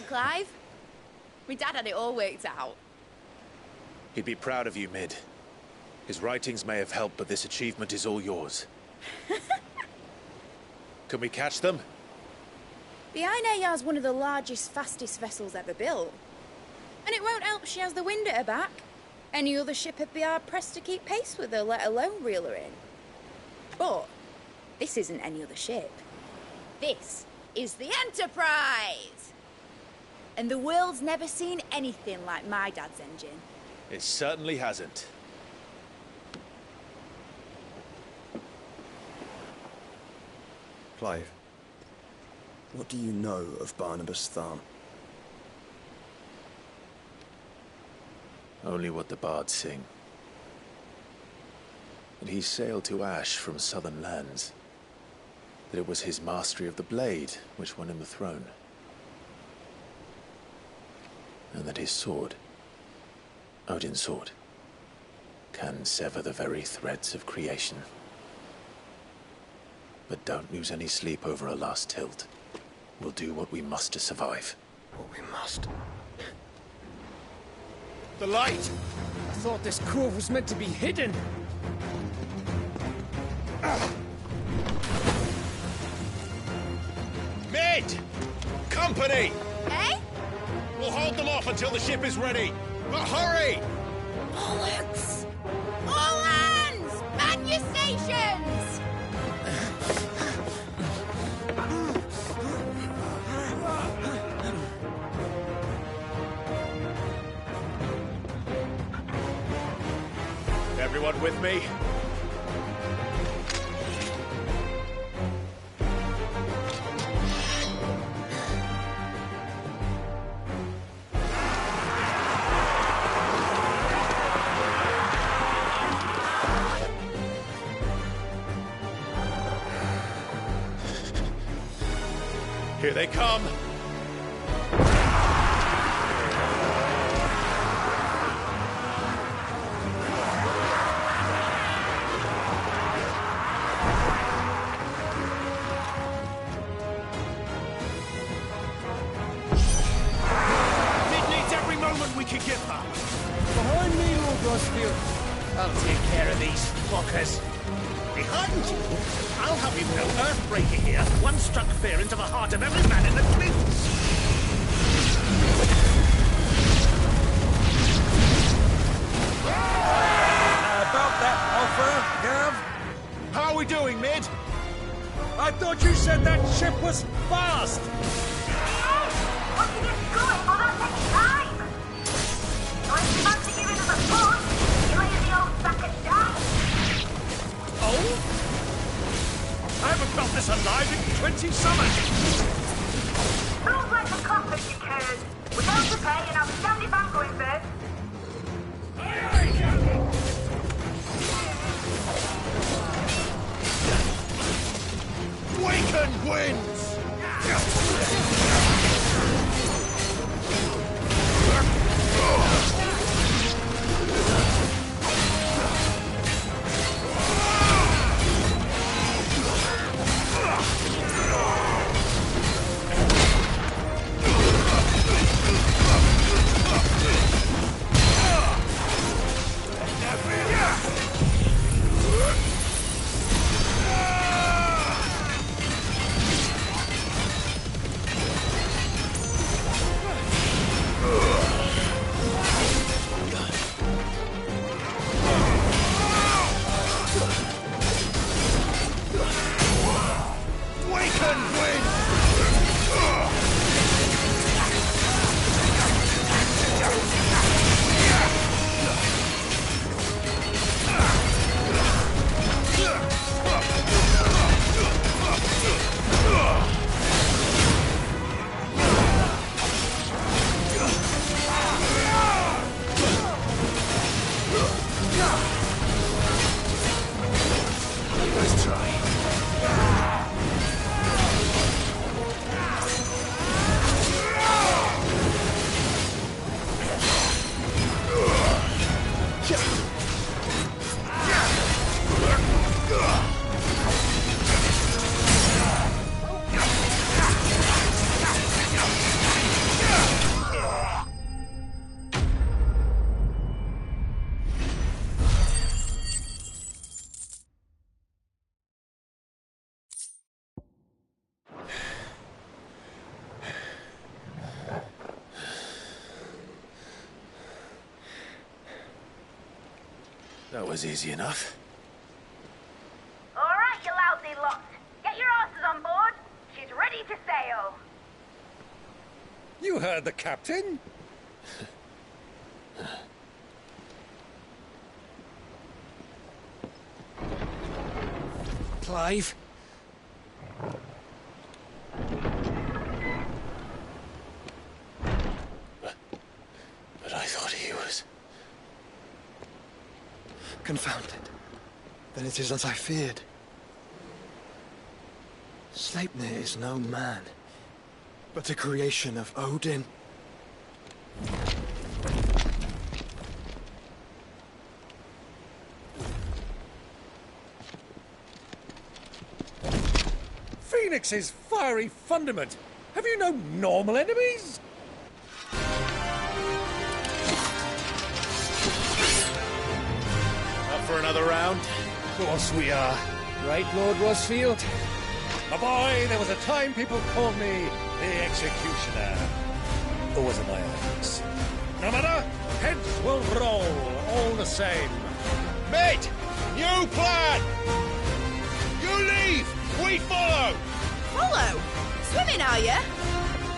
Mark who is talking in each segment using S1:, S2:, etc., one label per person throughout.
S1: Clive. My dad had it all worked out.
S2: He'd be proud of you, Mid. His writings may have helped, but this achievement is all yours. Can we catch them?
S1: The Ainayar's one of the largest, fastest vessels ever built. And it won't help she has the wind at her back. Any other ship would be hard-pressed to keep pace with her, let alone reel her in. But this isn't any other ship. This is the Enterprise! And the world's never seen anything like my dad's engine.
S2: It certainly hasn't.
S3: Clive, what do you know of Barnabas Tharn?
S2: Only what the bards sing. That he sailed to Ash from southern lands. That it was his mastery of the blade which won him the throne. And that his sword, Odin's sword, can sever the very threads of creation. But don't lose any sleep over a last tilt. We'll do what we must to survive.
S3: What we must.
S2: The light!
S4: I thought this cove was meant to be hidden.
S2: Mid! Company!
S1: Eh?
S2: We'll hold them off until the ship is ready. But hurry!
S1: Bollocks! All hands! Man your stations!
S2: Everyone with me? Here they come!
S4: Behind me, Lord Rosfield. I'll take care of these fuckers.
S5: Behind you? I'll have you know, Earthbreaker here once struck fear into the heart of every man in the fleet.
S4: About that offer, Gav?
S2: How are we doing, Mid?
S4: I thought you said that ship was fast!
S6: What did it going for that next time? So if you fancy giving us a push, you lay in the old sack and die.
S5: Oh? I haven't felt this alive in 20 summers.
S6: Don't let the compass you curse. We're going to pay and I'll stand if I'm going first.
S2: Waken winds! was easy enough.
S6: All right, you lousy lot. Get your asses on board. She's ready to sail.
S4: You heard the captain. Clive?
S2: But I thought he was...
S3: Confounded. Then it is as I feared. Sleipnir is no man, but a creation of Odin.
S4: Phoenix's fiery fundament. Have you no normal enemies?
S2: Up for another round?
S4: Of course we are. Right, Lord Rosfield? My boy, there was a time people called me the Executioner. Or was it my eyes? No matter, heads will roll, all the same.
S5: Mate! New plan! You leave! We follow!
S1: Follow? Swimming, are you?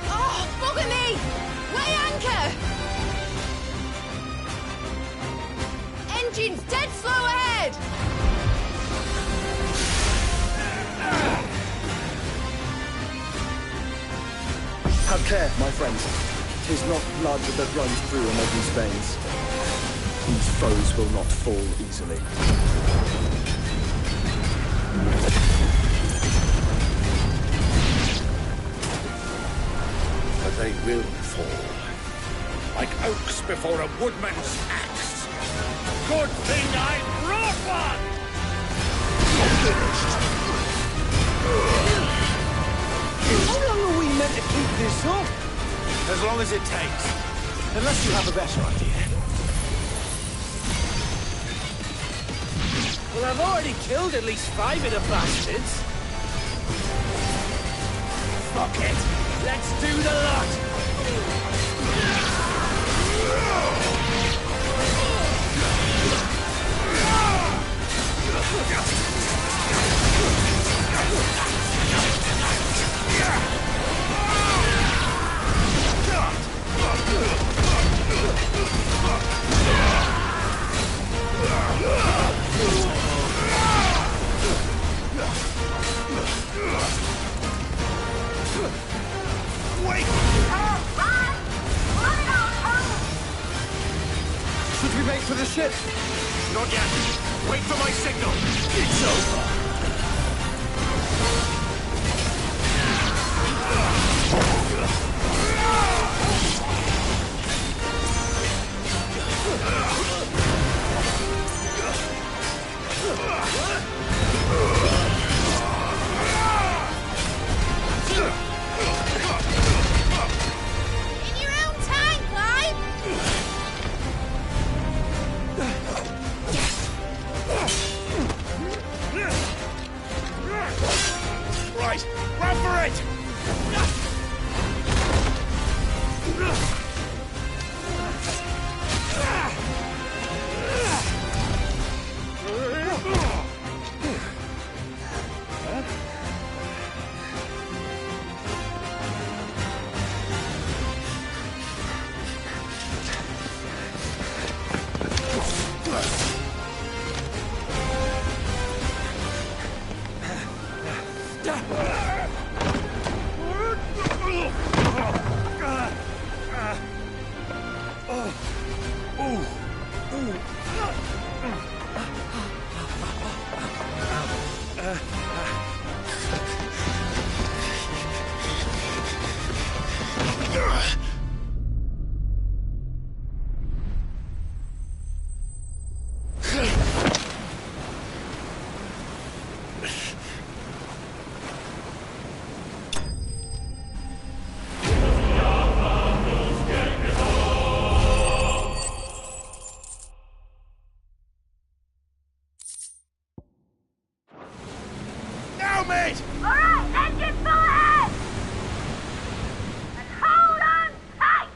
S1: Oh, bugger me! Weigh anchor! Engine's dead slow ahead!
S3: Have care, my friends. 'Tis not blood that runs through a Odin's veins. These foes will not fall easily.
S5: But they will fall. Like oaks before a woodman's axe. Good thing I brought one!
S4: How long are we meant to keep this up?
S5: As long as it takes. Unless you have a better idea.
S4: Well, I've already killed at least 5 of the bastards. Fuck it. Let's do the lot.
S3: Should we make for the ship?
S5: Not yet. Wait for my signal. It's over.
S1: In your own time, Clive!
S5: Right, run for it! Now, mate!
S6: All right, engine full ahead! And hold on tight!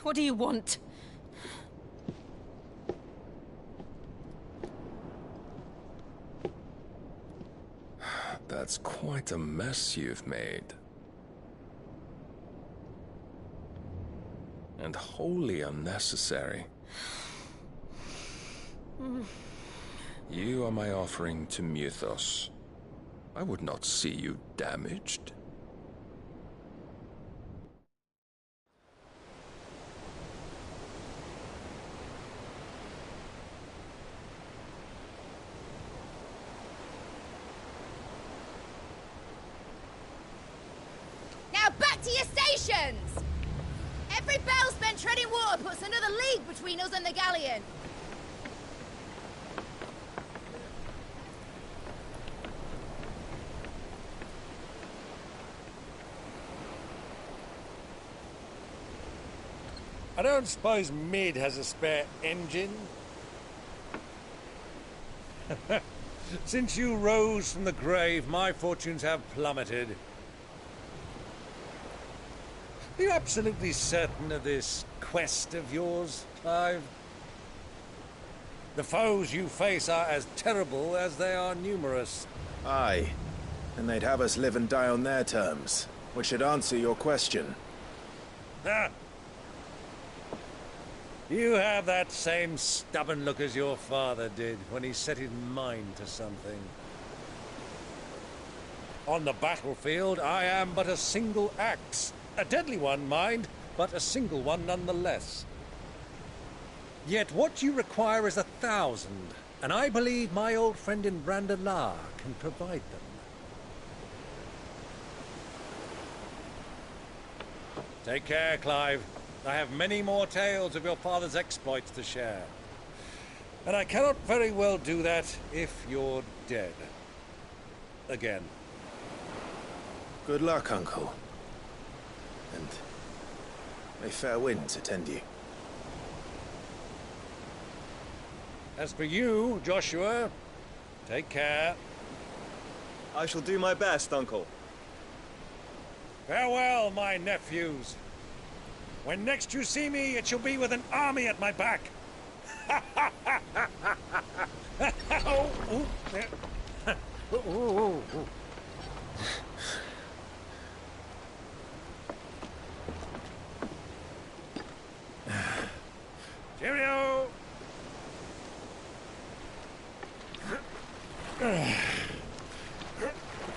S7: What do you want?
S8: That's quite a mess you've made. And wholly unnecessary. You are my offering to Mythos. I would not see you damaged.
S1: Now back to your stations! Every bell spent treading water puts another league between us and the galleon.
S4: I don't suppose Mid has a spare engine? Since you rose from the grave, my fortunes have plummeted. Are you absolutely certain of this quest of yours, Clive? The foes you face are as terrible as they are numerous.
S3: Aye. And they'd have us live and die on their terms, which should answer your question.
S4: Ha! You have that same stubborn look as your father did when he set his mind to something. On the battlefield, I am but a single axe. A deadly one, mind, but a single one nonetheless. Yet what you require is 1,000, and I believe my old friend in Brandalar can provide them. Take care, Clive. I have many more tales of your father's exploits to share. And I cannot very well do that if you're dead. Again.
S3: Good luck, Uncle. And may fair winds attend you.
S4: As for you, Joshua, take care.
S3: I shall do my best, Uncle.
S4: Farewell, my nephews. When next you see me, it shall be with an army at my back. Oh, ooh, yeah. Ooh, ooh, ooh. Cheerio!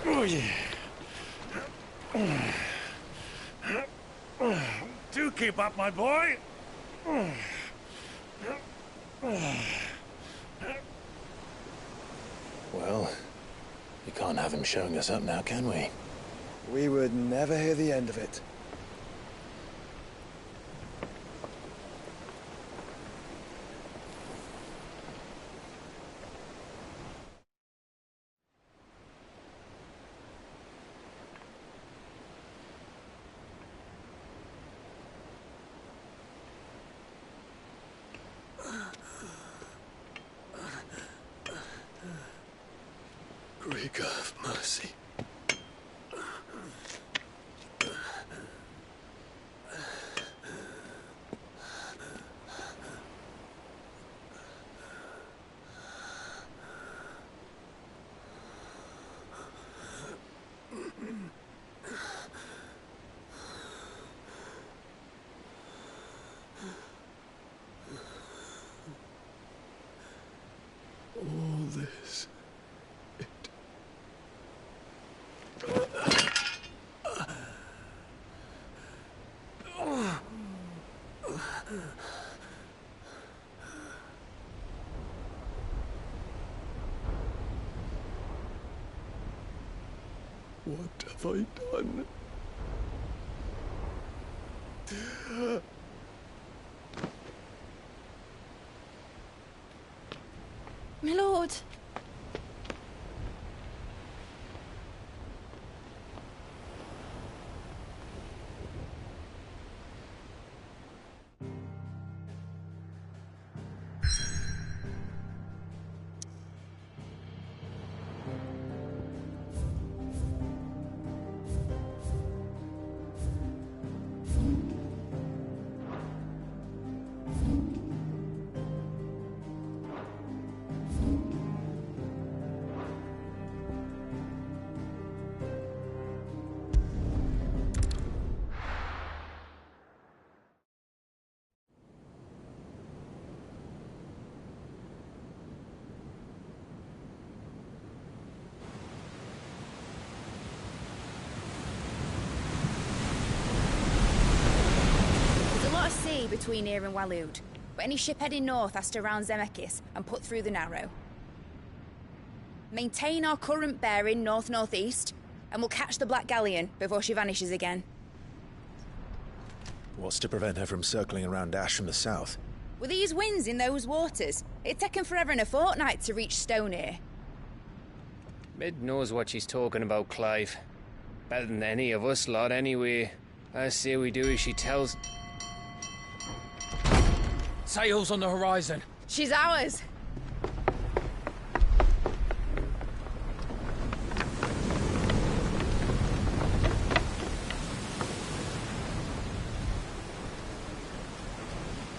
S4: Oh, yeah. Do keep up, my boy.
S2: Well, we can't have him showing us up now, can we?
S3: We would never hear the end of it.
S2: Greek of mercy. All this. What have I done?
S7: My lord.
S1: between here and Waloed, but any ship heading north has to round Zemeckis and put through the Narrow. Maintain our current bearing north-northeast, and we'll catch the Black Galleon before she vanishes again.
S9: What's to prevent her from circling around Ash from the south?
S1: With these winds in those waters, it'd take 'em forever and a fortnight to reach Stonehere.
S10: Mid knows what she's talking about, Clive. Better than any of us lot, anyway. I say we do as she tells.
S11: Sails on the horizon.
S1: She's ours.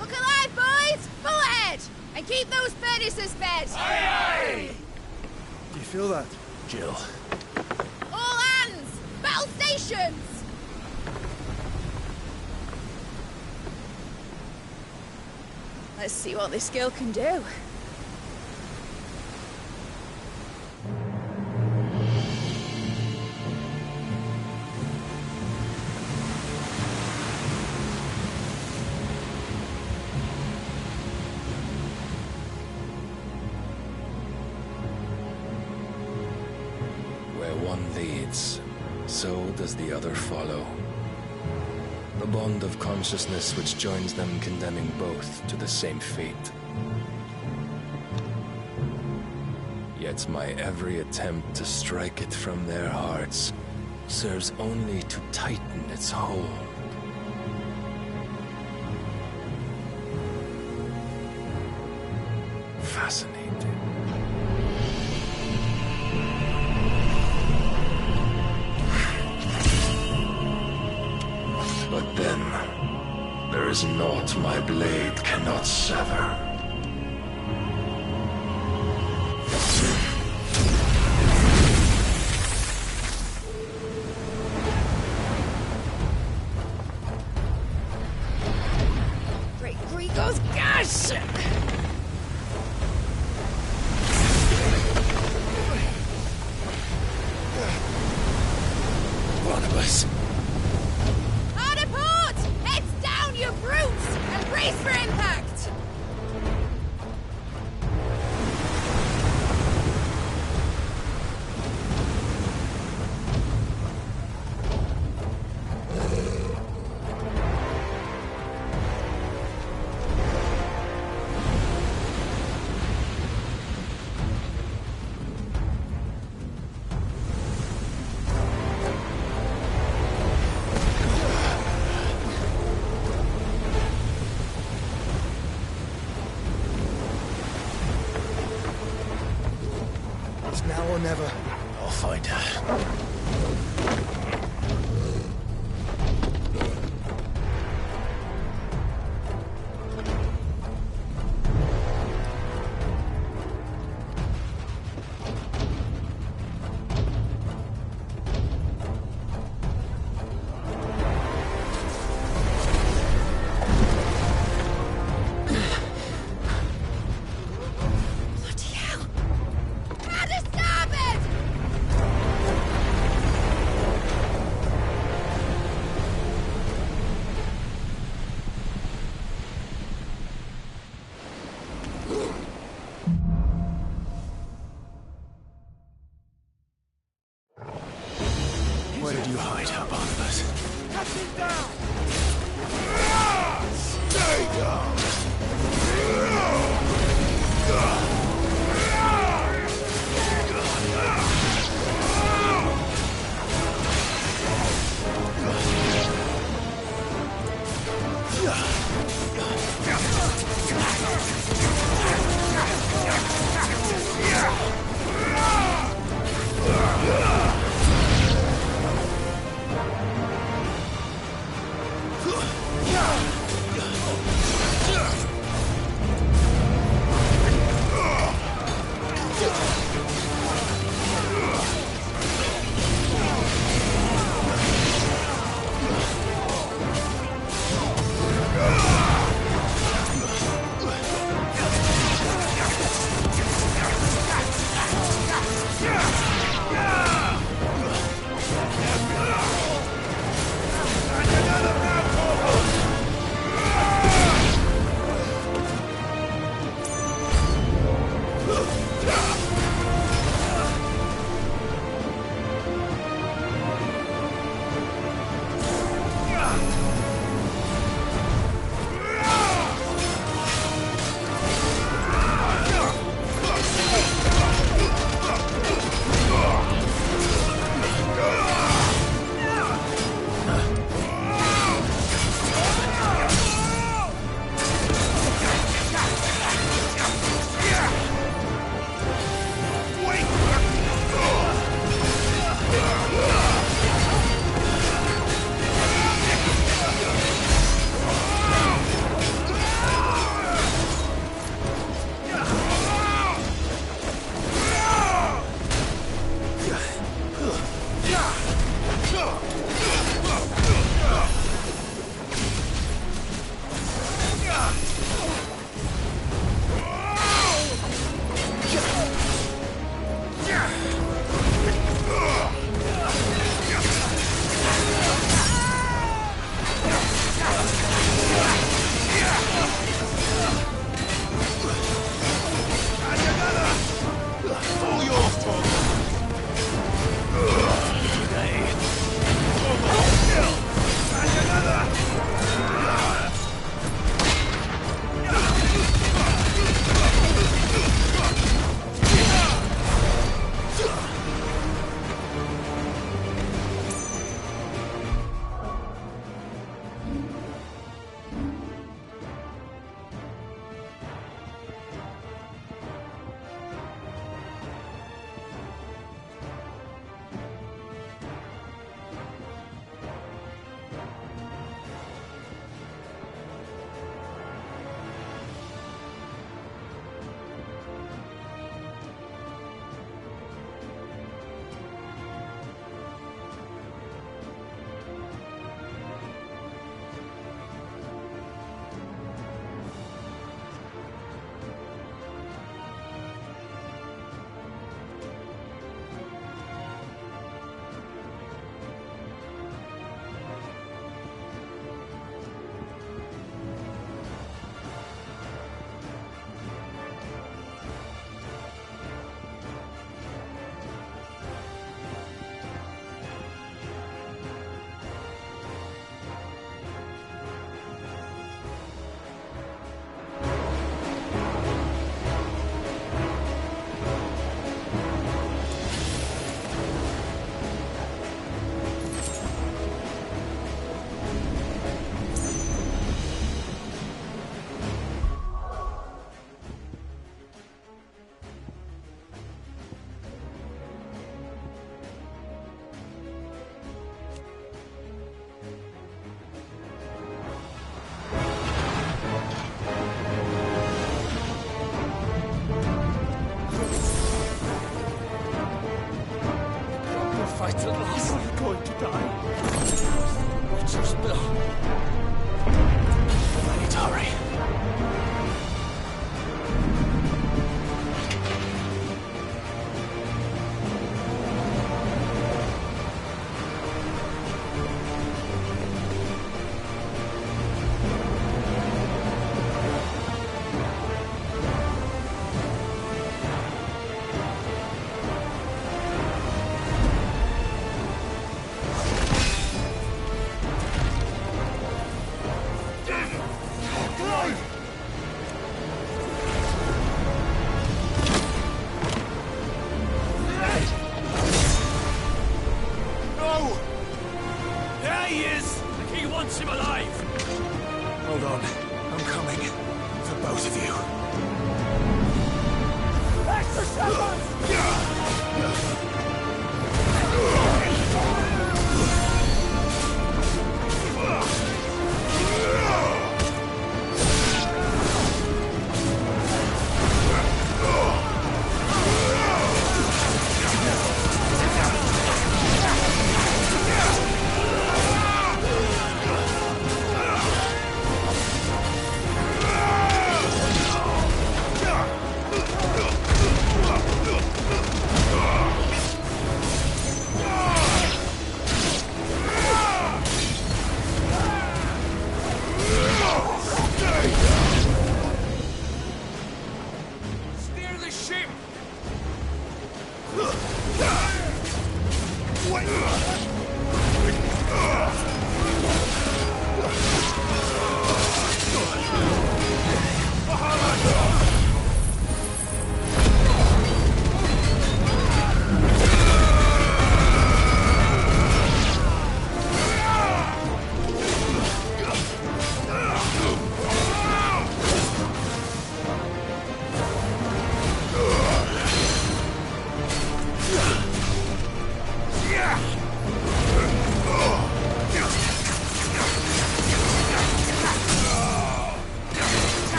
S1: Look alive, boys! Full ahead! And keep those furnaces fed!
S3: Aye, aye! Do you feel that?
S9: Jill.
S1: All hands! Battle stations! Let's see what this girl can do.
S8: Where one leads, so does the other follow. A bond of consciousness which joins them, condemning both to the same fate. Yet my every attempt to strike it from their hearts serves only to tighten its hold. Fascinating. But then, there is naught my blade cannot sever.
S1: Great Grigos, gosh!
S9: Barnabas.
S1: Hard port! Heads down, you brutes! And brace for impact!
S3: It's now or never.
S9: I'll find her.
S1: Bloody hell! How to stop it!
S9: Where did you hide her, Barnabas?
S3: Cut him down!
S9: Stay down! wants him alive! Hold on. I'm coming. For both of you.
S3: Extra shepherds!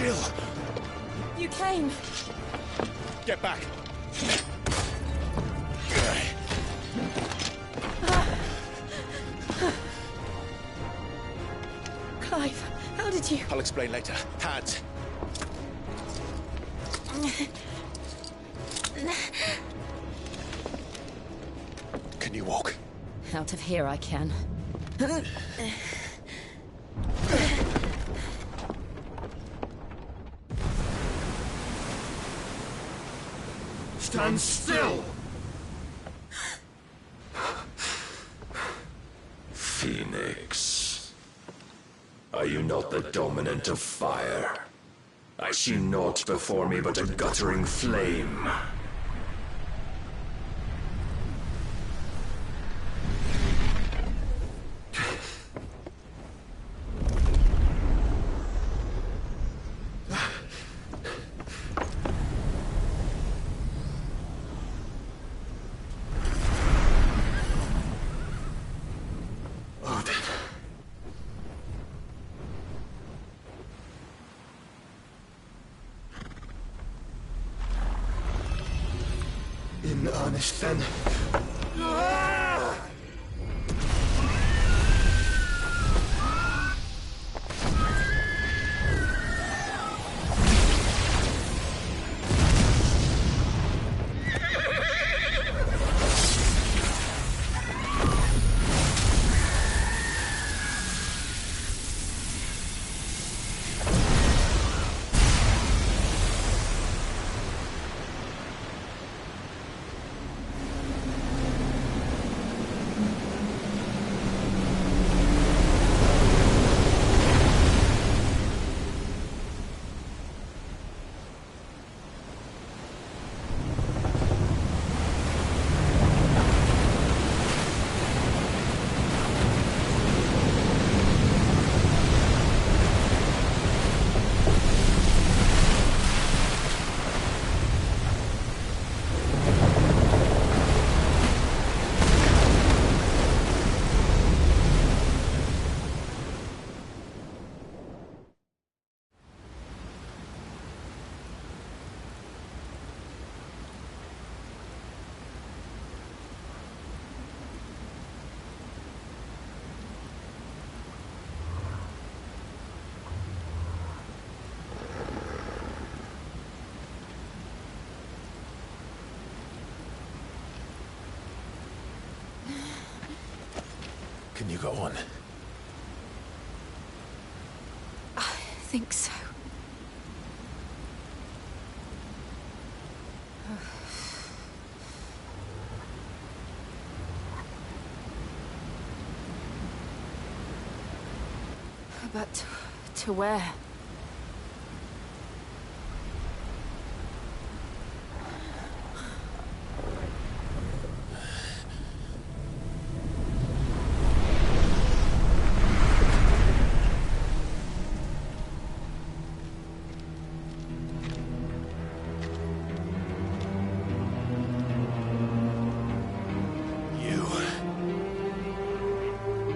S5: kill.
S7: You came.
S5: Get back.
S7: Clive, how did you...
S5: I'll explain later. Hands. Can you walk?
S7: Out of here I can.
S9: Stand still!
S8: Phoenix. Are you not the dominant of fire? I see naught before me but a guttering flame.
S9: In earnest, then.
S2: Can you go on?
S7: I think so. But to where?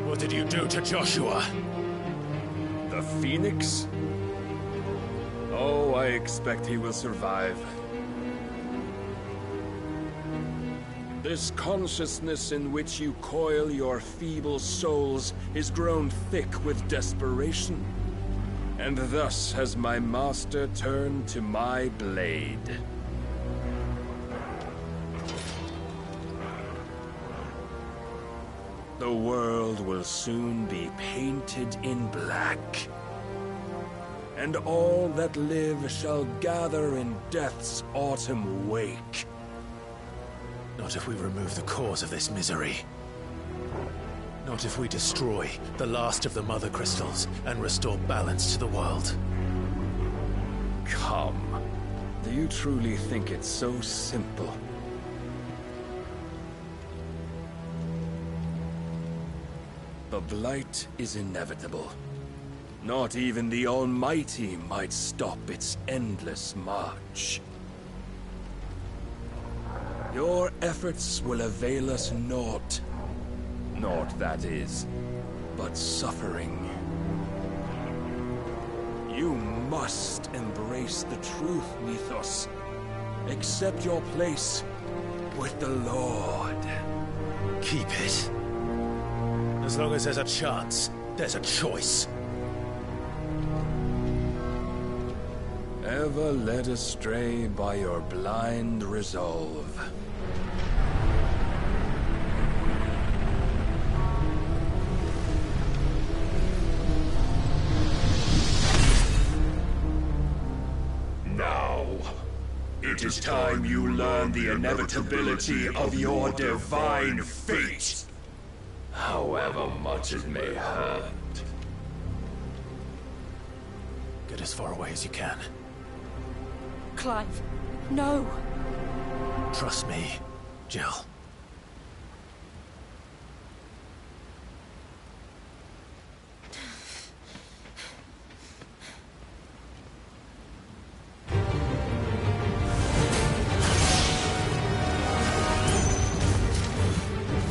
S2: What did you do to Joshua?
S8: The Phoenix? Oh, I expect he will survive. This consciousness in which you coil your feeble souls is grown thick with desperation. And thus has my master turned to my blade. The world will soon be painted in black. And all that live shall gather in death's autumn wake.
S2: Not if we remove the cause of this misery. Not if we destroy the last of the Mother Crystals and restore balance to the world.
S8: Come. Do you truly think it's so simple? The Blight is inevitable. Not even the Almighty might stop its endless march. Your efforts will avail us naught. Naught, that is, but suffering. You must embrace the truth, Mythos. Accept your place with the Lord.
S2: Keep it. As long as there's a chance, there's a choice.
S8: Ever led astray by your blind resolve.
S5: Now, it is time you learn the inevitability of your divine fate, however much it may hurt.
S2: Get as far away as you can.
S7: Clive, no.
S2: Trust me, Jill.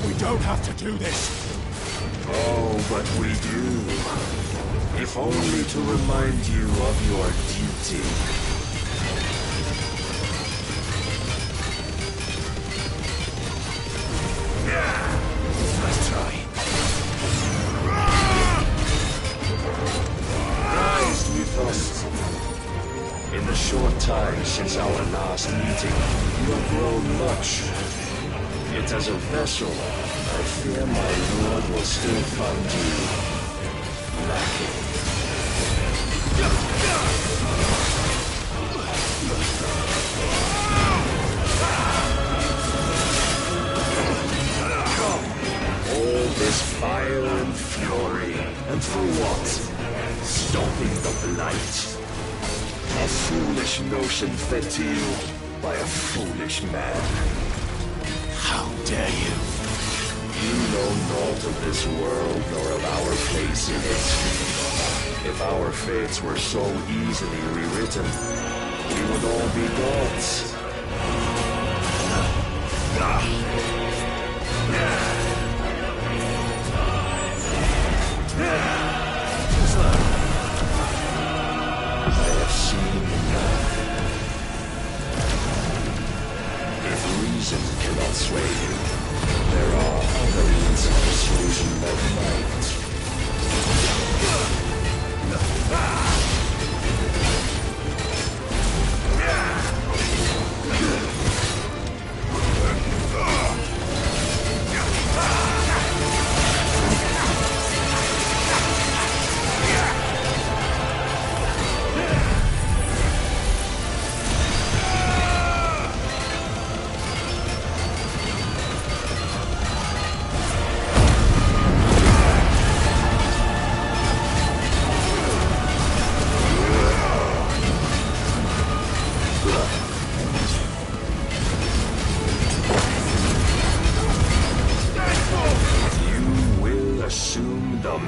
S5: We don't have to do this. Oh, but we do. If only to remind you of your duty.
S2: Let's try.
S5: Rise, Mythos. In the short time since our last meeting, you have grown much. Yet as a vessel, I fear my lord will still find you lacking. All this fire and fury, and for what? Stopping the blight. A foolish notion fed to you by a foolish man.
S2: How dare you?
S5: You know naught of this world nor of our place in it. If our fates were so easily rewritten, we would all be gods. I have seen enough. If reason cannot sway you, there are other means of persuasion that might.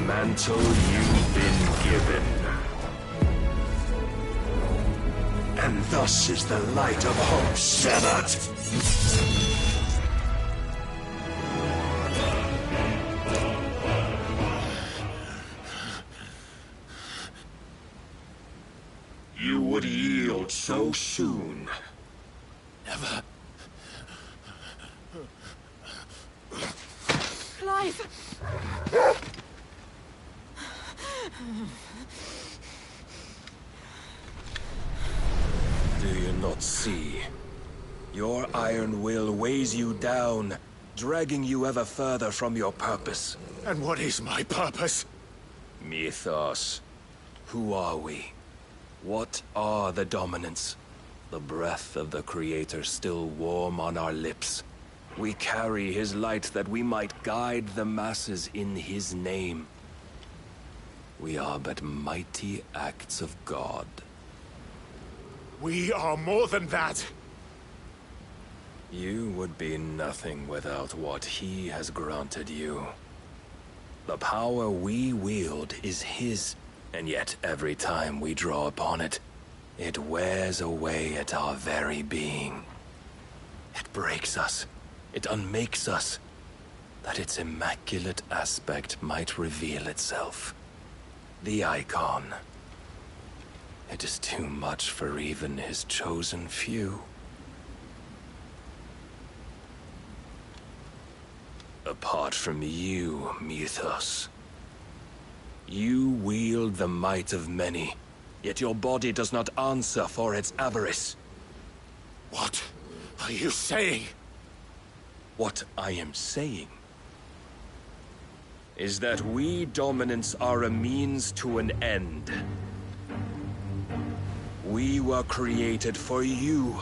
S5: Mantle you've been given. And thus is the light of hope severed. You would yield so soon.
S2: Never.
S7: Clive!
S8: Do you not see? Your iron will weighs you down, dragging you ever further from your purpose.
S2: And what is my purpose?
S8: Mythos. Who are we? What are the dominants? The breath of the Creator still warm on our lips. We carry his light that we might guide the masses in his name. We are but mighty acts of God.
S2: We are more than that.
S8: You would be nothing without what he has granted you. The power we wield is his, and yet every time we draw upon it, it wears away at our very being. It breaks us. It unmakes us, that its immaculate aspect might reveal itself. The icon.
S5: It is too much for even his chosen few. Apart from you, Mythos. You wield the might of many, yet your body does not answer for its avarice.
S2: What are you saying?
S5: What I am saying is that we dominants are a means to an end. We were created for you,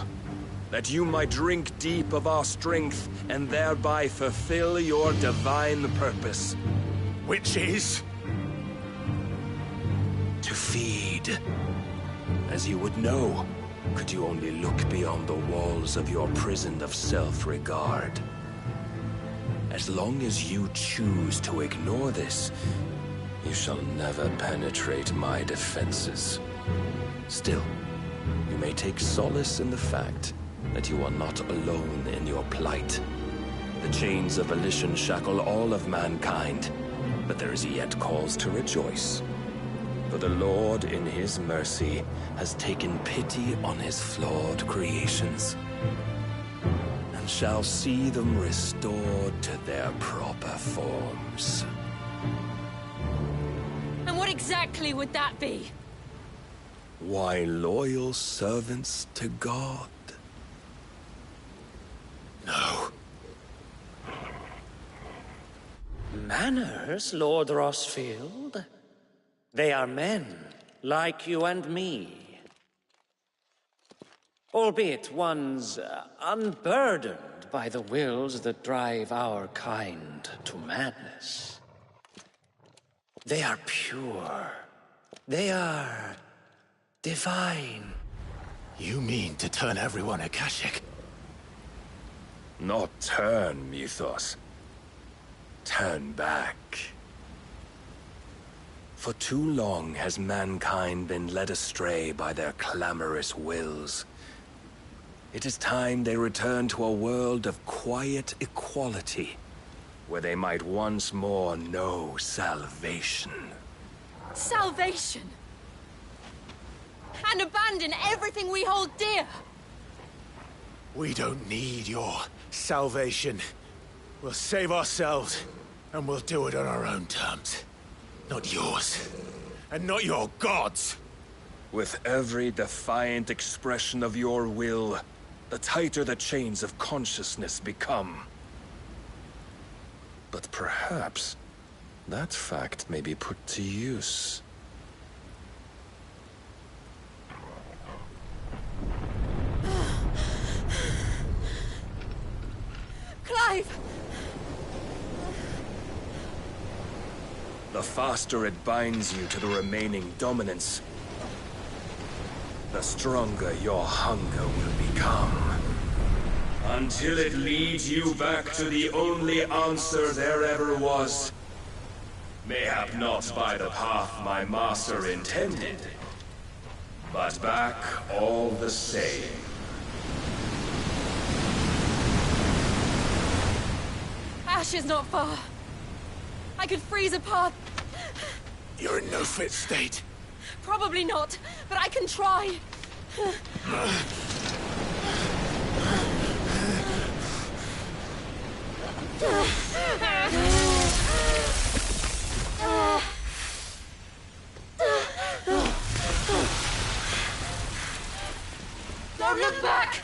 S5: that you might drink deep of our strength and thereby fulfill your divine purpose.
S2: Which is?
S5: To feed. As you would know, could you only look beyond the walls of your prison of self-regard. As long as you choose to ignore this, you shall never penetrate my defenses. Still, you may take solace in the fact that you are not alone in your plight. The chains of volition shackle all of mankind, but there is yet cause to rejoice. For the Lord, in his mercy, has taken pity on his flawed creations, and shall see them restored to their proper forms.
S7: And what exactly would that be?
S5: Why, loyal servants to God.
S2: No.
S12: Manners, Lord Rossfield? They are men, like you and me. Albeit ones unburdened by the wills that drive our kind to madness. They are pure. They are divine.
S2: You mean to turn everyone Akashic?
S5: Not turn, Mythos. Turn back. For too long has mankind been led astray by their clamorous wills. It is time they return to a world of quiet equality, where they might once more know salvation.
S7: Salvation? And abandon everything we hold dear?
S2: We don't need your salvation. We'll save ourselves, and we'll do it on our own terms. Not yours. And not your gods!
S5: With every defiant expression of your will, the tighter the chains of consciousness become. But perhaps that fact may be put to use.
S7: Clive!
S5: The faster it binds you to the remaining dominance, the stronger your hunger will become. Until it leads you back to the only answer there ever was. Mayhap not by the path my master intended, but back all the same.
S7: Ash is not far. I could freeze a path.
S2: You're in no fit state.
S7: Probably not, but I can try. Don't look back!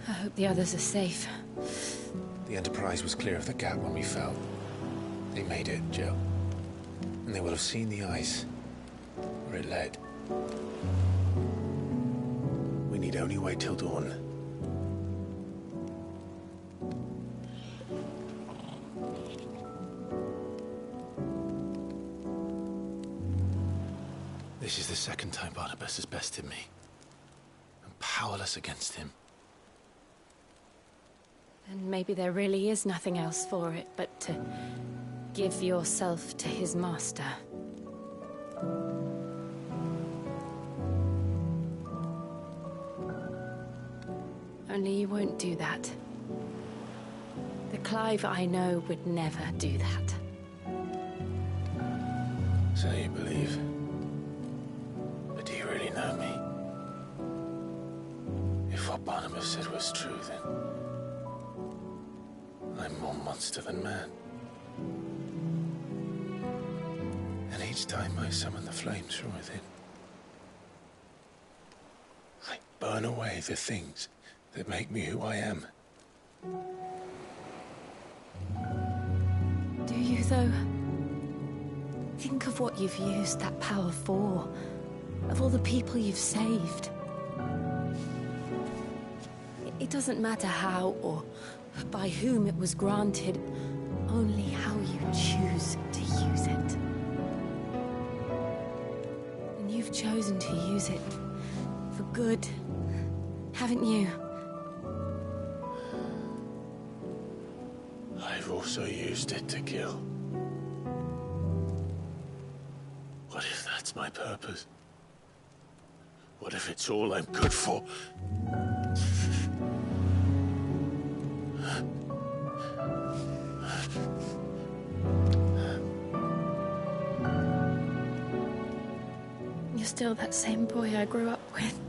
S1: I hope the others are safe.
S2: The Enterprise was clear of the gap when we fell. They made it, Jill. And they will have seen the ice, where it led. We need only wait till dawn. This is the second time Barnabas has bested me. I'm powerless against him.
S7: And maybe there really is nothing else for it but to give yourself to his master. Only you won't do that. The Clive I know would never do that.
S2: So you believe? But do you really know me? If what Barnabas said was true, then I'm more monster than man. And each time I summon the flames from within, I burn away the things that make me who I am.
S7: Do you, though? Think of what you've used that power for, of all the people you've saved. It doesn't matter how or by whom it was granted, only how you choose to use it. And you've chosen to use it for good, haven't you?
S2: I've also used it to kill. What if that's my purpose? What if it's all I'm good for?
S7: You're still that same boy I grew up with.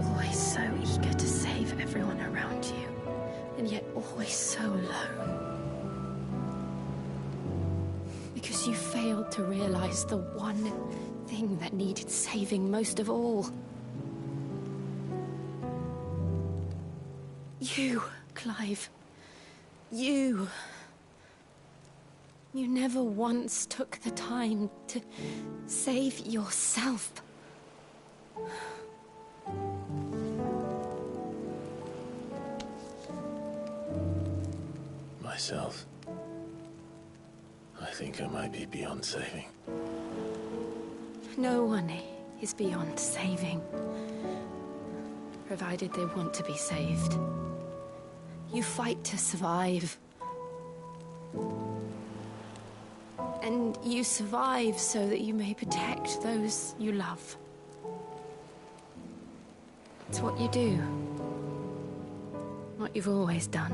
S7: Always so eager to save everyone around you, and yet always so alone. Because you failed to realize the one thing that needed saving most of all. You, Clive. You. You never once took the time to save yourself.
S2: Myself? I think I might be beyond saving.
S7: No one is beyond saving, provided they want to be saved. You fight to survive. And you survive so that you may protect those you love. It's what you do. What you've always done.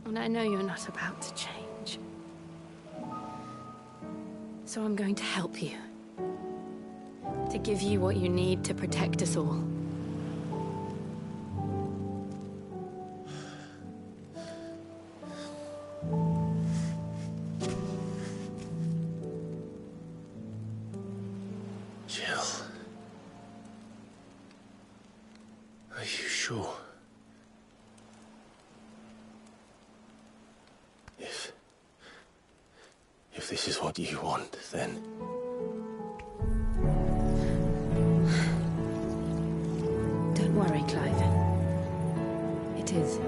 S7: And I know you're not about to change. So I'm going to help you. To give you what you need to protect us all.
S2: Jill. Are you sure? If this is what you want, then...
S7: Don't worry, Clive. It is.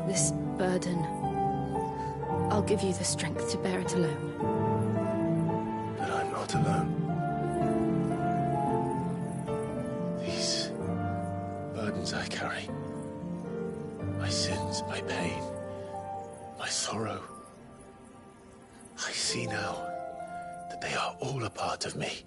S7: This burden, I'll give you the strength to bear it alone.
S2: But I'm not alone. These burdens I carry, my sins, my pain, my sorrow, I see now that they are all a part of me.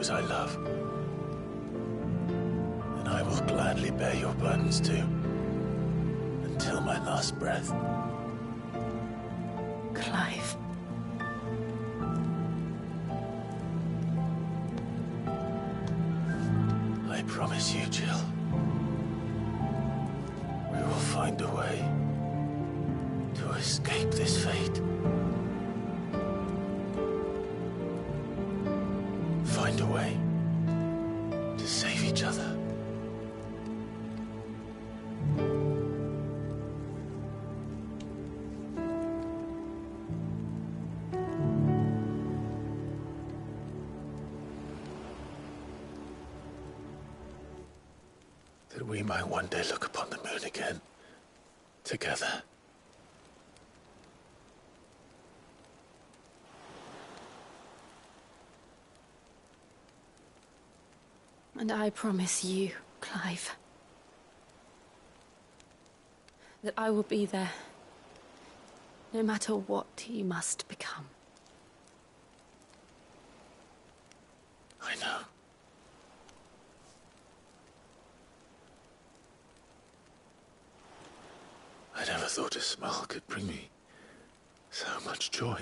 S2: those I love. And I will gladly bear your burdens too, until my last breath.
S7: Clive.
S2: I promise you, Jill. We will find a way to escape this fate. Find a way to save each other. That we might one day look upon the moon again, together.
S7: And I promise you, Clive, that I will be there, no matter what you must become.
S2: I know. I never thought a smile could bring me so much joy.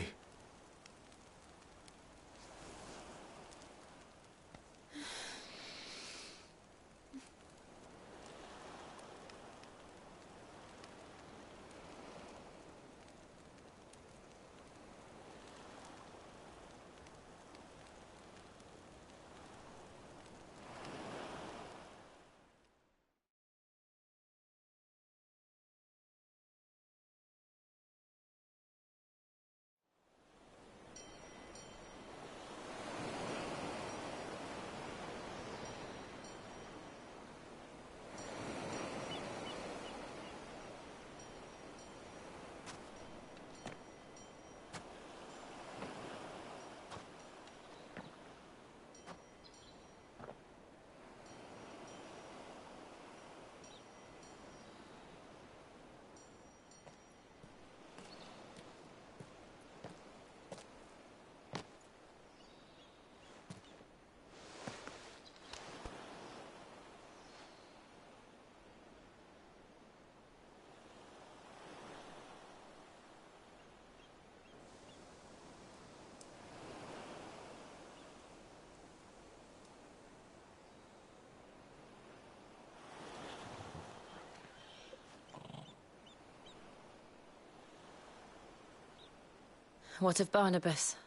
S7: What of Barnabas?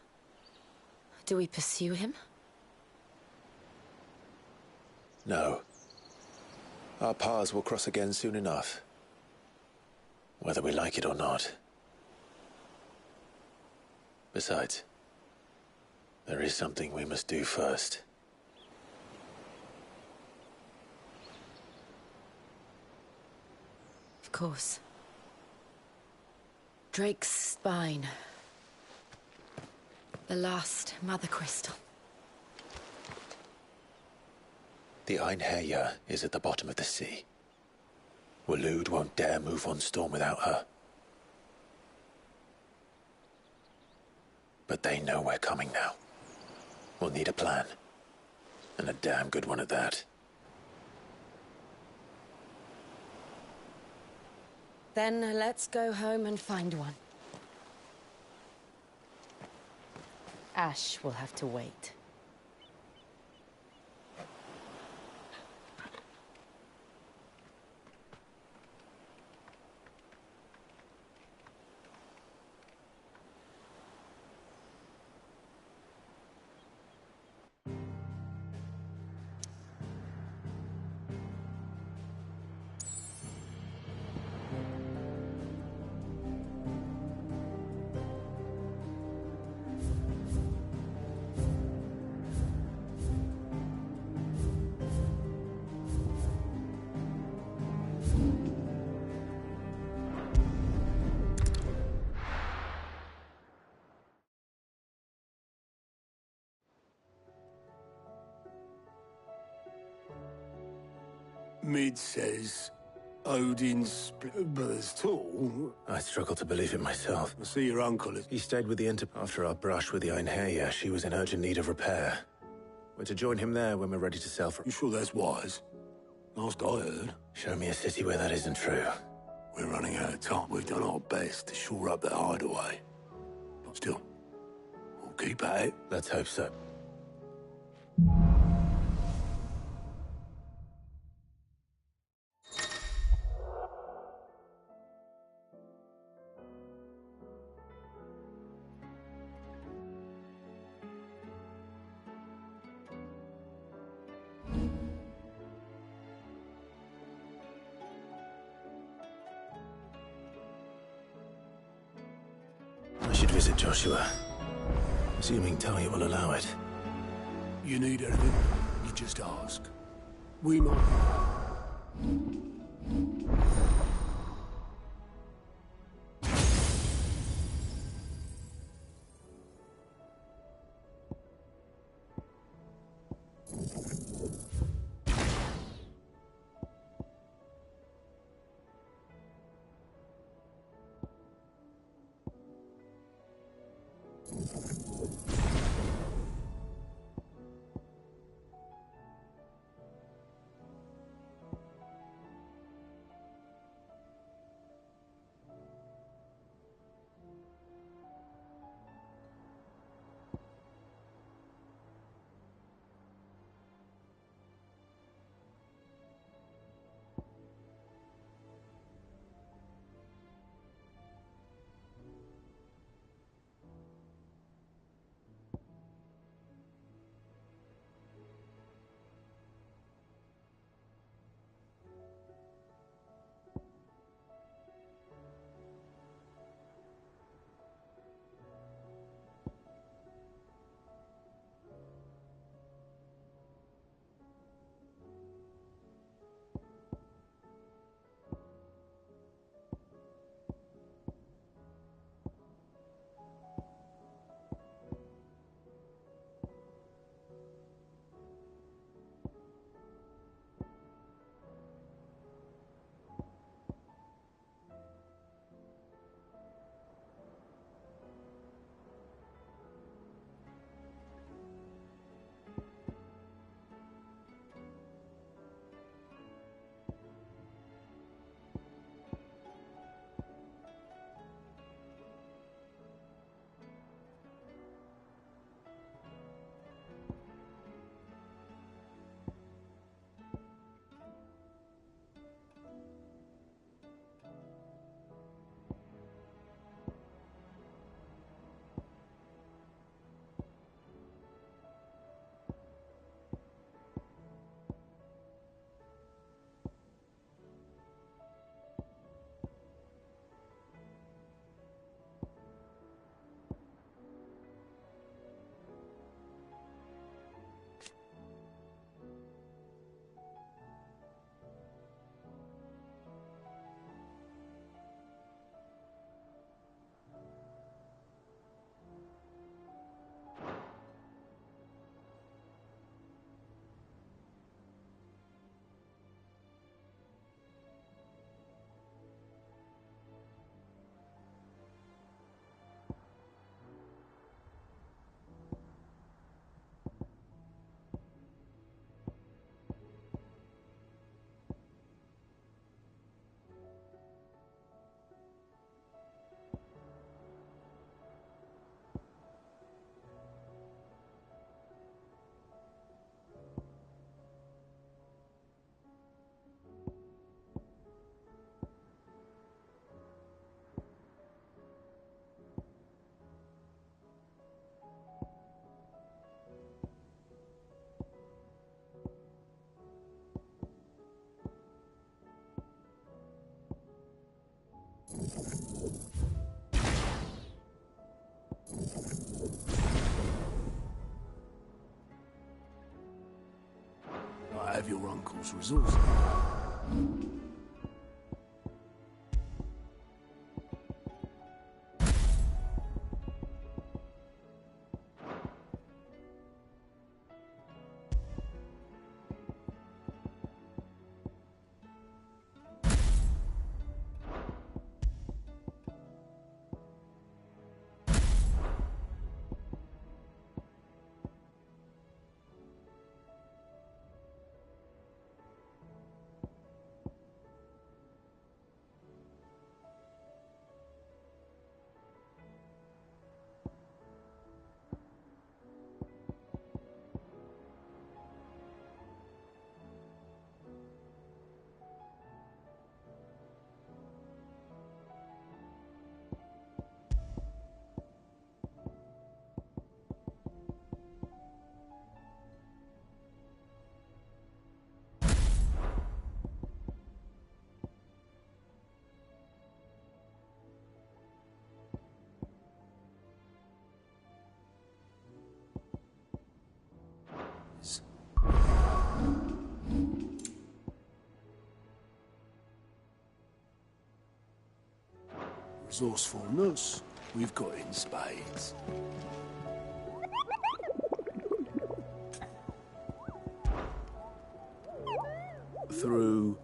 S7: Do we pursue him?
S2: No. Our paths will cross again soon enough. Whether we like it or not. Besides, there is something we must do first.
S7: Of course. Drake's spine. The last Mother Crystal.
S2: The Einherjar is at the bottom of the sea. Waloed won't dare move on Storm without her. But they know we're coming now. We'll need a plan. And a damn good one at that.
S7: Then let's go home and find one. Ash will have to wait.
S13: Mid says Odin's brothers tall.
S2: I struggle to believe it myself.
S13: I see your uncle.
S2: He stayed with the After our brush with the Einherjar, she was in urgent need of repair. We're to join him there when we're ready to sail from...
S13: You sure that's wise? Last I heard.
S2: Show me a city where that isn't true.
S13: We're running out of time. We've done our best to shore up that hideaway. But still, we'll keep at it.
S2: Let's hope so. I should visit Joshua. Assuming Talia will allow it.
S13: You need anything, you just ask. We might... I have your uncle's resources. Resourcefulness, we've got in spades. Through.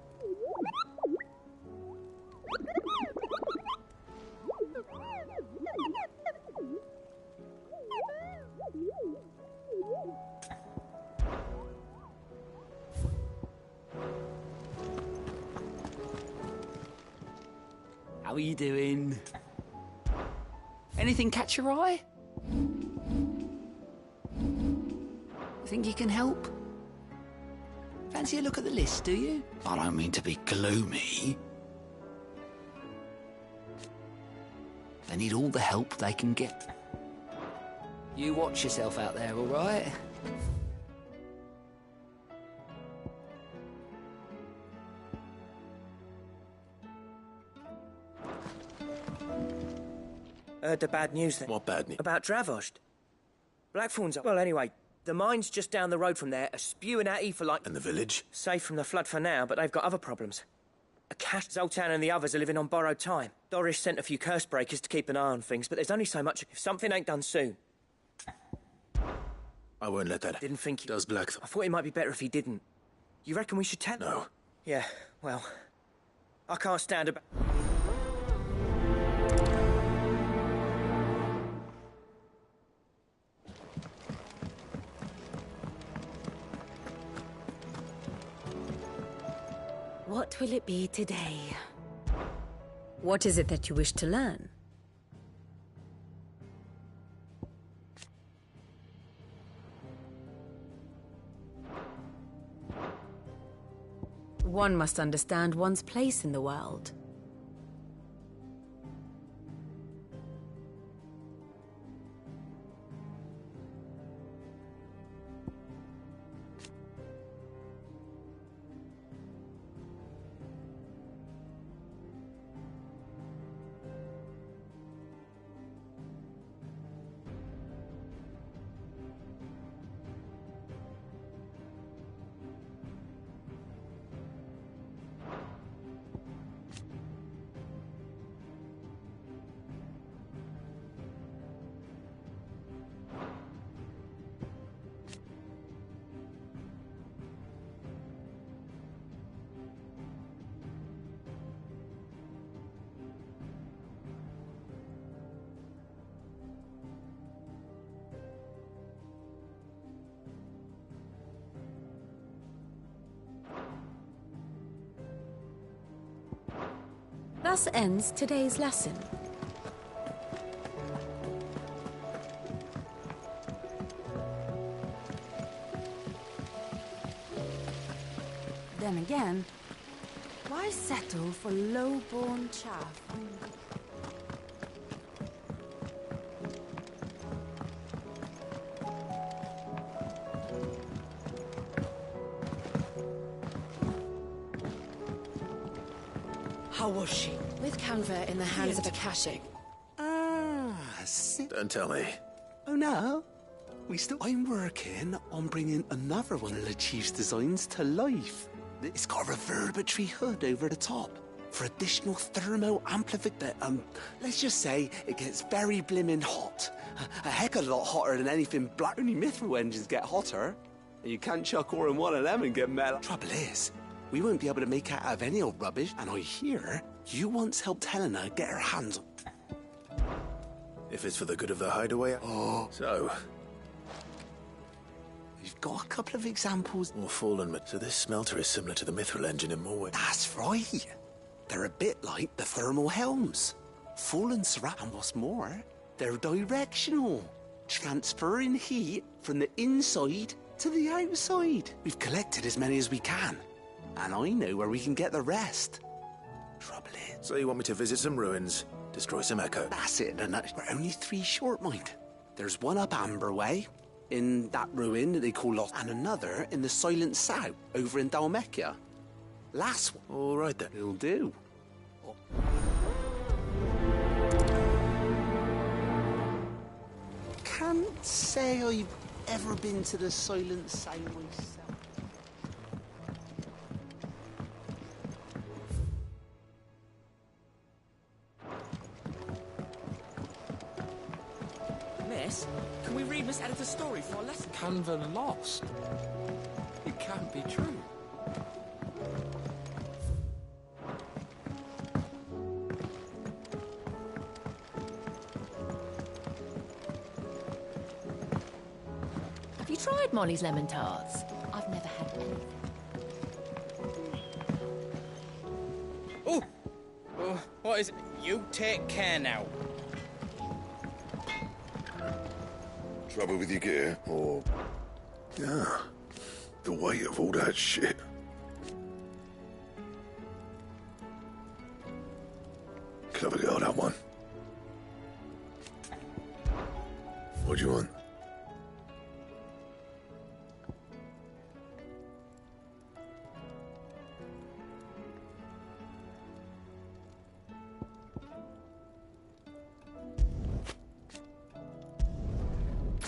S14: How are you doing? Anything catch your eye? Think you can help? Fancy a look at the list, do you? I don't mean to be gloomy. They need all the help they can get. You watch yourself out there, all right?
S15: Heard the bad news then.
S2: What bad news?
S15: About Dravost. Blackthorn's up. Well, anyway, the mine's just down the road from there are spewing out ether like...
S2: And the village?
S15: Safe from the flood for now, but they've got other problems. Akash, Zoltan and the others are living on borrowed time. Doris sent a few curse breakers to keep an eye on things, but there's only so much. If something ain't done soon...
S2: I won't let that...
S15: Didn't think he...
S2: Does Blackthorn...
S15: I thought it might be better if he didn't. You reckon we should tell him?
S2: No.
S15: Yeah, well... I can't stand about...
S7: What will it be today?
S16: What is it that you wish to learn? One must understand one's place in the world. Thus ends today's lesson. Then again, why settle for low-born chaff?
S14: How was she?
S7: With Canva in the hands of Akashic.
S2: Don't tell me.
S14: Oh no. I'm working on bringing another one of the Chief's designs to life. It's got a reverberatory hood over the top for additional thermo amplification. Let's just say it gets very blimmin' hot. A heck of a lot hotter than anything black. Only mithril engines get hotter. And you can't chuck ore in one of them and get metal. Trouble is, we won't be able to make out of any old rubbish, and I hear you once helped Helena get her hands on...
S2: If it's for the good of the hideaway...
S14: Oh.
S2: So...
S14: We've got a couple of examples.
S2: More fallen... So this smelter is similar to the mithril engine in more ways.
S14: That's right. They're a bit like the thermal helms. Fallen Surratt, and what's more, they're directional. Transferring heat from the inside to the outside. We've collected as many as we can. And I know where we can get the rest. Trouble is...
S2: So you want me to visit some ruins, destroy some echo?
S14: That's it, and we're only 3 short, mind. There's one up Amber Way, in that ruin that they call Lost, and another in the Silent South, over in Dalmekia. Last one.
S2: All right, then.
S14: It'll do. Oh. Can't say I've ever been to the Silent South myself.
S17: miss? Can we read Miss Editor's story for our lesson?
S11: Canva lost? It can't be true.
S7: Have you tried Molly's lemon tarts? I've never had anything.
S17: What is it? You take care now.
S18: Trouble with your gear, or... Yeah, the weight of all that shit. Clever girl, that one. What do you want?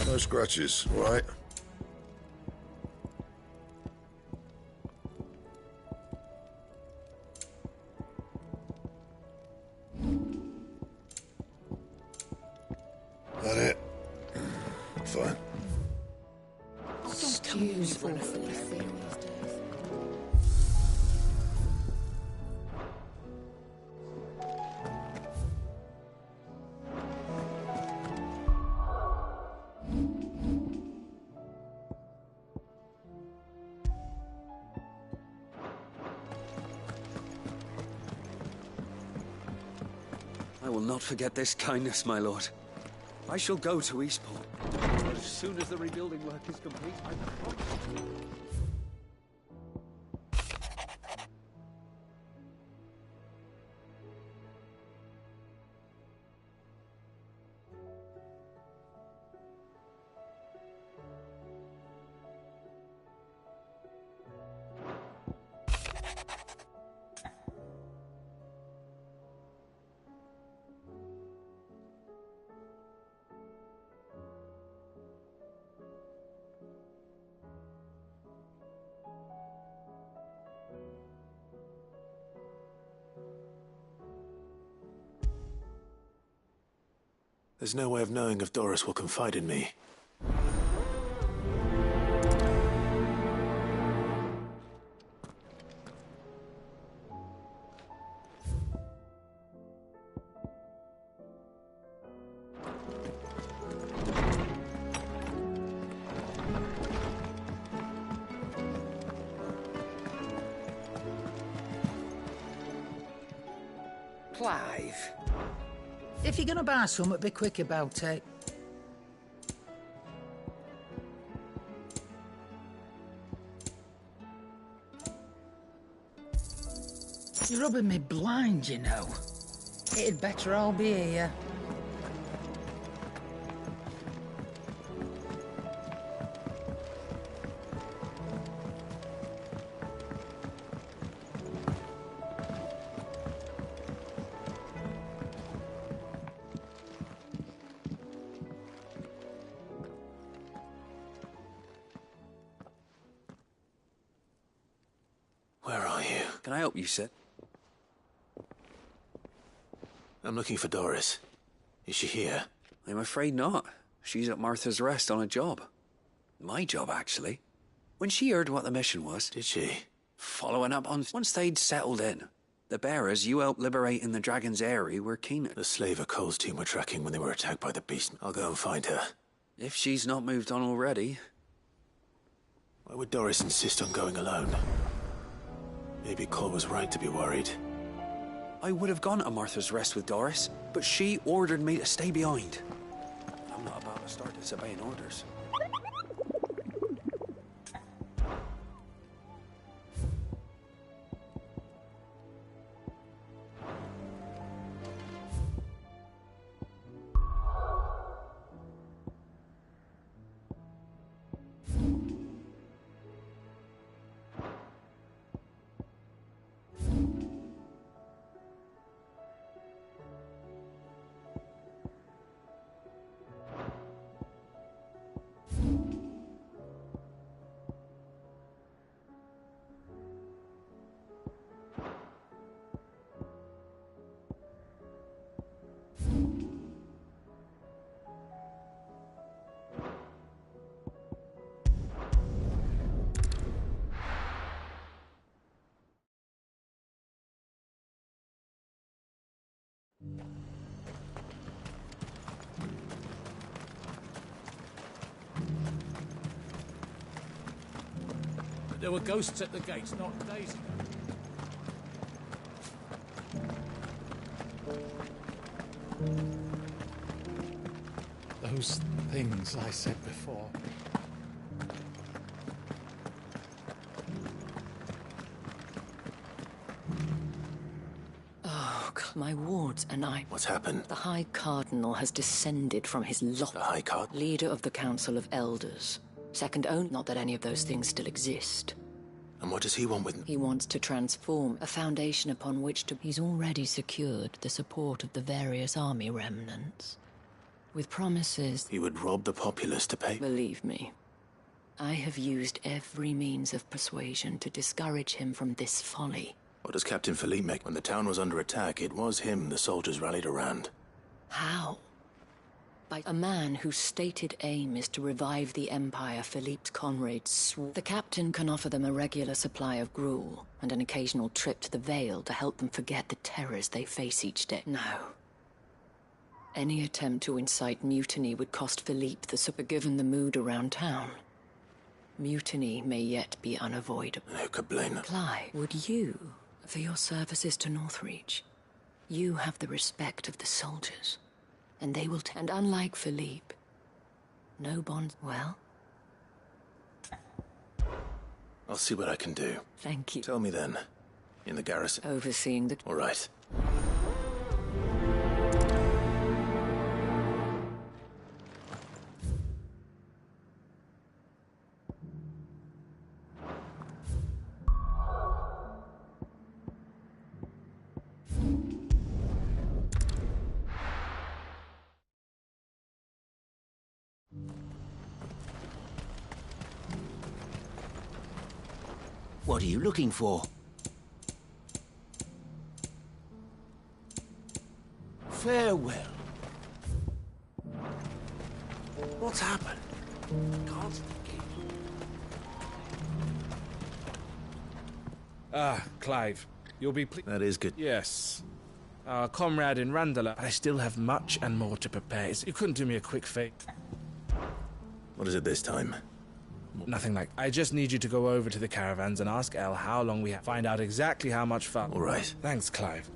S18: No scratches, all right? That it? Fine.
S7: Excuse awfully serious days.
S14: I will not forget this kindness, my lord. I shall go to Eastport. As soon as the rebuilding work is complete, I promise.
S2: There's no way of knowing if Doris will confide in me.
S11: Clive.
S19: If you're gonna buy something, be quick about it. You're rubbing me blind, you know. It'd better all be here.
S2: Where are you?
S14: Can I help you, sir?
S2: I'm looking for Doris. Is she here?
S14: I'm afraid not. She's at Martha's Rest on a job. My job, actually. When she heard what the mission was...
S2: Did she?
S14: Following up on... Once they'd settled in, the bearers you helped liberate in the Dragon's Eyrie were keen...
S2: The slaver Cole's team were tracking when they were attacked by the beast. I'll go and find her.
S14: If she's not moved on already...
S2: Why would Doris insist on going alone? Maybe Cole was right to be worried.
S14: I would have gone to Martha's Rest with Doris, but she ordered me to stay behind. I'm not about to start disobeying orders.
S20: There were ghosts at the gates not days ago. Those things I said before.
S16: Oh, my wards and I...
S3: What's happened?
S16: The High Cardinal has descended from his lot.
S3: The High Cardinal?
S16: Leader of the Council of Elders. Second only, not that any of those things still exist.
S3: And what does he want with me?
S16: He wants to transform a foundation upon which to... He's already secured the support of the various army remnants. With promises...
S3: He would rob the populace to pay...
S16: Believe me, I have used every means of persuasion to discourage him from this folly.
S3: What does Captain Philippe make? When the town was under attack, it was him the soldiers rallied around.
S16: How? By a man whose stated aim is to revive the Empire Philippe's comrades swore. The captain can offer them a regular supply of gruel and an occasional trip to the Vale to help them forget the terrors they face each day. No. Any attempt to incite mutiny would cost Philippe the support. Given the mood around town, mutiny may yet be unavoidable.
S3: Who could blame them?
S16: Clive, would you, for your services to Northreach, you have the respect of the soldiers, and they will and unlike Philippe, no bonds. Well,
S3: I'll see what I can do.
S16: Thank you.
S3: Tell me then, in the garrison.
S16: Overseeing the...
S3: All right.
S21: What are you looking for? Farewell.
S3: What's happened?
S20: Ah, Clive. You'll be pleased.
S3: That is good.
S20: Yes. Our comrade in Randala. I still have much and more to prepare. You couldn't do me a quick favor.
S3: What is it this time?
S20: Nothing like... I just need you to go over to the caravans and ask Elle how long we have. Find out exactly how much fun.
S3: All right.
S20: Thanks, Clive.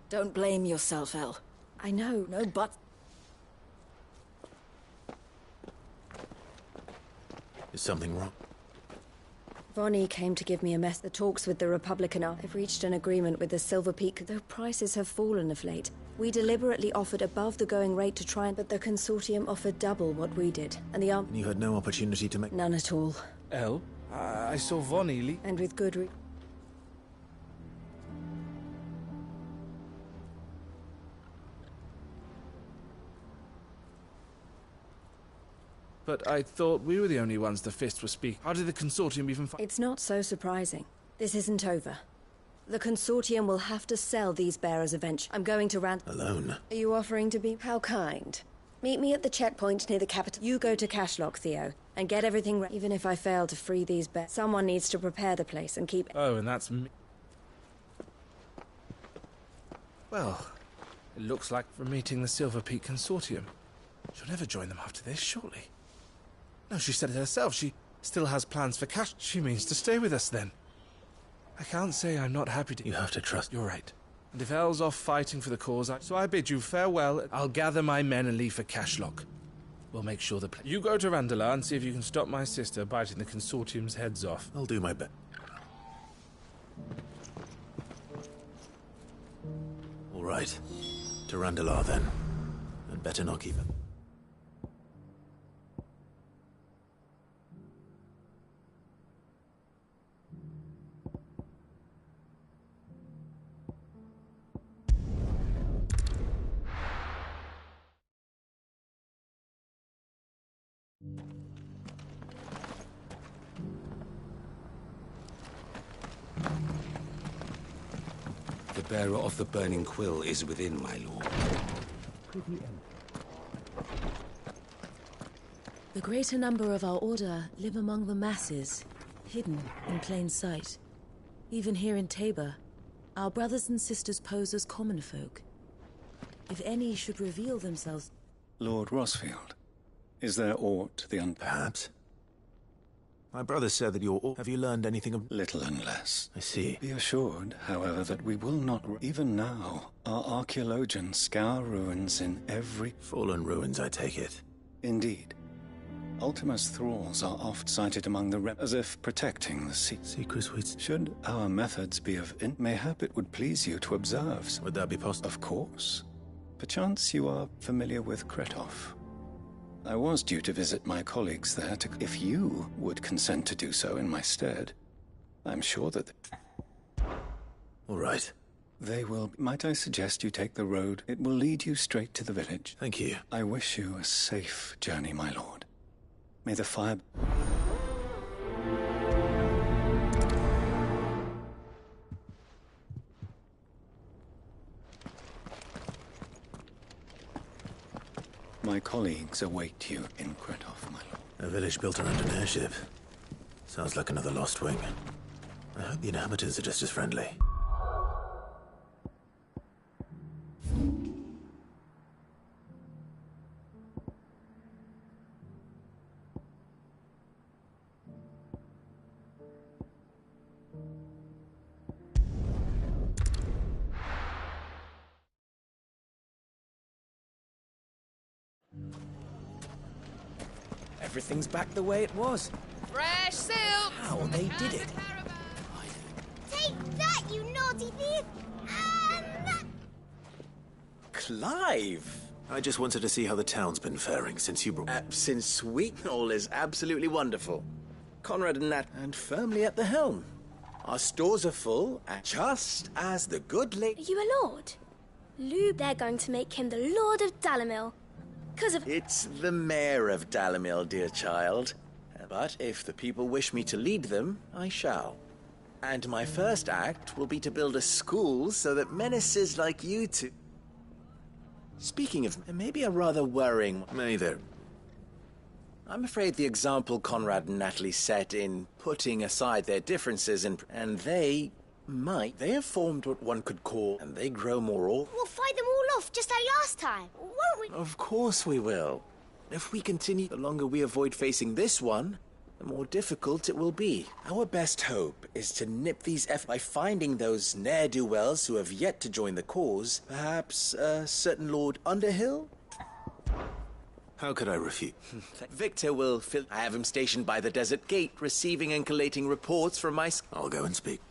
S16: Don't blame yourself, Elle. I know, no but...
S3: Is something wrong?
S22: Beni came to give me a mess. The talks with the Republican are... I've reached an agreement with the Silver Peak, though prices have fallen of late. We deliberately offered above the going rate to try and... But the consortium offered double what we did. And the arm...
S3: And you had no opportunity to make...
S22: None at all.
S20: Elle? I saw Beni
S22: And with good
S20: But I thought we were the only ones the Fist was speaking. How did the consortium even find...
S22: It's not so surprising. This isn't over. The consortium will have to sell these bearers eventually. I'm going to
S3: Alone?
S22: Are you offering to be... How kind. Meet me at the checkpoint near the capital. You go to Cashlock, Theo, and get everything ready. Even if I fail to free these bears, someone needs to prepare the place and keep...
S20: Oh, and that's me. Well, it looks like we're meeting the Silver Peak Consortium. She'll never join them after this, surely. No, she said it herself. She still has plans for cash. She means to stay with us, then. I can't say I'm not happy to...
S3: You have to trust...
S20: You're right. And if Elle's off fighting for the cause, so I bid you farewell. I'll gather my men and leave for Cashlock. We'll make sure the... You go to Randala and see if you can stop my sister biting the consortium's heads off.
S3: I'll do my best. All right. To Randala, then. And better not keep it.
S23: The bearer of the burning quill is within, my lord.
S7: The greater number of our order live among the masses.
S4: hidden in plain sight. Even here in Tabor, our brothers and sisters pose as common folk. If any should reveal themselves...
S23: Lord Rosfield, is there aught the
S2: Perhaps. My brother said that you're all... Have you learned anything of...
S23: Little and less.
S2: I see.
S23: Be assured, however, that we will not... Even now, our archaeologians scour ruins in every...
S2: Fallen ruins, I take it.
S23: Indeed. Ultima's thralls are oft sighted among the as if protecting the
S2: secrets.
S23: Should our methods be of mayhap it would please you to observe.
S2: Would that be possible?
S23: Of course. Perchance you are familiar with Kretov. I was due to visit my colleagues there if you would consent to do so in my stead. I'm sure that...
S2: All right.
S23: They will... Might I suggest you take the road? It will lead you straight to the village.
S2: Thank you.
S23: I wish you a safe journey, my lord. May the fire... My colleagues await you in Kretov, my lord.
S2: A village built around an airship. Sounds like another lost wing. I hope the inhabitants are just as friendly.
S15: Everything's back the way it was.
S6: Fresh silk!
S15: How they did it.
S6: Take that, you naughty thief!
S2: Clive! I just wanted to see how the town's been faring since you brought...
S10: Since we... All is absolutely wonderful. Conrad and Nat, and firmly at the helm. Our stores are full, and just as the good lady...
S24: Are you a lord? Lou, they're going to make him the Lord of Dalamil.
S10: It's the mayor of Dalamil, dear child. But if the people wish me to lead them, I shall. And my first act will be to build a school so that menaces like you two... Speaking of, maybe a rather worrying...
S2: May there...
S10: I'm afraid the example Conrad and Natalie set in putting aside their differences and they have formed what one could call, and they grow more awful.
S6: We'll fight them all off just like last time, won't we?
S10: Of course we will. If we continue, the longer we avoid facing this one, the more difficult it will be. Our best hope is to nip these by finding those ne'er-do-wells who have yet to join the cause. Perhaps a certain Lord Underhill?
S2: How could I refute?
S10: Victor will fill... I have him stationed by the desert gate, receiving and collating reports from my...
S2: I'll go and speak.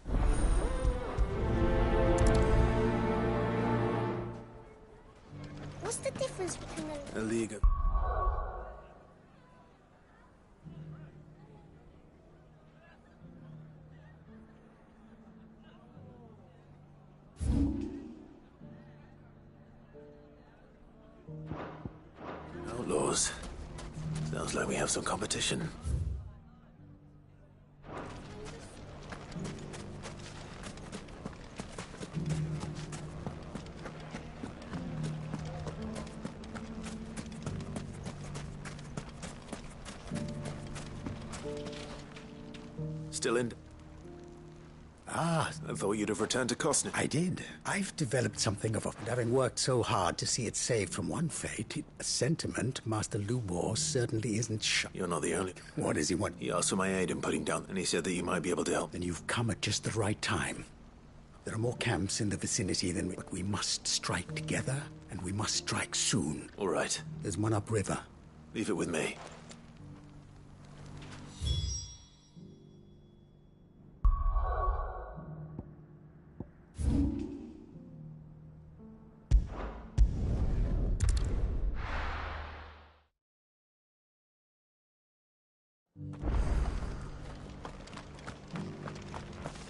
S6: What's the difference between
S2: a league of... Outlaws. Sounds like we have some competition. Still in?
S25: Ah,
S2: I thought you'd have returned to Costner.
S25: I did. I've developed something of a... And having worked so hard to see it saved from one fate, a sentiment Master Lubor certainly isn't
S2: You're not the only...
S25: What does he want?
S2: He asked for my aid in putting down, and he said that you might be able to help.
S25: Then you've come at just the right time. There are more camps in the vicinity than we... But we must strike together, and we must strike soon.
S2: All right.
S25: There's one upriver.
S2: Leave it with me.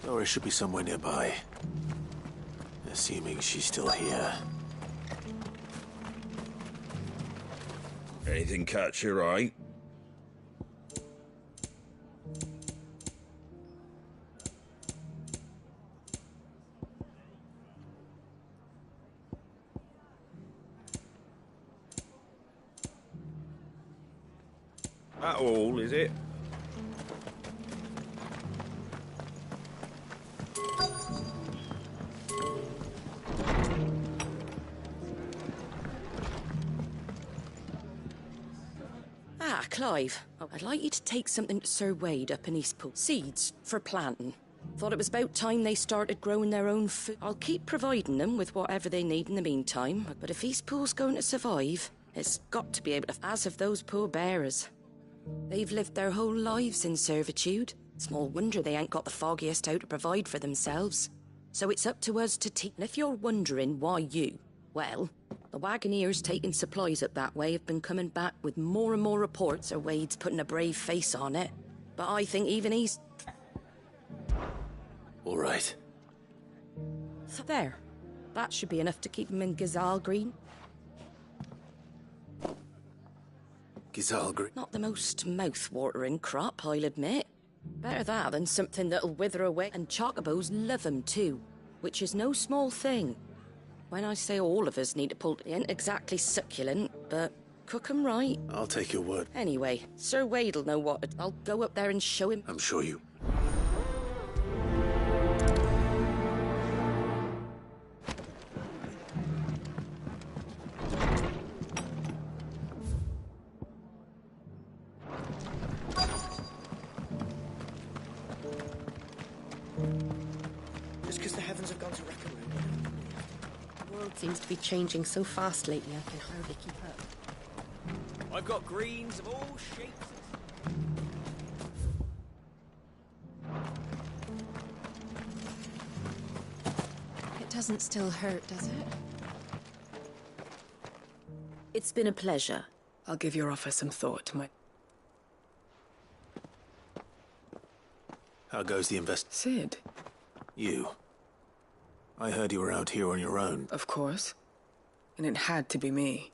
S2: Doris should be somewhere nearby. Assuming she's still here.
S5: Anything catch your eye? That all, is it?
S16: Ah, Clive. Oh, I'd like you to take something to Sir Wade up in Eastpool. Seeds for planting. Thought it was about time they started growing their own food. I'll keep providing them with whatever they need in the meantime, but if Eastpool's going to survive, it's got to be able to, as of those poor bearers. They've lived their whole lives in servitude. Small wonder they ain't got the foggiest how to provide for themselves. So it's up to us to teach. And if you're wondering why you, well, the Wagoneers taking supplies up that way have been coming back with more and more reports of Wade's putting a brave face on it. But I think even he's...
S10: All right.
S16: There. That should be enough to keep him in Gazal Green.
S10: Gazal Green?
S16: Not the most mouth-watering crop, I'll admit. Better that than something that'll wither away. And chocobos love 'em too, which is no small thing. When I say all of us need to pull... It ain't exactly succulent, but cook 'em right.
S10: I'll take your word.
S16: Anyway, Sir Wade'll know what... I'll go up there and show him...
S10: I'm sure you...
S15: Just because the heavens have gone to wreck and ruin.
S7: The world seems to be changing so fast lately, I can hardly keep up.
S15: I've got greens of all shapes.
S7: It doesn't still hurt, does it?
S4: It's been a pleasure.
S1: I'll give your offer some thought, my...
S10: How goes the invest...
S1: Sid?
S10: You. I heard you were out here on your own.
S1: Of course. And it had to be me.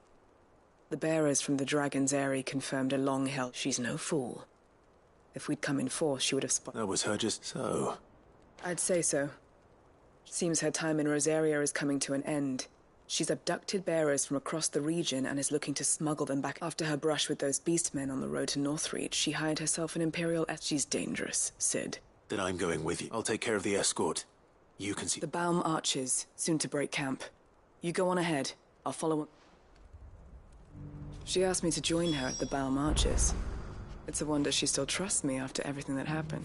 S1: The bearers from the Dragon's Eyrie confirmed a long-held... She's no fool. If we'd come in force, she would have spotted...
S10: That was her just so.
S1: I'd say so. Seems her time in Rosaria is coming to an end. She's abducted bearers from across the region and is looking to smuggle them back. After her brush with those beastmen on the road to Northreach, she hired herself an Imperial... She's dangerous, Sid.
S10: Then I'm going with you. I'll take care of the escort. You can see...
S1: The Baum Archers, soon to break camp. You go on ahead. I'll follow... She asked me to join her at the Baum Archers. It's a wonder she still trusts me after everything that happened.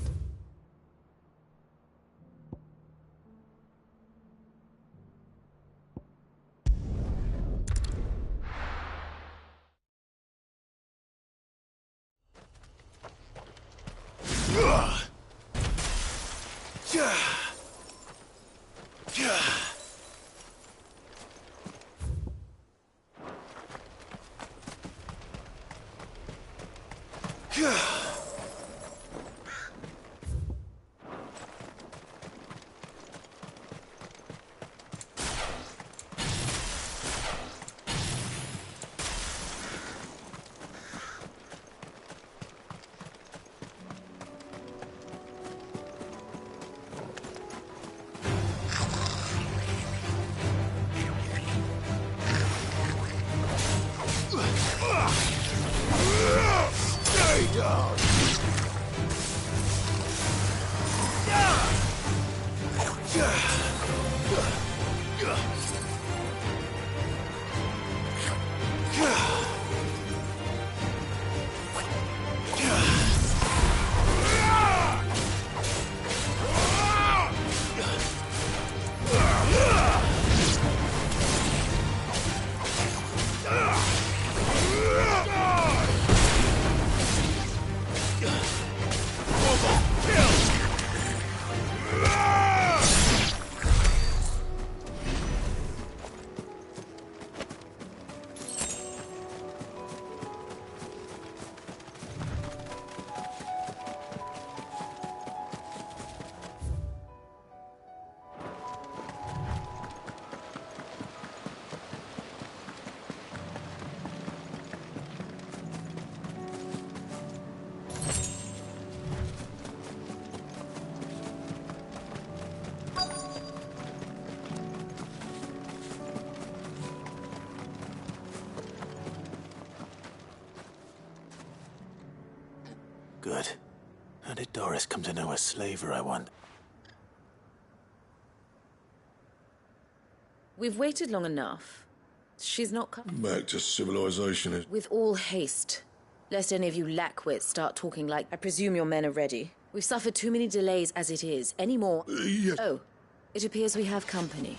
S10: Good. How did Doris come to know a slaver, I wonder?
S4: We've waited long enough. She's not come.
S18: Back to civilization is...
S4: With all haste. Lest any of you lackwits start talking like... I presume your men are ready. We've suffered too many delays as it is. Any more...
S18: Yes.
S4: Oh, it appears we have company.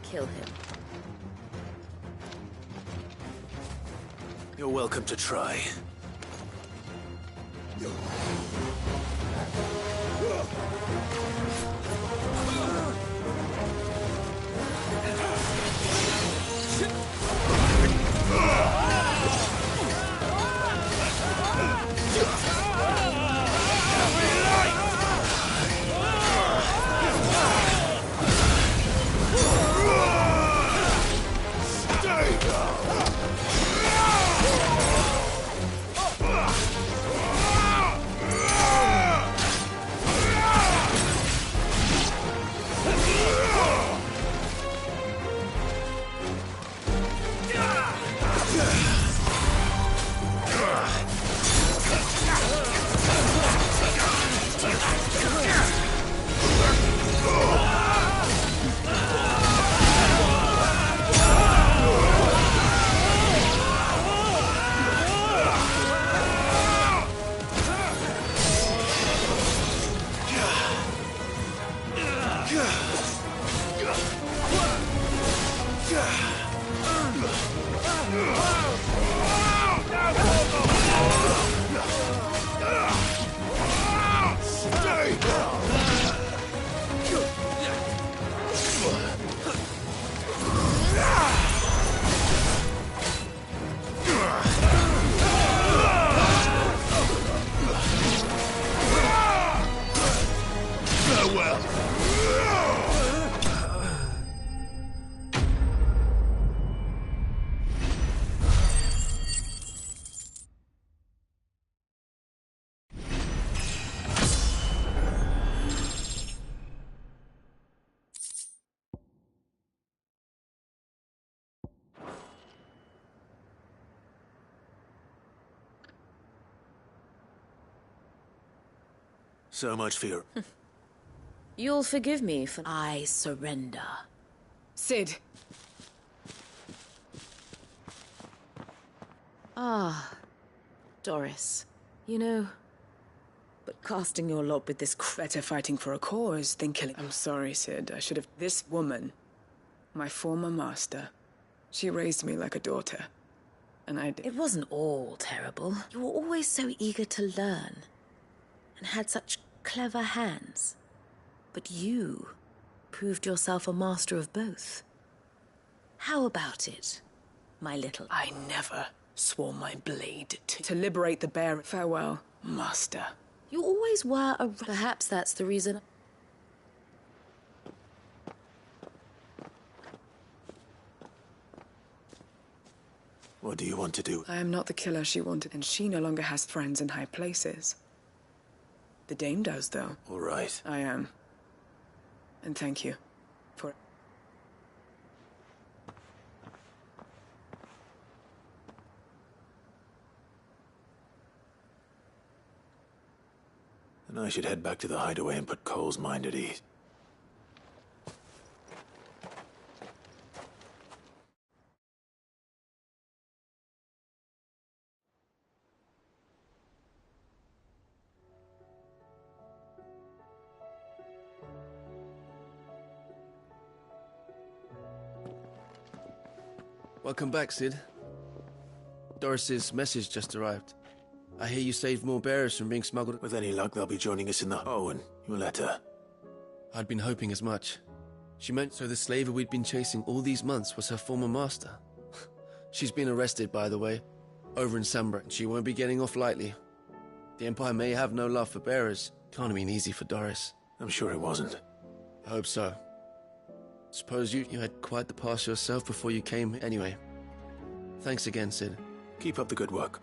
S4: Kill him.
S2: You're welcome to try. So much fear.
S4: You'll forgive me for... I surrender.
S1: Cid.
S4: Ah, Doris. You know... But casting your lot with this
S1: better fighting for a cause than killing... I'm sorry, Cid. I should have... This woman, my former master, she raised me like a daughter. And I did...
S4: It wasn't all terrible. You were always so eager to learn. And had such clever hands. But you proved yourself a master of both. How about it, my little...
S1: I never swore my blade to liberate the bear. Farewell, master.
S4: You always were a... Perhaps that's the reason...
S2: What do you want to do?
S1: I am not the killer she wanted, and she no longer has friends in high places. The dame does, though.
S2: All right.
S1: I am. And thank you for...
S2: And I should head back to the hideaway and put Cole's mind at ease.
S11: Welcome back, Cid. Doris's message just arrived. I hear you saved more bearers from being smuggled...
S2: With any luck, they'll be joining us in the... Oh, and your letter.
S11: I'd been hoping as much. She meant so the slaver we'd been chasing all these months was her former master. She's been arrested, by the way, over in Sambra, and she won't be getting off lightly. The Empire may have no love for bearers. Can't have been easy for Doris.
S2: I'm sure it wasn't.
S11: I hope so. Suppose you had quite the past yourself before you came. Anyway, thanks again, Cid.
S2: Keep up the good work.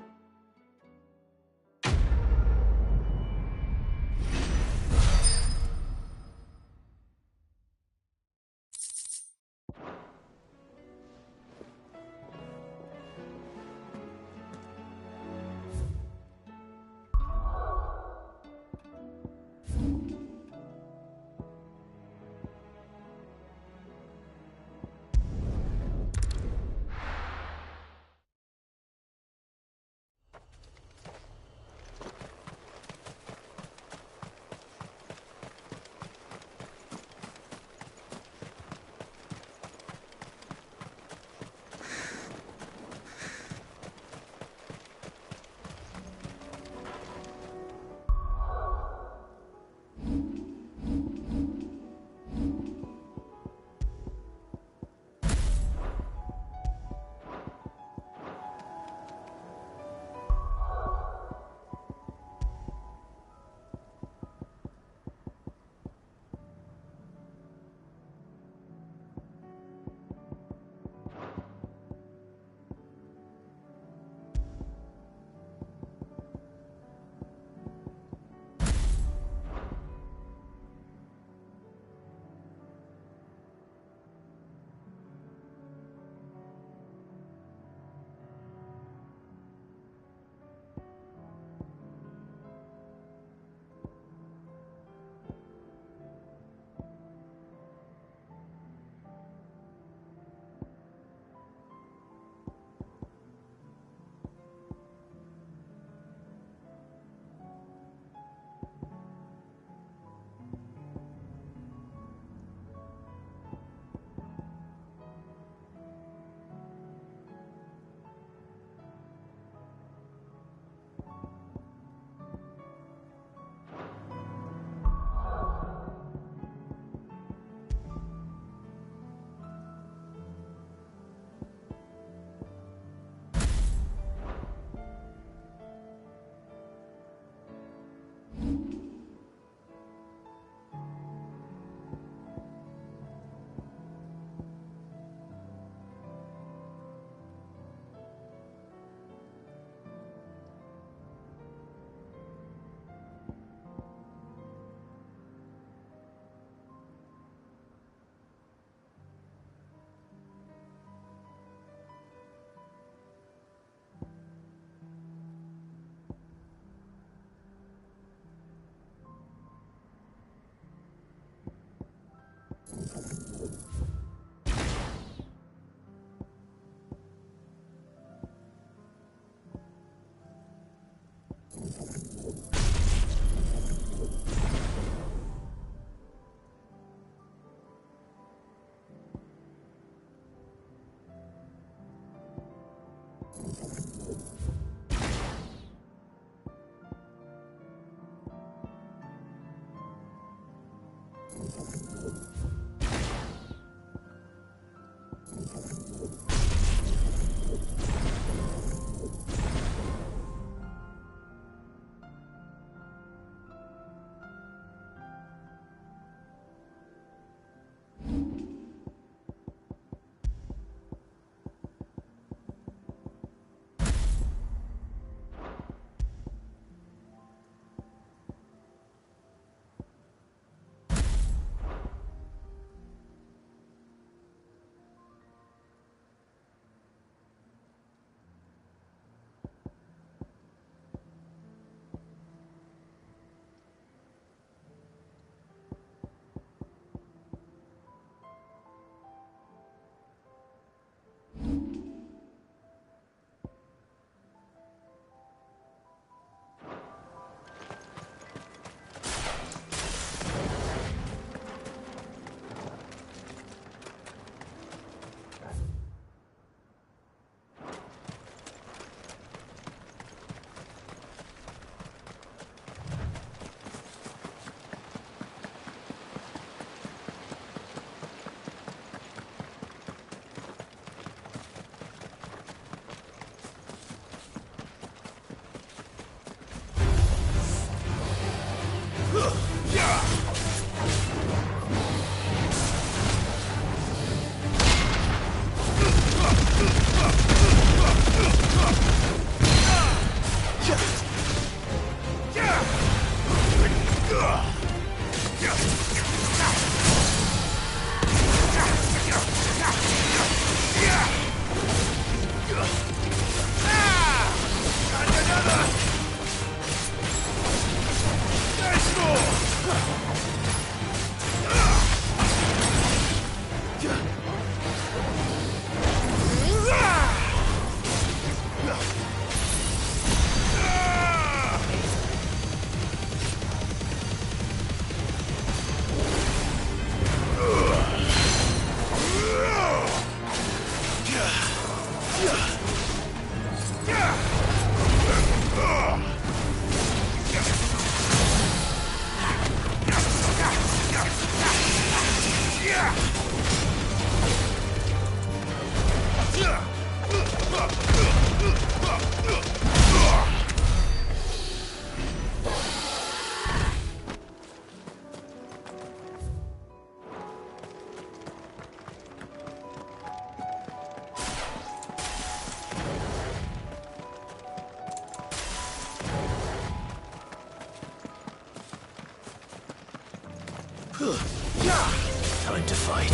S2: Time to fight.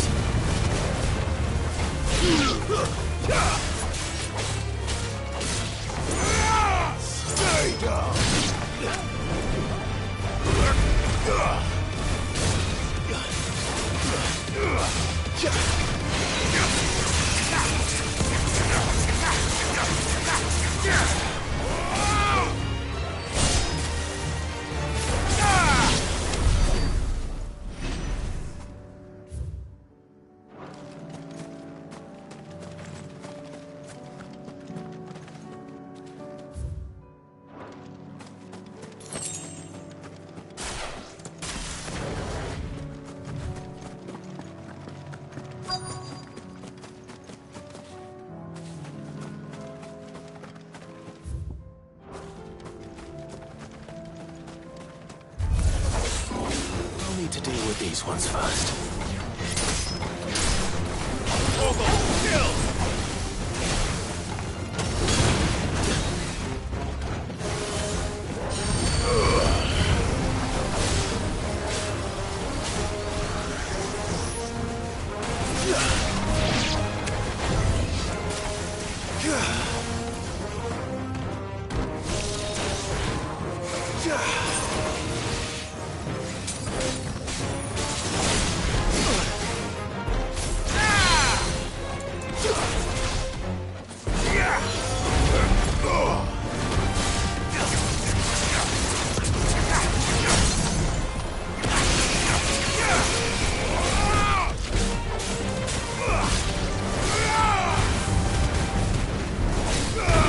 S2: Stay down. To deal with these ones first. Kill! Ah!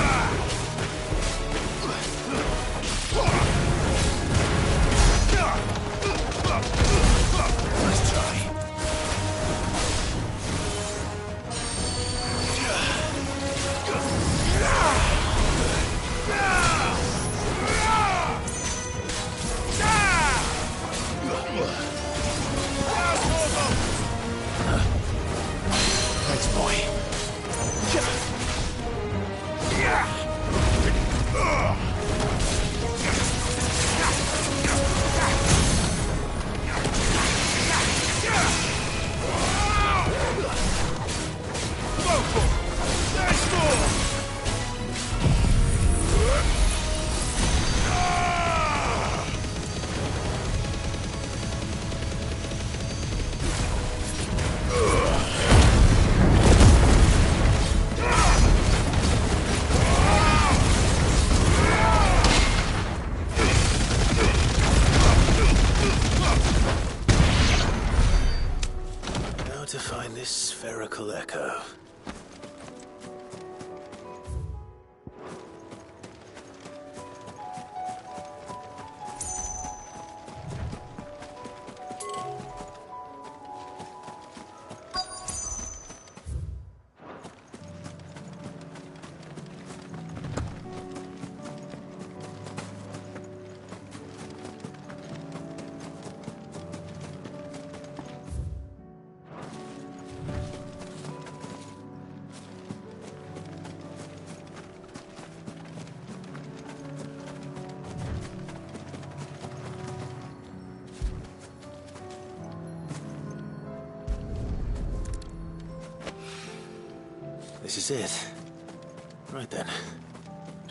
S2: This is it. Right then.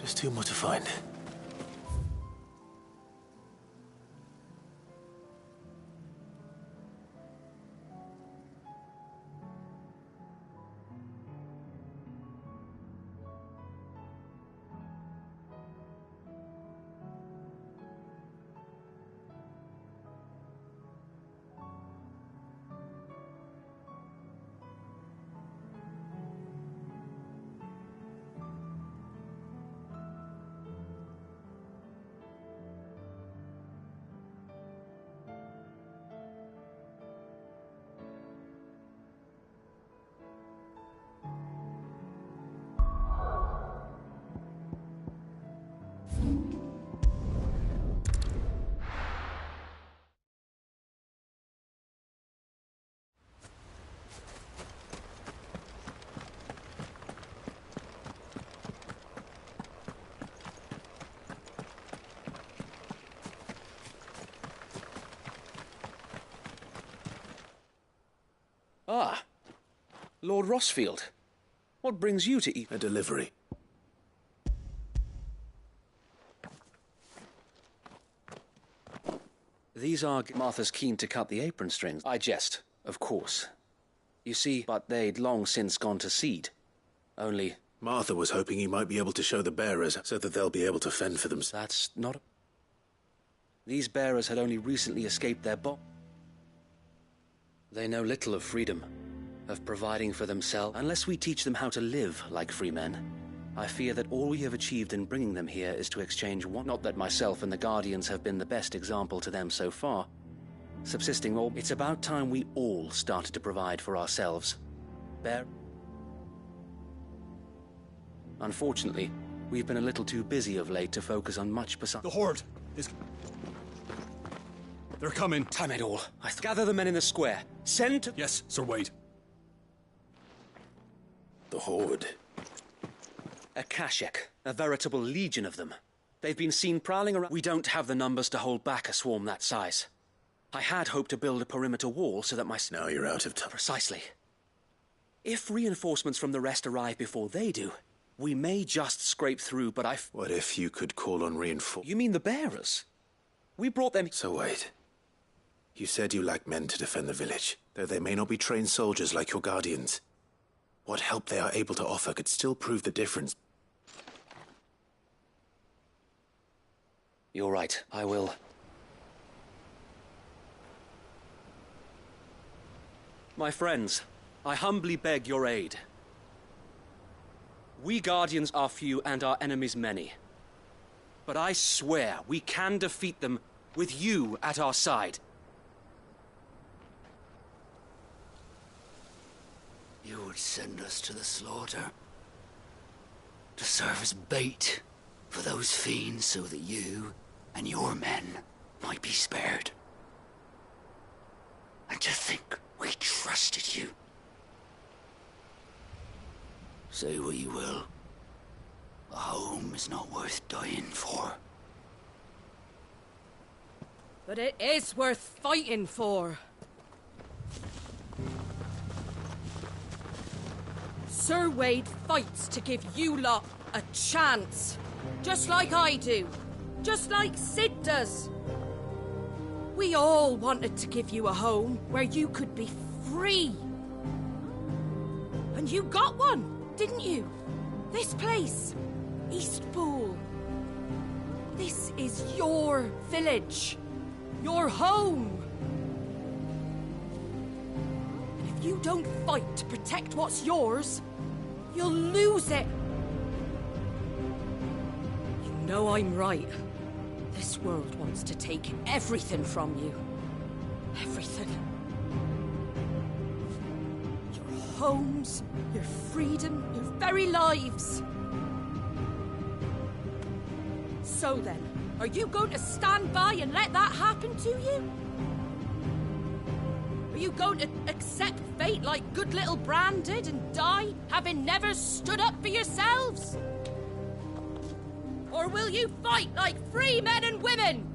S2: Just two more to find.
S11: Ah, Lord Rossfield. What brings you to
S2: A delivery.
S11: These are Martha's keen to cut the apron strings. I jest, of course. You see, but they'd long since gone to seed. Only...
S2: Martha was hoping he might be able to show the bearers so that they'll be able to fend for themselves.
S11: That's not... These bearers had only recently escaped their They know little of freedom, of providing for themselves. Unless we teach them how to live like free men, I fear that all we have achieved in bringing them here is to exchange one. Not that myself and the Guardians have been the best example to them so far. Subsisting all, it's about time we all started to provide for ourselves. Unfortunately, we've been a little too busy of late to focus on much besides.
S8: The Horde is... They're coming.
S11: Time it all. Gather the men in the square. Send to...
S8: Yes, Sir Wade.
S2: The Horde.
S11: A Kashek, a veritable legion of them. They've been seen prowling around. We don't have the numbers to hold back a swarm that size. I had hoped to build a perimeter wall so that my...
S2: Now you're out of time.
S11: Precisely. If reinforcements from the rest arrive before they do, we may just scrape through, but
S2: What if you could call on reinforcements?
S11: You mean the bearers? We brought them...
S2: So wait. You said you lack men to defend the village, though they may not be trained soldiers like your Guardians. What help they are able to offer could still prove the difference.
S11: You're right. I will. My friends, I humbly beg your aid. We Guardians are few and our enemies many. But I swear we can defeat them with you at our side.
S21: You would send us to the slaughter, to serve as bait for those fiends so that you and your men might be spared. And to think we trusted you. Say what you will, a home is not worth dying for.
S7: But it is worth fighting for. Sir Wade fights to give you lot a chance. Just like I do. Just like Sid does. We all wanted to give you a home where you could be free. And you got one, didn't you? This place, Eastpool. This is your village. Your home. And if you don't fight to protect what's yours, you'll lose it. You know I'm right. This world wants to take everything from you. Everything. Your homes, your freedom, your very lives. So then, are you going to stand by and let that happen to you? Are you going to accept fate like good little Bran did and die, having never stood up for yourselves? Or will you fight like free men and women?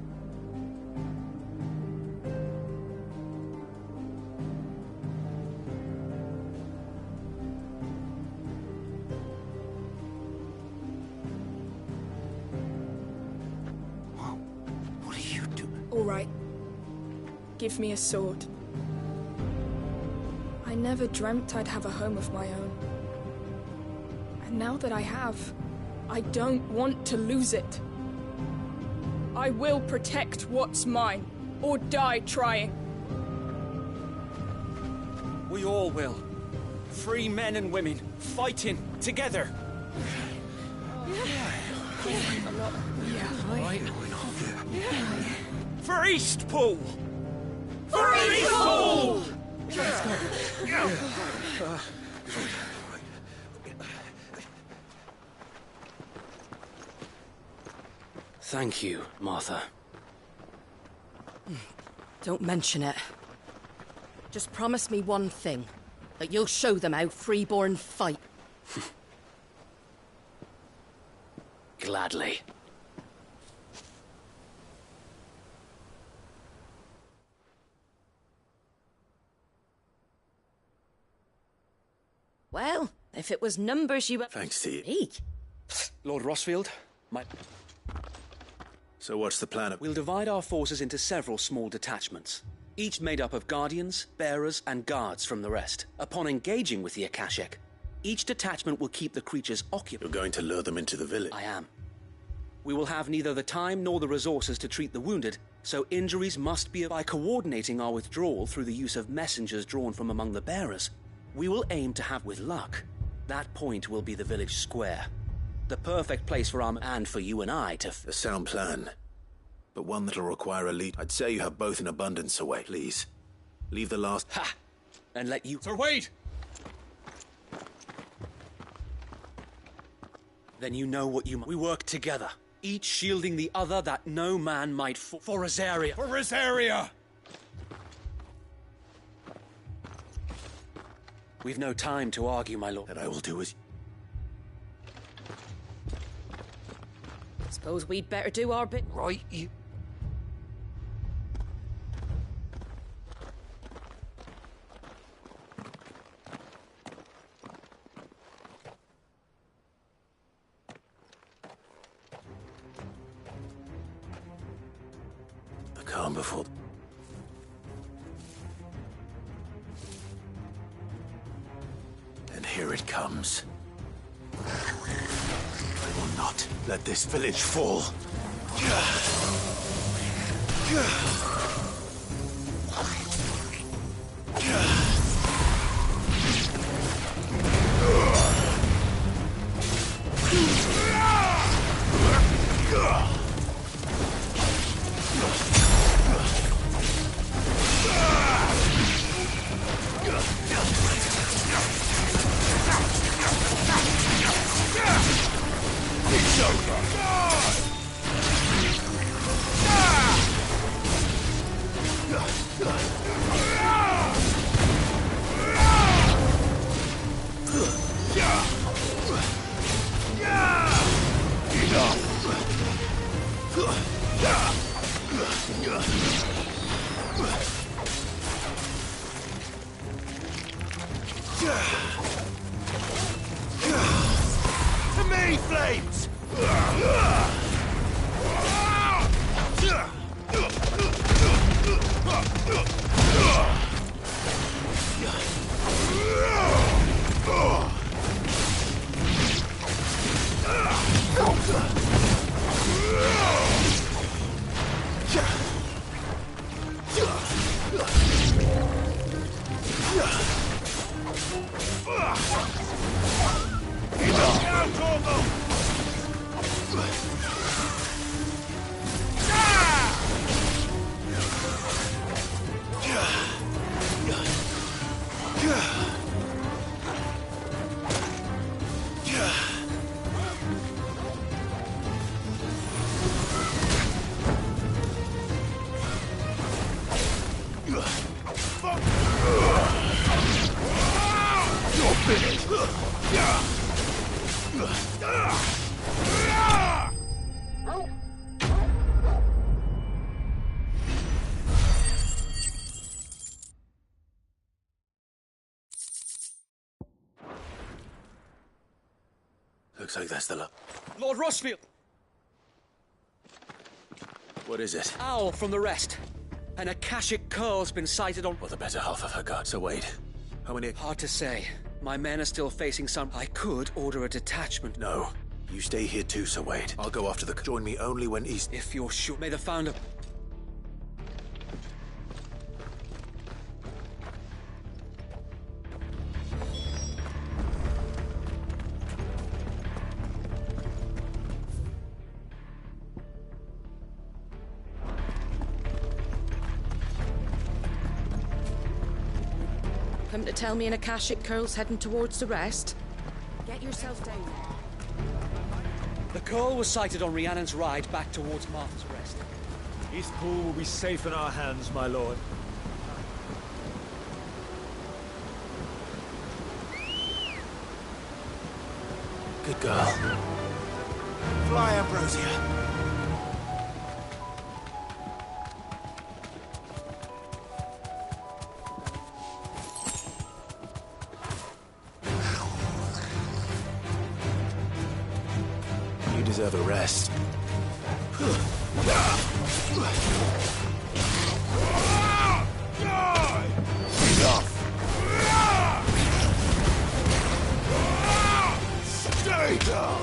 S8: right. Give me a sword. I never dreamt I'd have a home of my own. And now that I have, I don't want to lose it. I will protect what's mine, or die trying.
S9: We all will. Free men and women, fighting together. For Eastpool! For Eastpool!
S21: Let's go.
S9: Thank you, Martha.
S7: Don't mention it. Just promise me one thing. That you'll show them how freeborn fight.
S9: Gladly.
S7: Well, if it was numbers you were...
S2: Thanks to you.
S7: Me?
S9: Lord Rossfield,
S2: So what's the plan?
S9: We'll divide our forces into several small detachments, each made up of guardians, bearers, and guards from the rest. Upon engaging with the Akashic, each detachment will keep the creatures occupied.
S2: You're going to lure them into the village?
S9: I am. We will have neither the time nor the resources to treat the wounded, so injuries must be by coordinating our withdrawal through the use of messengers drawn from among the bearers. We will aim to have, with luck, that point will be the village square. The perfect place for our and for you and I to...
S2: A sound plan, but one that'll require a lead. I'd say you have both in abundance away. Please, leave the last...
S9: Ha! And let you...
S12: Sir Wade!
S9: Then you know what you... We work together, each shielding the other that no man might... For Rosaria!
S12: For Rosaria!
S9: We've no time to argue, my lord.
S2: That I will do as...
S7: Suppose we'd better do our bit.
S9: Right, you...
S2: The calm before... And here it comes. I will not let this village fall. To me, flames! Looks like that's the lot.
S9: Lord Rossfield!
S2: What is it?
S9: Owl from the rest. An Akashic curl's been sighted on...
S2: Or the better half of her guard. So wait, how many...
S9: Hard to say. My men are still facing some... I could order a detachment.
S2: No. You stay here too, Sir Wade. I'll go after the... Join me only when East...
S9: If you're sure... May the Founder...
S7: Come to tell me an Akashic curl's heading towards the rest? Get yourself down there.
S9: The curl was sighted on Rhiannon's ride back towards Martha's Rest.
S2: Eastpool will be safe in our hands, my lord. Good girl. Fly, Ambrosia. You deserve a rest. Stay down!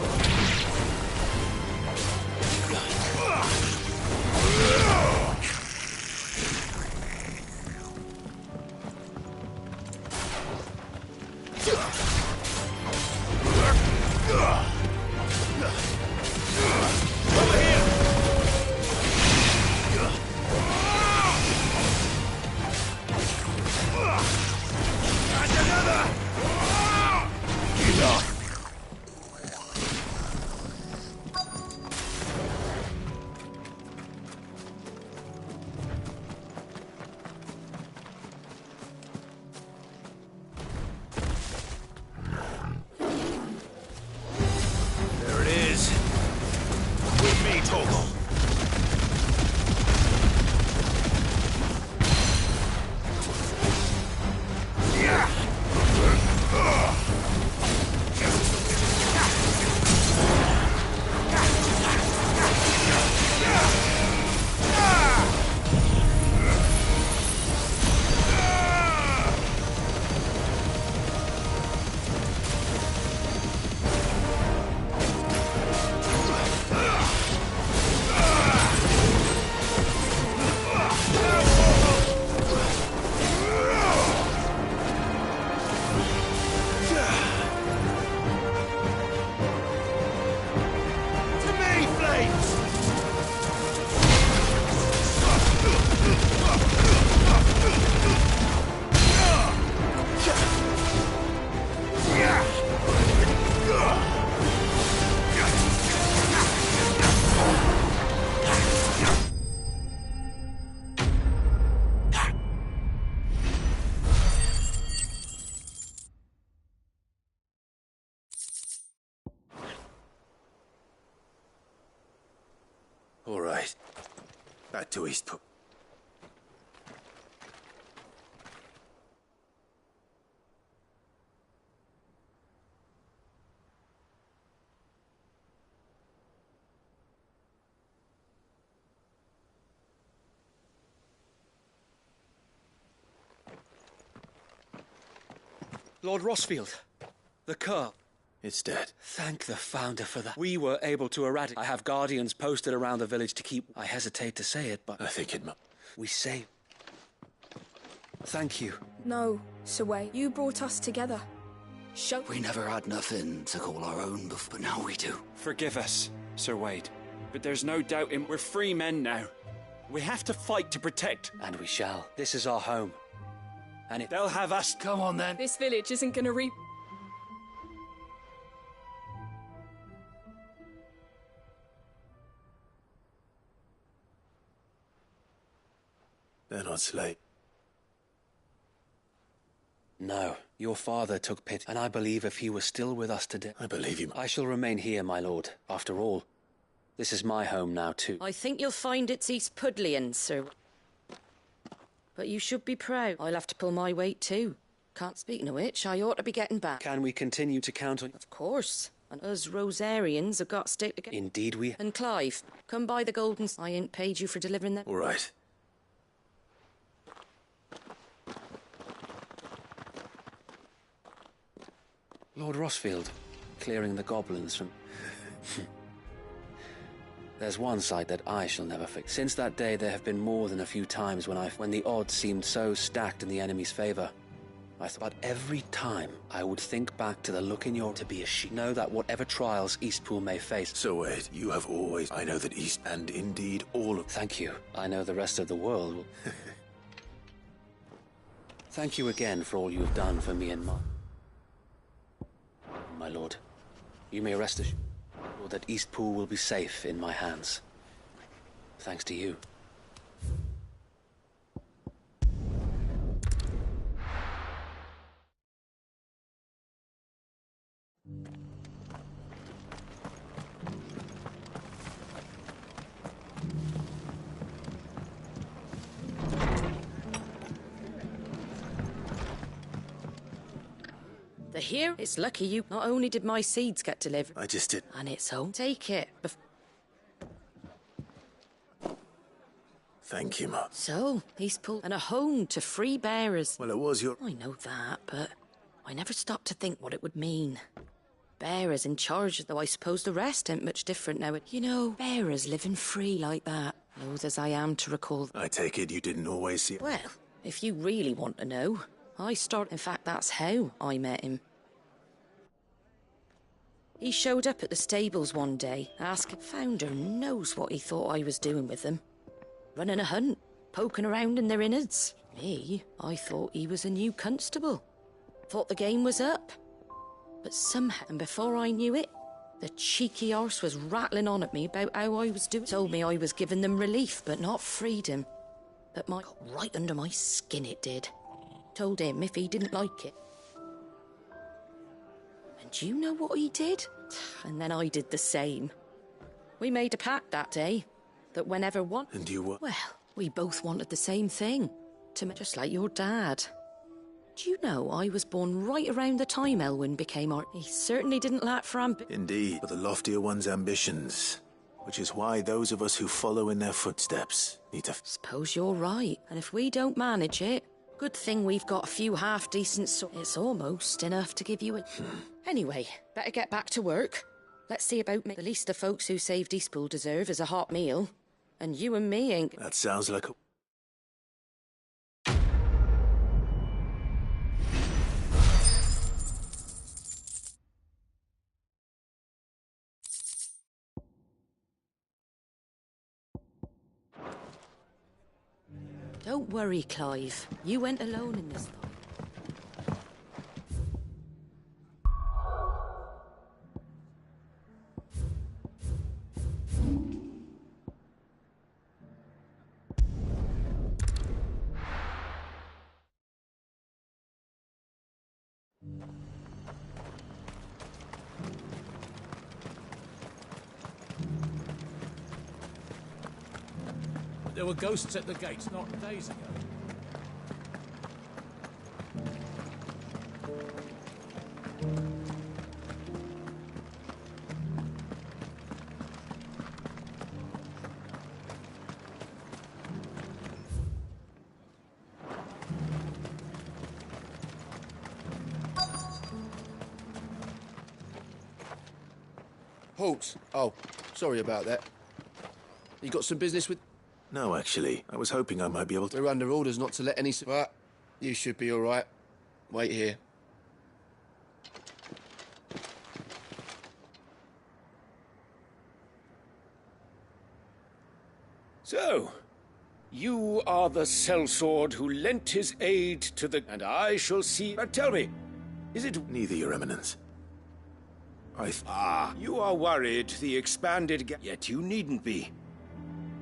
S2: All right. Back to Eastpool.
S9: Lord Rossfield, the curl.
S2: It's dead.
S9: Thank the Founder for that. We were able to eradicate. I have guardians posted around the village to keep... I hesitate to say it, but...
S2: I think it might.
S9: We saved... Thank you.
S8: No, Sir Wade. You brought us together.
S21: We never had nothing to call our own, but now we do.
S12: Forgive us, Sir Wade. But there's no doubt we're free men now. We have to fight to protect.
S9: And we shall. This is our home. And
S12: they'll have us.
S21: Come on, then.
S8: This village isn't gonna reap...
S2: They're not slain.
S9: No, your father took pity, and I believe if he was still with us today...
S2: I believe you.
S9: I shall remain here, my lord. After all, this is my home now, too.
S7: I think you'll find it's East Pudlian, sir. But you should be proud. I'll have to pull my weight, too. Can't speak of which, I ought to be getting back.
S9: Can we continue to count on...
S7: Of course. And us Rosarians have got to stick together.
S9: Indeed we...
S7: And Clive, come by the golden... I ain't paid you for delivering them.
S2: All right.
S9: Lord Rossfield, clearing the goblins from... There's one sight that I shall never forget. Since that day, there have been more than a few times when the odds seemed so stacked in the enemy's favor. But every time, I would think back to the look in your... to be a know that whatever trials Eastpool may face...
S2: So wait, you have always... I know that East... and indeed all of...
S9: Thank you. I know the rest of the world will... Thank you again for all you have done for me and my lord. You may rest assured that Eastpool will be safe in my hands. Thanks to you.
S7: The here? It's lucky you... Not only did my seeds get delivered...
S2: I just did...
S7: And it's home. Take it.
S2: Thank you, Ma.
S7: So, Eastpool... And a home to free bearers.
S2: Well, it was your...
S7: I know that, but... I never stopped to think what it would mean. Bearers in charge, though I suppose the rest ain't much different now. You know, bearers living free like that. Loath as I am to recall...
S2: I take it you didn't always see...
S7: Well, if you really want to know... In fact, that's how I met him. He showed up at the stables one day, asking... Founder knows what he thought I was doing with them. Running a hunt, poking around in their innards. Me, I thought he was a new constable. Thought the game was up. But somehow, and before I knew it, the cheeky arse was rattling on at me about how I was doing. Told me I was giving them relief, but not freedom. But right under my skin it did. Told him if he didn't like it. And you know what he did? And then I did the same. We made a pact that day, that whenever one...
S2: And you what?
S7: Well, we both wanted the same thing. Just like your dad. Do you know I was born right around the time Elwyn became our... He certainly didn't lack for
S2: Indeed, but the loftier one's ambitions. Which is why those of us who follow in their footsteps need to...
S7: Suppose you're right. And if we don't manage it... Good thing we've got a few half-decent It's almost enough to give you a... Anyway, better get back to work. Let's see about me. The least the folks who saved Eastpool deserve is a hot meal. And you and me ain't...
S2: That sounds like a...
S7: Don't worry, Clive. You went alone in this fight.
S20: There were ghosts at the gates not days ago.
S11: Halt! Oh, sorry about that. You got some business with...
S2: No, actually. I was hoping I might be able to...
S11: We're under orders not to let any... But you should be all right. Wait here.
S5: So, you are the sellsword who lent his aid to the... And I shall see... But tell me, is it...
S2: Neither, Your Eminence.
S5: You are worried the expanded... Yet you needn't be.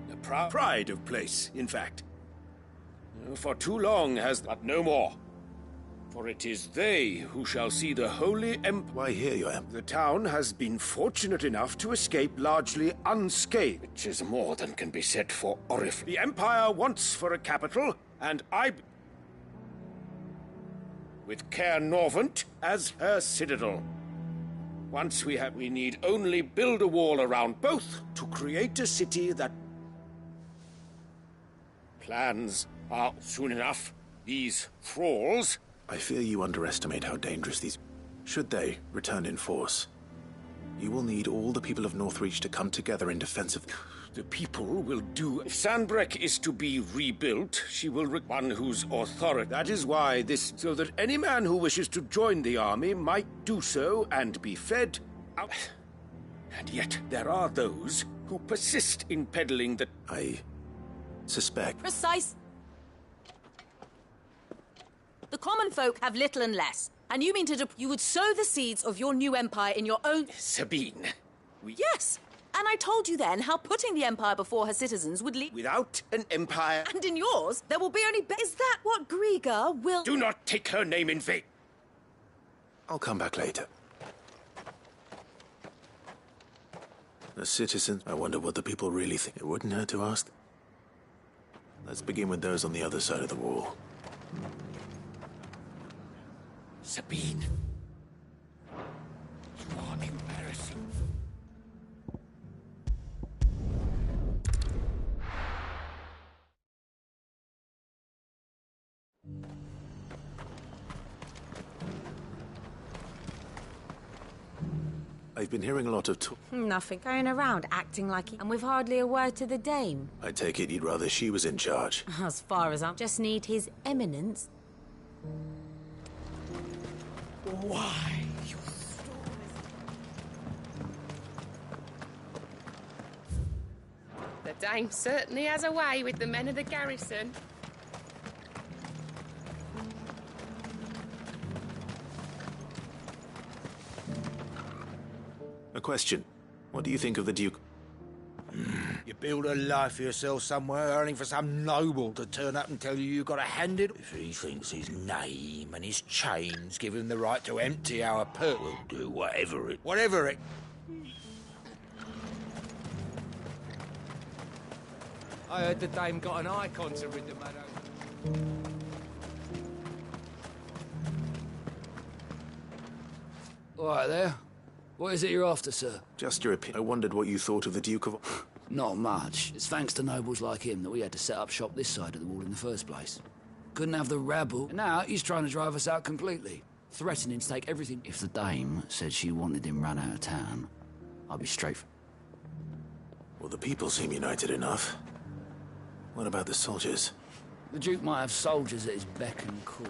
S5: The pride of place, in fact. For too long has... But no more. For it is they who shall see the Holy
S2: Why here you am?
S5: The town has been fortunate enough to escape largely unscathed, which is more than can be said for Orif. The Empire wants for a capital, and I... with Caer Norvent as her citadel. Once we need only build a wall around both to create a city that... Plans are soon enough. These thralls...
S2: I fear you underestimate how dangerous these... Should they return in force, you will need all the people of Northreach to come together in defense of...
S5: The people will do... If Sandbreck is to be rebuilt, she will one whose authority... That is why this... So that any man who wishes to join the army might do so and be fed out. And yet there are those who persist in peddling the...
S2: I suspect...
S13: Precise. The common folk have little and less. And you mean to... You would sow the seeds of your new empire in your own...
S5: Sabine,
S13: Yes! And I told you then how putting the Empire before her citizens would lead...
S5: Without an empire...
S13: And in yours, there will be only... Is that what Griga will...
S5: Do not take her name in vain!
S2: I'll come back later. The citizens... I wonder what the people really think. It wouldn't hurt to ask. Let's begin with those on the other side of the wall.
S5: Sabine. You are embarrassing.
S2: I've been hearing a lot of talk.
S14: Nothing. Going around acting like and with hardly a word to the dame.
S2: I take it you'd rather she was in charge.
S14: As far as I just need his eminence.
S5: Why?
S17: The dame certainly has a way with the men of the garrison.
S2: A question. What do you think of the Duke?
S19: You build a life for yourself somewhere, earning for some noble to turn up and tell you got to hand it. If he thinks his name and his chains give him the right to empty our purse, we'll do whatever it... Whatever it... I heard the dame got an icon to rid the meadow.
S21: All right there. What is it you're after, sir?
S2: Just your opinion. I wondered what you thought of the Duke of...
S21: Not much. It's thanks to nobles like him that we had to set up shop this side of the wall in the first place. Couldn't have the rabble. And now he's trying to drive us out completely, threatening to take everything. If the dame said she wanted him run out of town, I'll be straight.
S2: Well, the people seem united enough. What about the soldiers?
S21: The Duke might have soldiers at his beck and call.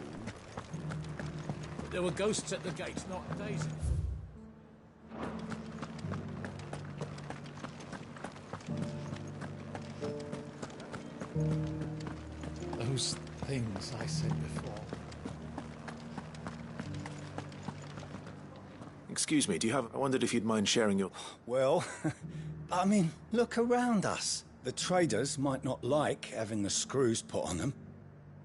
S19: But there were ghosts at the gates, not daisies.
S11: Those things I said before.
S2: Excuse me, do you have... I wondered if you'd mind sharing your...
S22: Well, I mean, look around us. The traders might not like having the screws put on them,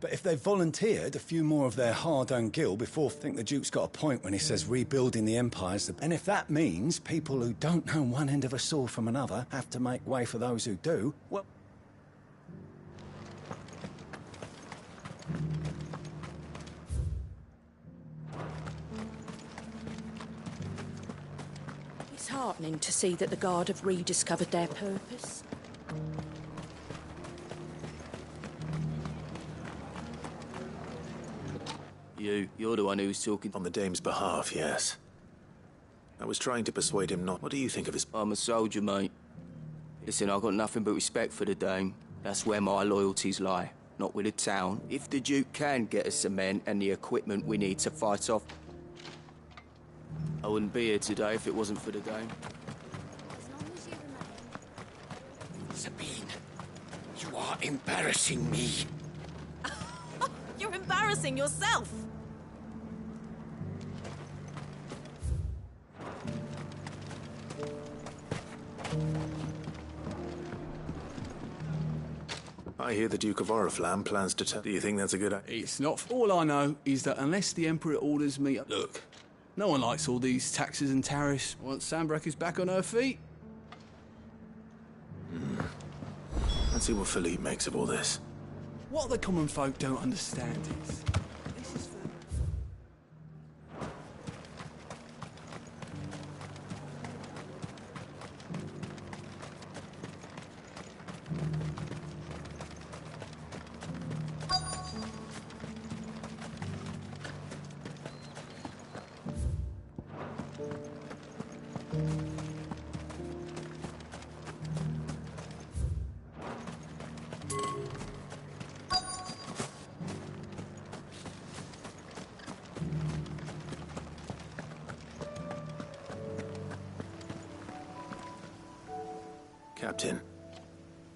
S22: but if they've volunteered a few more of their hard-earned gil before, I think the Duke's got a point when he says rebuilding the Empire's the... And if that means people who don't know one end of a sword from another have to make way for those who do, well...
S13: It's heartening to see that the Guard have rediscovered their purpose.
S26: You're the one who's talking...
S2: On the dame's behalf, yes. I was trying to persuade him not... What do you think of his...
S26: I'm a soldier, mate. Listen, I've got nothing but respect for the dame. That's where my loyalties lie, not with the town. If the Duke can get us the men and the equipment we need to fight off... I wouldn't be here today if it wasn't for the dame.
S5: Sabine, you are embarrassing me.
S13: You're embarrassing yourself.
S2: I hear the Duke of Oriflamme plans to tell... Do you think that's a good idea?
S27: It's not... All I know is that unless the Emperor orders me... Look, no one likes all these taxes and tariffs. Once Sandbreck is back on her feet...
S2: Let's see what Philippe makes of all this.
S27: What the common folk don't understand is...
S2: Captain.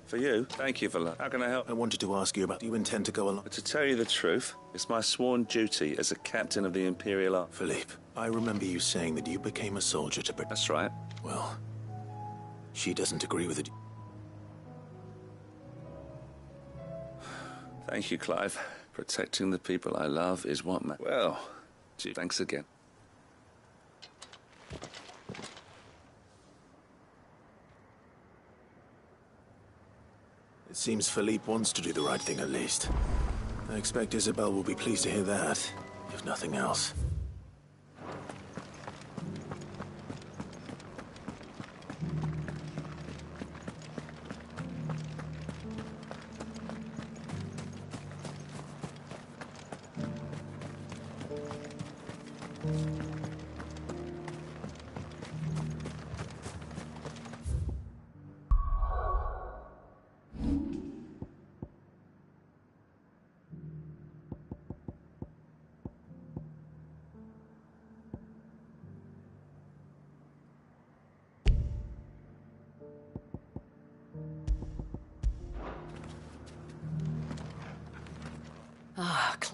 S5: For you? Thank you, Vala. How can I help?
S2: I wanted to ask you about... Do you intend to go along?
S5: But to tell you the truth, it's my sworn duty as a captain of the Imperial Army.
S2: Philippe, I remember you saying that you became a soldier to...
S5: That's right.
S2: Well, she doesn't agree with it.
S5: Thank you, Clive. Protecting the people I love is what matters. Well, gee, thanks again.
S2: It seems Philippe wants to do the right thing at least. I expect Isabel will be pleased to hear that, if nothing else.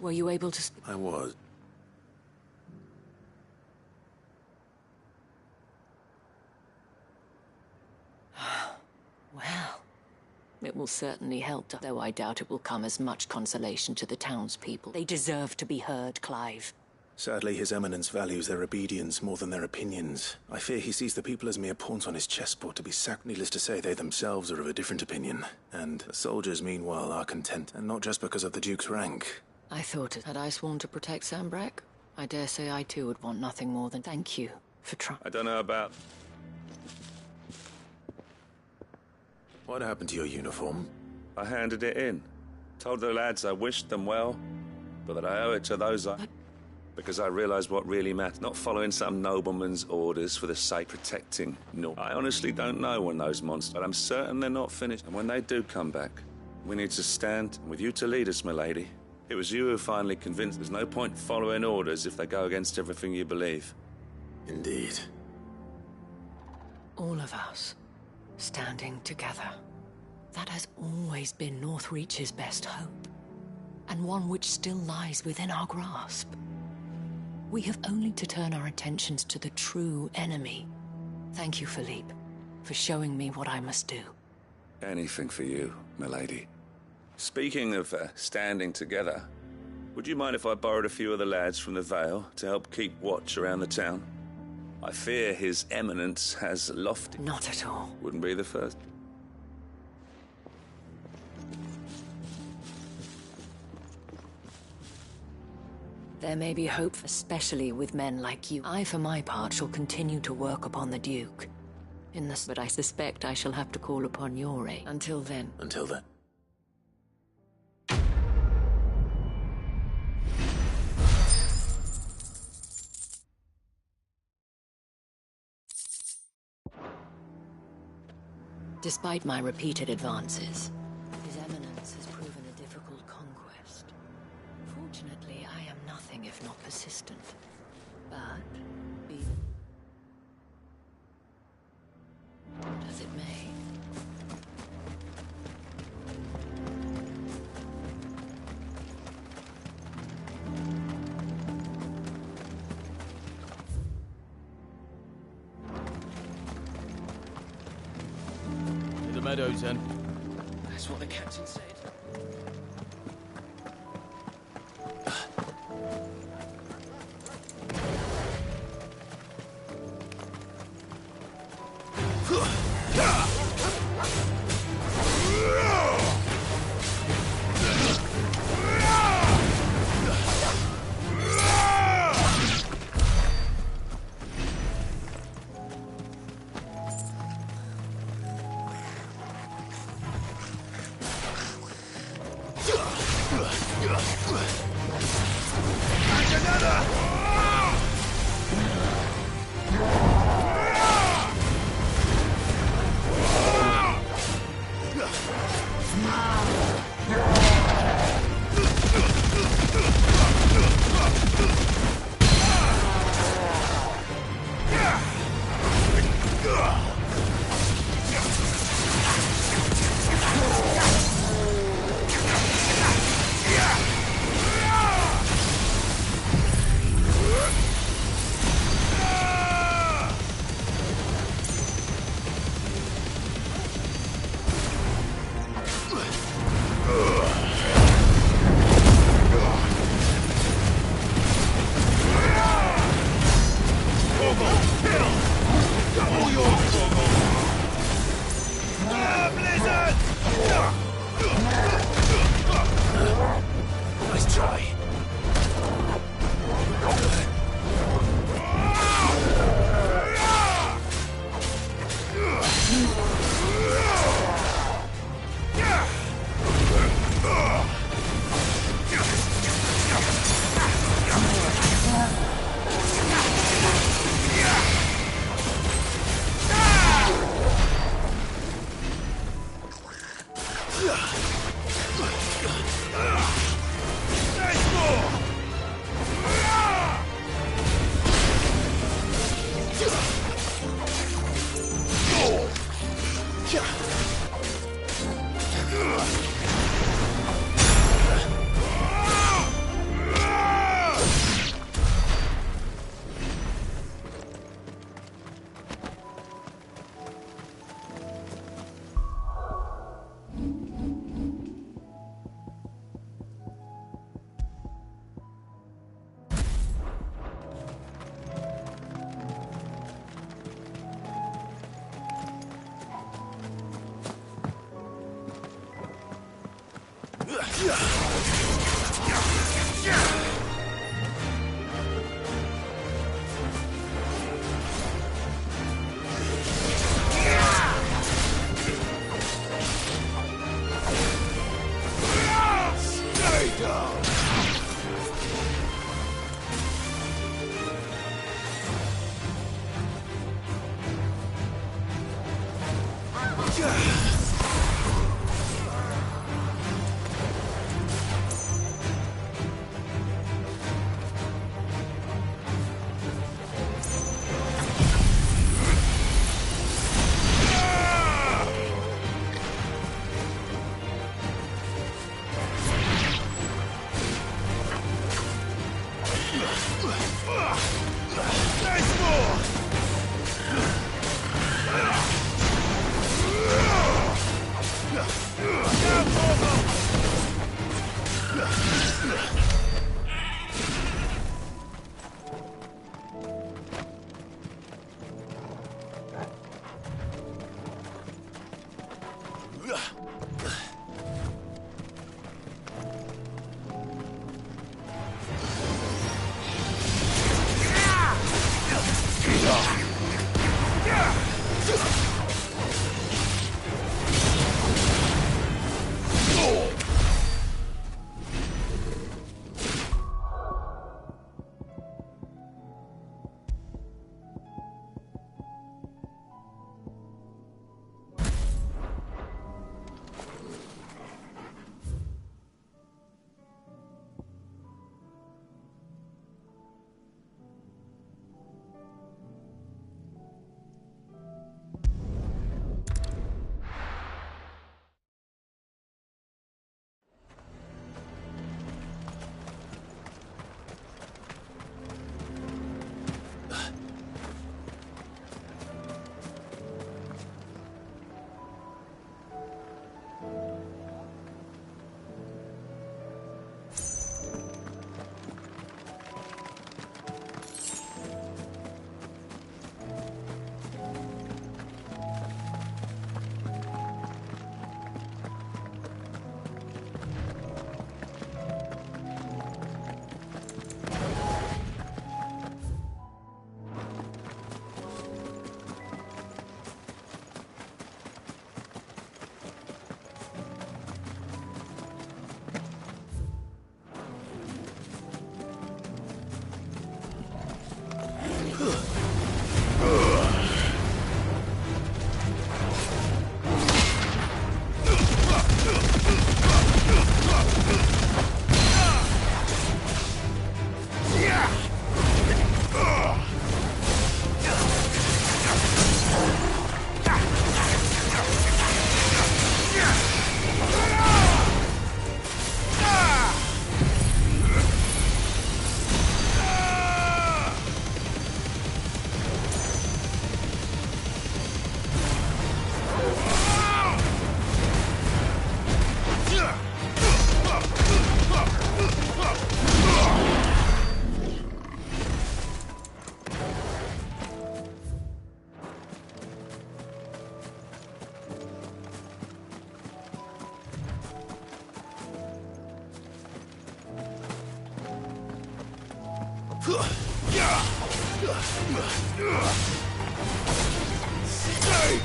S13: Were you able to...
S2: I was.
S13: Well, it will certainly help, though I doubt it will come as much consolation to the townspeople. They deserve to be heard, Clive.
S2: Sadly, His Eminence values their obedience more than their opinions. I fear he sees the people as mere pawns on his chessboard to be sacked. Needless to say, they themselves are of a different opinion. And the soldiers, meanwhile, are content, and not just because of the Duke's rank.
S13: I thought, had I sworn to protect Sambrack? I dare say I too would want nothing more than thank you for trying.
S5: I don't know about...
S2: What happened to your uniform?
S5: I handed it in. Told the lads I wished them well, but that I owe it to those I... Because I realized what really mattered. Not following some nobleman's orders for the sake of protecting. No. I honestly don't know when those monsters... But I'm certain they're not finished. And when they do come back, we need to stand with you to lead us, milady. It was you who finally convinced there's no point following orders if they go against everything you believe.
S2: Indeed.
S13: All of us, standing together. That has always been Northreach's best hope, and one which still lies within our grasp. We have only to turn our attentions to the true enemy. Thank you, Philippe, for showing me what I must do.
S5: Anything for you, milady. Speaking of standing together, would you mind if I borrowed a few of the lads from the Vale to help keep watch around the town? I fear His Eminence has lofty...
S13: Not at all.
S5: Wouldn't be the first.
S13: There may be hope, especially with men like you. I, for my part, shall continue to work upon the Duke. But I suspect I shall have to call upon your aid. Until then.
S2: Until then.
S13: Despite my repeated advances, His Eminence has proven a difficult conquest. Fortunately, I am nothing if not persistent. But, be as it may.
S11: Meadows, then.
S9: That's what the captain said.
S2: Stay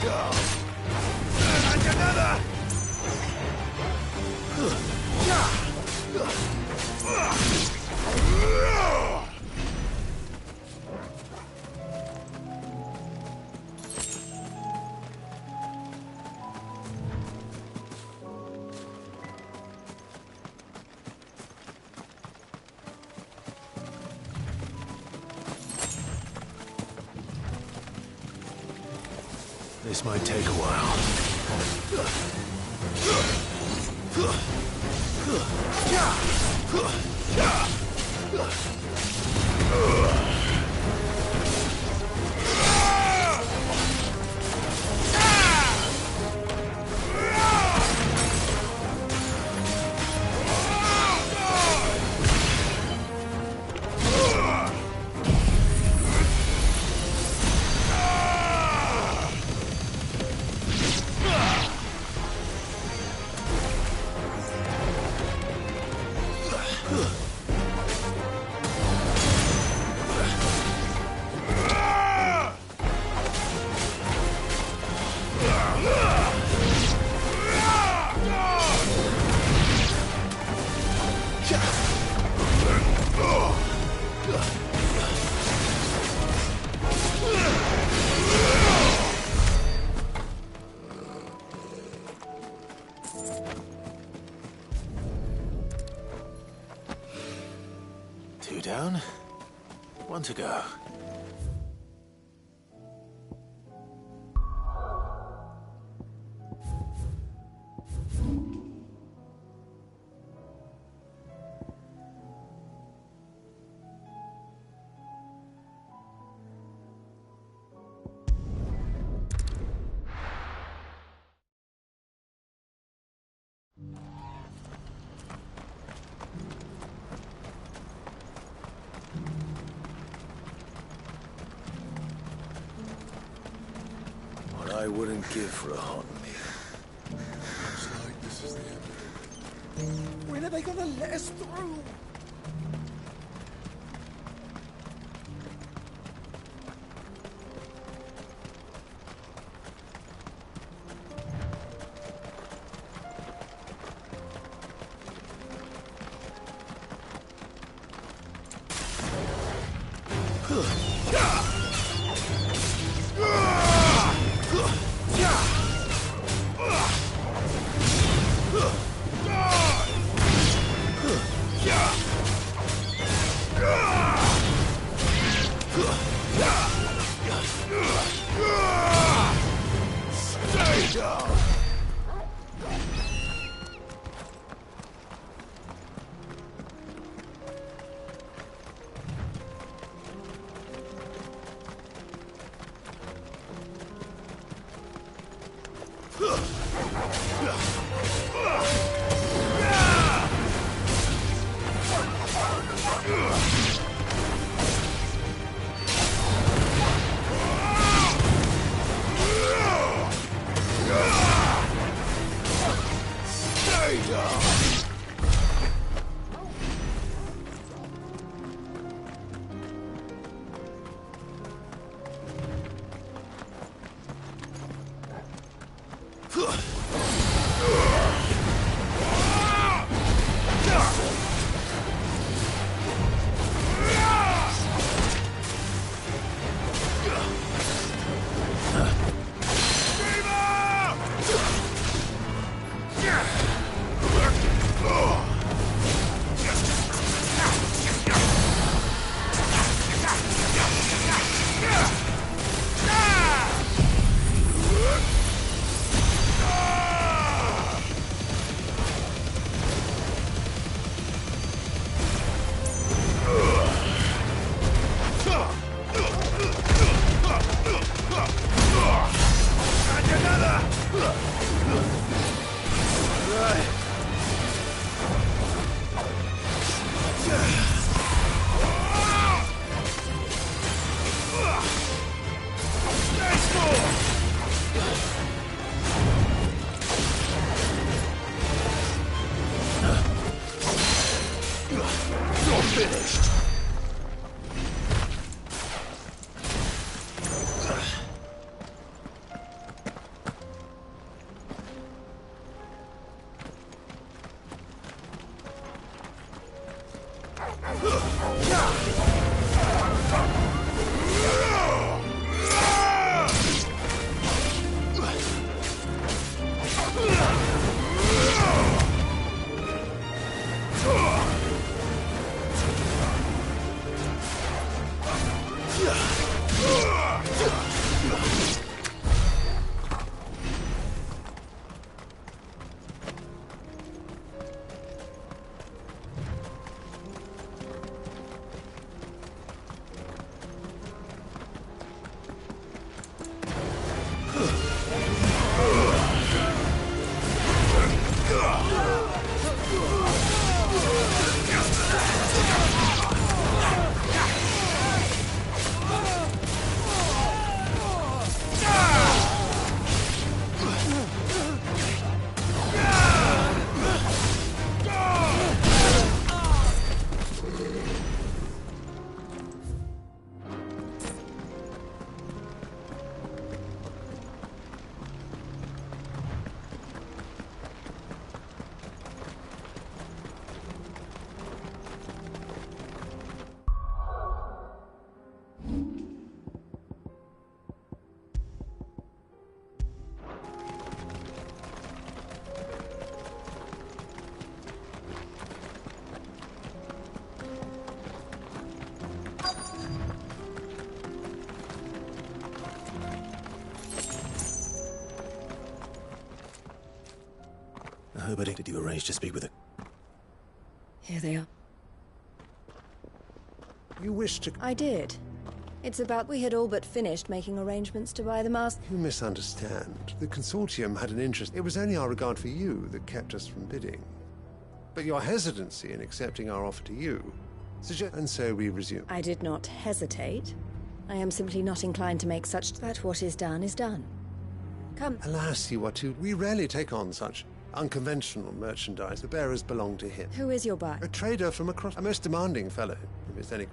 S2: down! And another! This might take a while. Two down, one to go.
S18: I wouldn't give for a hot meal. Looks like this is the end.
S19: When are they gonna let us through?
S2: Nobody. Did you arrange to speak with her?
S3: Here they are.
S6: You wish to...
S3: I did. It's about we had all but finished making arrangements to buy the mask.
S6: You misunderstand. The consortium had an interest. It was only our regard for you that kept us from bidding. But your hesitancy in accepting our offer to you suggests... And so we resume.
S3: I did not hesitate. I am simply not inclined to make such... That what is done is done. Come.
S6: Alas, you are too... We rarely take on such unconventional merchandise. The bearers belong to him.
S3: Who is your buyer?
S6: A trader from across... A most demanding fellow.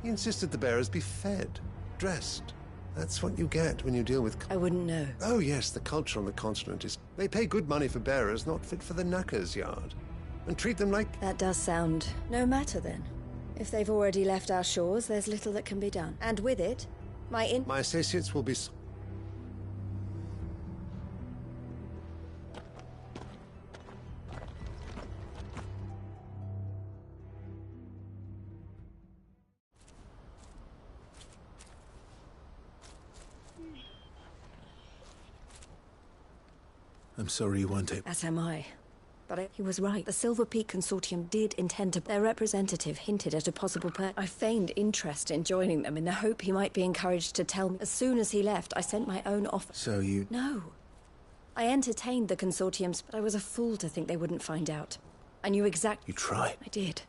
S6: He insisted the bearers be fed, dressed. That's what you get when you deal with...
S3: I wouldn't know.
S6: Oh yes, the culture on the continent is... They pay good money for bearers, not fit for the knacker's yard. And treat them like...
S3: That does sound... No matter then. If they've already left our shores, there's little that can be done. And with it, My
S6: associates will be...
S2: I'm sorry you weren't able...
S3: As am I. But he was right. The Silver Peak Consortium did intend to... Their representative hinted at a possible I feigned interest in joining them in the hope he might be encouraged to tell me. As soon as he left, I sent my own offer.
S6: So you...
S3: No. I entertained the consortiums, but I was a fool to think they wouldn't find out. I knew exactly...
S2: You tried.
S3: I did.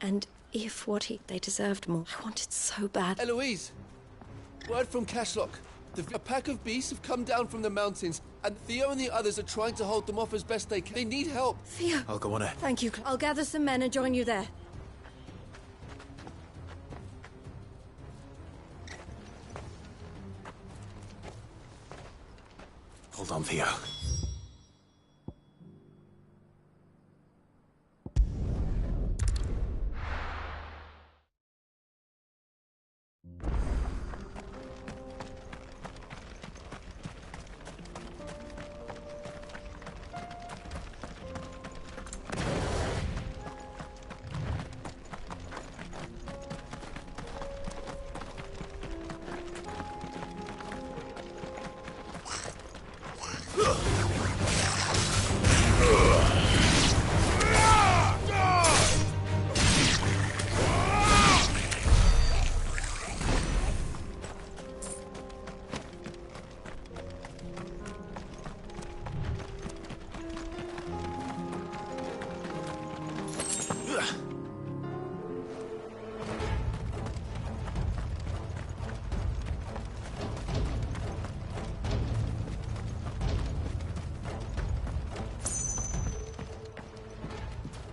S3: And if they deserved more. I wanted so bad.
S11: Eloise! Word from Cashlock. A pack of beasts have come down from the mountains, and Theo and the others are trying to hold them off as best they can. They need help.
S3: Theo!
S2: I'll go on ahead.
S3: Thank you. I'll gather some men and join you there.
S2: Hold on, Theo.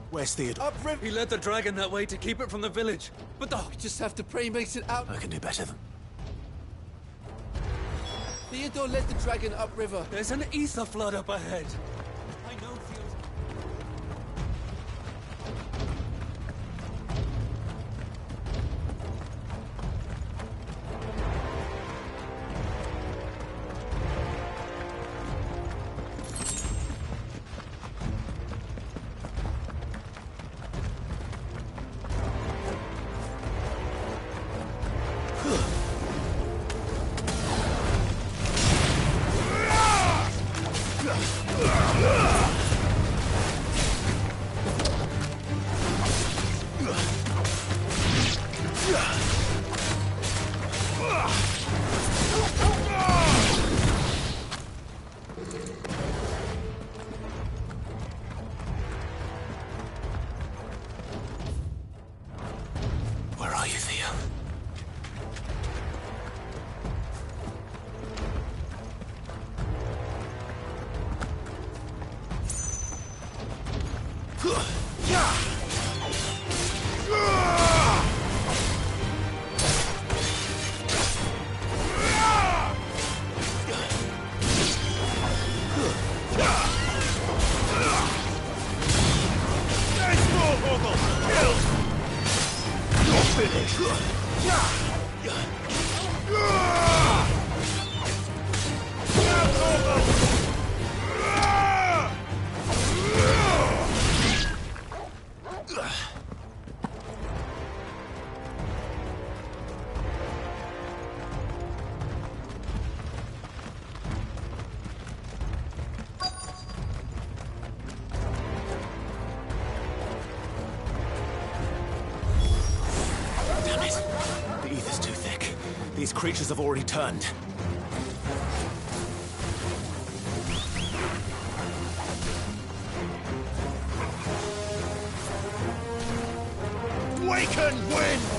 S2: Where's Theodore?
S11: Upriver! He led the dragon that way to keep it from the village. But we just have to pray he makes it out.
S2: I can do better than...
S11: Theodore led the dragon upriver. There's an ether flood up ahead. I know Theo's...
S2: Ugh! These creatures have already turned. Waken winds!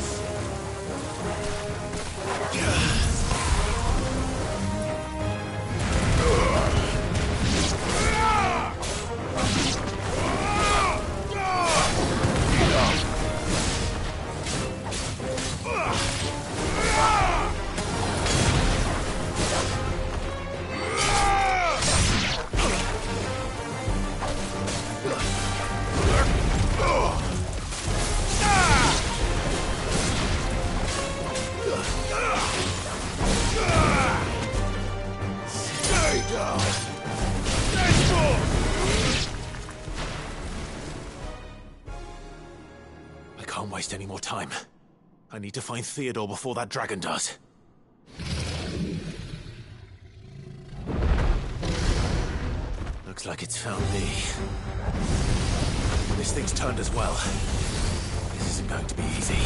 S2: I can't waste any more time. I need to find Theodore before that dragon does. Looks like it's found me. This thing's turned as well. This isn't going to be easy.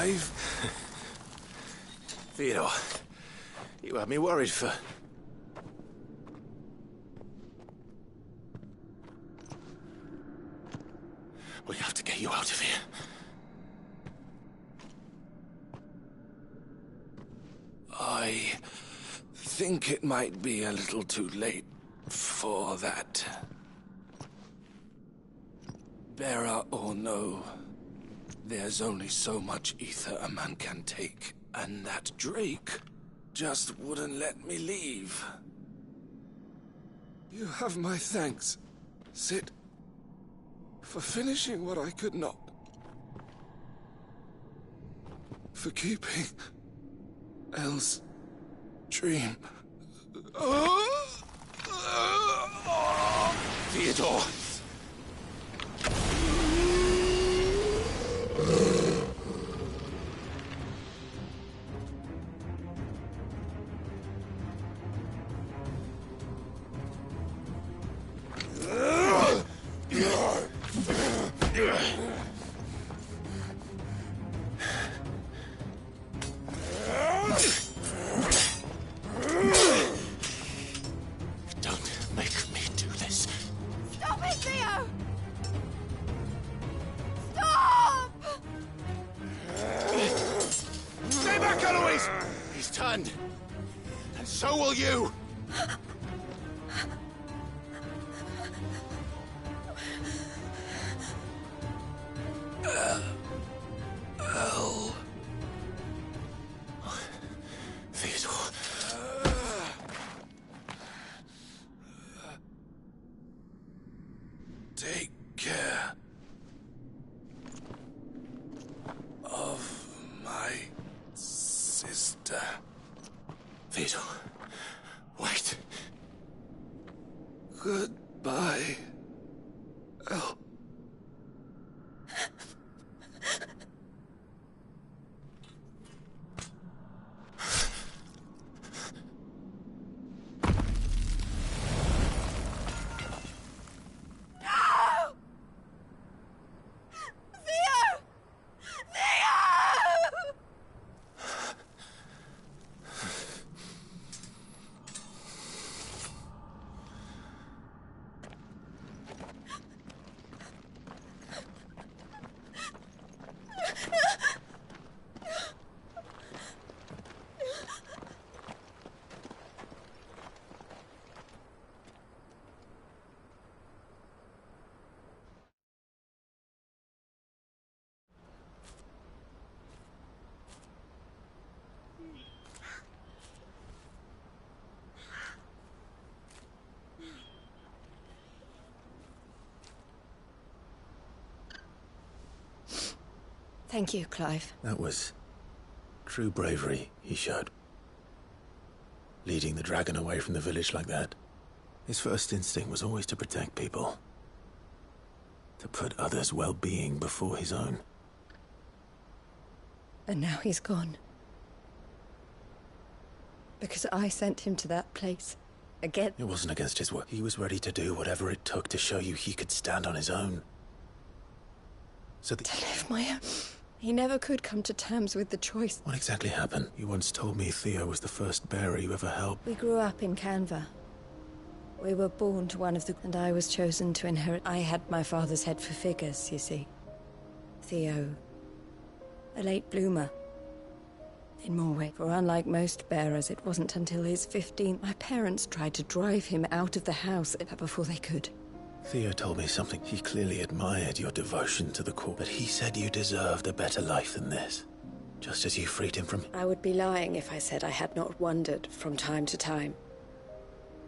S2: Clive. Theodore, you had me worried for... We have to get you out of here.
S11: I think it might be a little too late for that. Bearer or no, there's only so much ether a man can take, and that Drake just wouldn't let me leave. You have my thanks, Sid, for finishing what I could not. For keeping Elle's dream.
S2: Theodore! Don't make me do this.
S4: Stop it, Theo! Stop!
S2: Stay back, Eloise! He's turned. And so will you!
S11: Elle.
S2: Theodore.
S11: Take care of my sister.
S2: Theodore, wait.
S11: Goodbye, Elle.
S3: Thank you, Clive.
S2: That was true bravery he showed. Leading the dragon away from the village like that. His first instinct was always to protect people. To put others' well-being before his own.
S3: And now he's gone. Because I sent him to that place. Again.
S2: It wasn't against his word. He was ready to do whatever it took to show you he could stand on his own. So that...
S3: To live my own... He never could come to terms with the choice.
S2: What exactly happened? You once told me Theo was the first bearer you ever helped.
S3: We grew up in Canva. We were born to one of the... And I was chosen to inherit... I had my father's head for figures, you see. Theo... a late bloomer. In more ways. For unlike most bearers, it wasn't until his 15th... My parents tried to drive him out of the house before they could.
S2: Theo told me something. He clearly admired your devotion to the cause, but he said you deserved a better life than this. Just as you freed him from...
S3: I would be lying if I said I had not wondered from time to time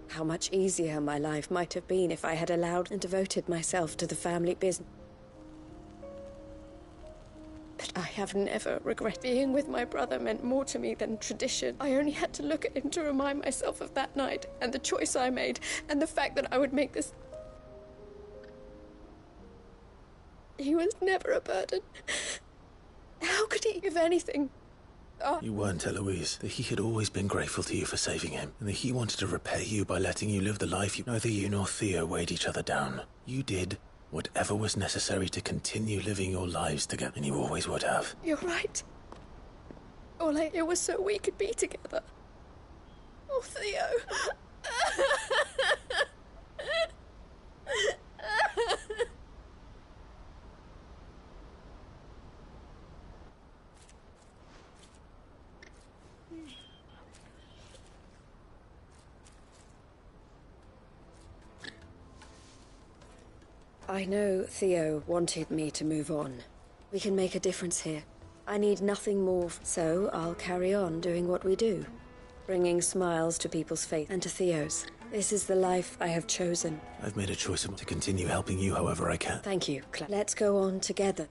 S3: how much easier my life might have been if I had allowed and devoted myself to the family business. But I have never regretted. Being with my brother meant more to me than tradition. I only had to look at him to remind myself of that night, and the choice I made, and the fact that I would make this... He was never a burden. How could he, if anything...
S2: You weren't, Eloise. That he had always been grateful to you for saving him, and that he wanted to repay you by letting you live the life you... Neither you nor Theo weighed each other down. You did whatever was necessary to continue living your lives together, and you always would have.
S3: You're right.
S8: All I did was so we could be together. Oh, Theo.
S3: I know Theo wanted me to move on. We can make a difference here. I need nothing more, so I'll carry on doing what we do. Bringing smiles to people's faces and to Theo's. This is the life I have chosen.
S2: I've made a choice to continue helping you however I can.
S3: Thank you, Claire. Let's go on together.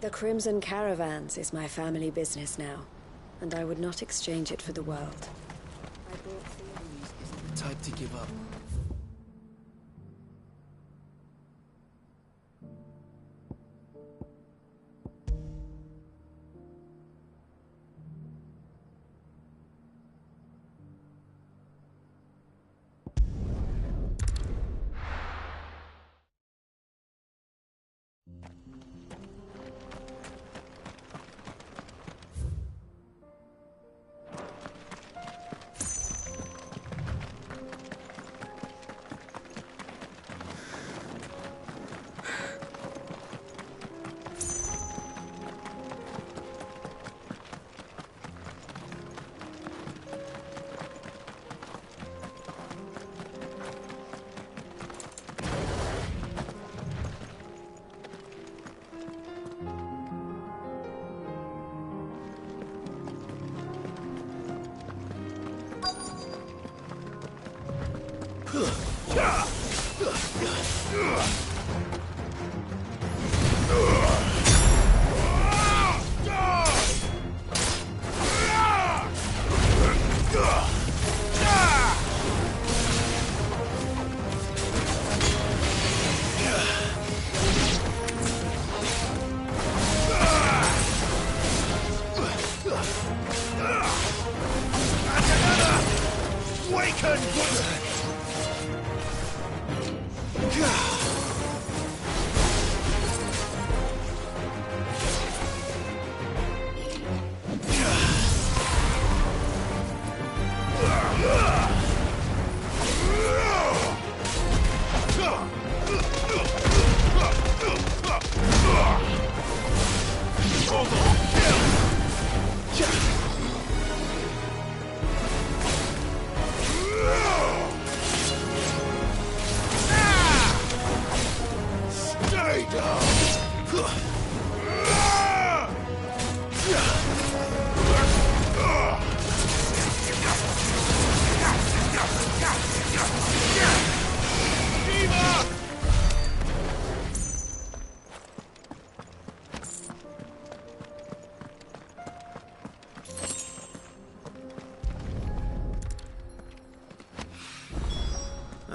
S3: The Crimson Caravans is my family business now, and I would not exchange it for the world. I brought Theo.
S11: Isn't the type to give up.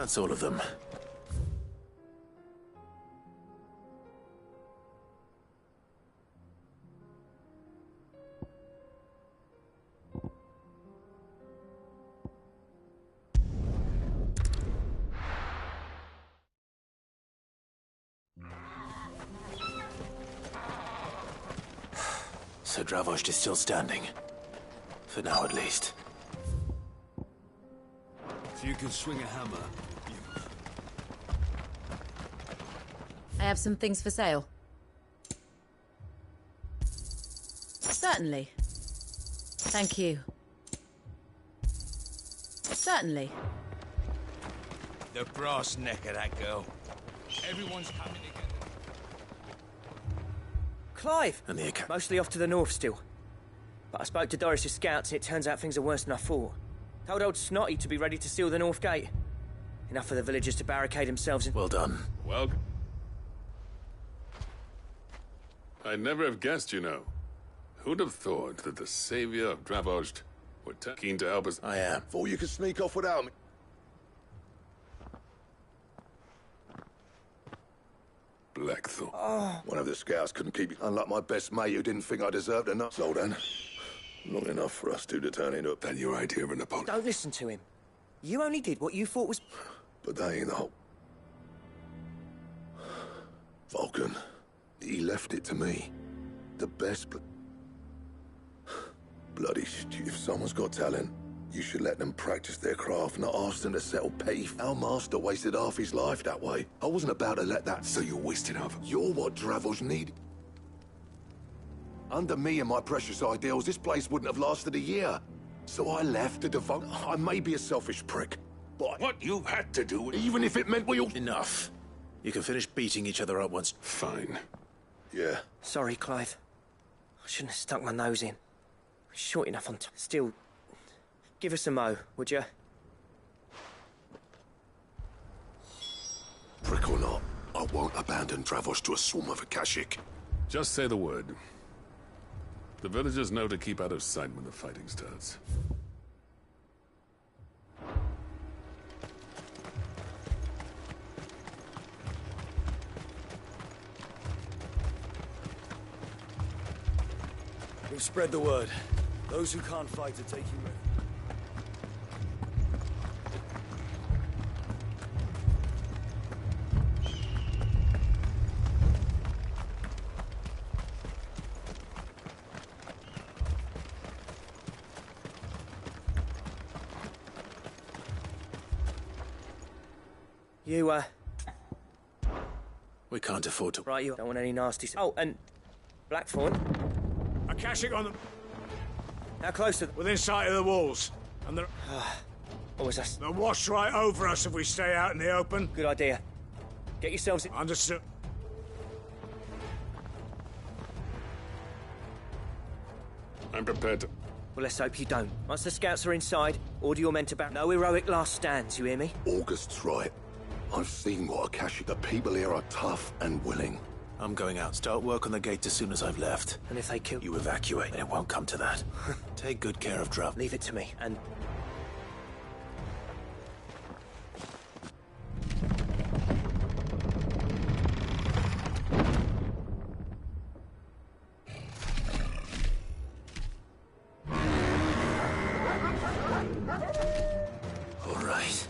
S2: That's all of them. So Dravost is still standing. For now, at least.
S5: If you can swing a hammer,
S1: I have some things for sale. Certainly. Thank you. Certainly.
S19: The brass neck of that girl. Everyone's coming together.
S10: Clive!
S2: And the account.
S10: Mostly off to the north still. But I spoke to Doris's scouts and it turns out things are worse than I thought. Told old Snotty to be ready to seal the north gate. Enough for the villagers to barricade themselves in.
S2: Well done.
S15: Well, I'd never have guessed, you know. Who'd have thought that the savior of Dravost would keen to help us?
S2: I am.
S18: Thought you could sneak off without me.
S15: Blackthorn.
S18: One of the scouts couldn't keep you. Unlike my best mate who didn't think I deserved enough. So then, long enough for us two to turn into
S15: Then your idea of an opponent.
S10: Don't listen to him. You only did what you thought was...
S18: But that ain't the whole... Vulcan, he left it to me. The best... Bloody stupid. If someone's got talent, you should let them practice their craft, not ask them to settle petty. Our master wasted half his life that way. I wasn't about to let that...
S15: So you're wasting half.
S18: You're what Dravos needed. Under me and my precious ideals, this place wouldn't have lasted a year. So I left to devote... I may be a selfish prick, but...
S2: What you had to do...
S18: Even if it meant we all...
S2: Enough. You can finish beating each other up once.
S15: Fine.
S18: Yeah.
S10: Sorry, Clive. I shouldn't have stuck my nose in. Short enough on time. Still, give us a mo, would you?
S18: Prick or not, I won't abandon Dravos to a swarm of Akashic.
S15: Just say the word. The villagers know to keep out of sight when the fighting starts.
S7: We've spread the word. Those who can't fight are taking refuge.
S10: You,
S2: We can't afford to...
S10: Right, you don't want any nasty... Oh, and... Blackthorn?
S2: Akashic on them.
S10: How close to them?
S2: Within sight of the walls. And they're...
S10: What was that?
S2: They'll wash right over us if we stay out in the open.
S10: Good idea. Get yourselves in...
S2: Understood.
S15: I'm prepared to...
S10: Well, let's hope you don't. Once the scouts are inside, order your men to back. No heroic last stands, you hear me?
S18: August's right. I've seen what Akashic... The people here are tough and willing.
S2: I'm going out. Start work on the gate as soon as I've left.
S10: And if they kill...
S2: You evacuate, and it won't come to that. Take good care of Drav.
S10: Leave it to me, and...
S2: All right.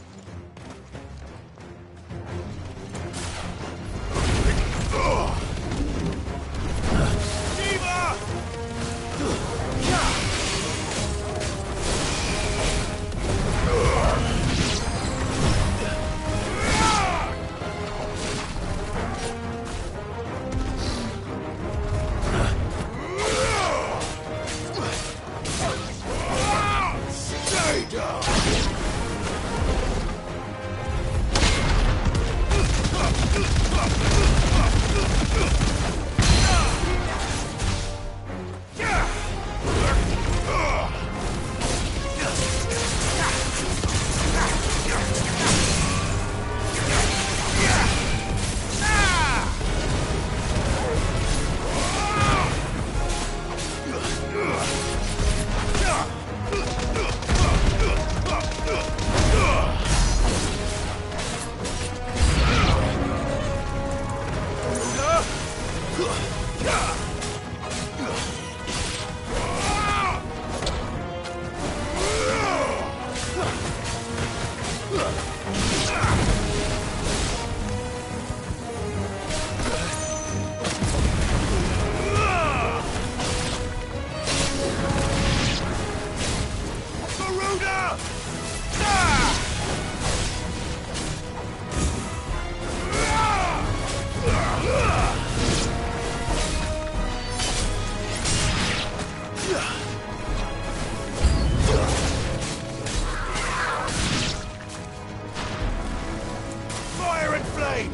S2: Fire and flame!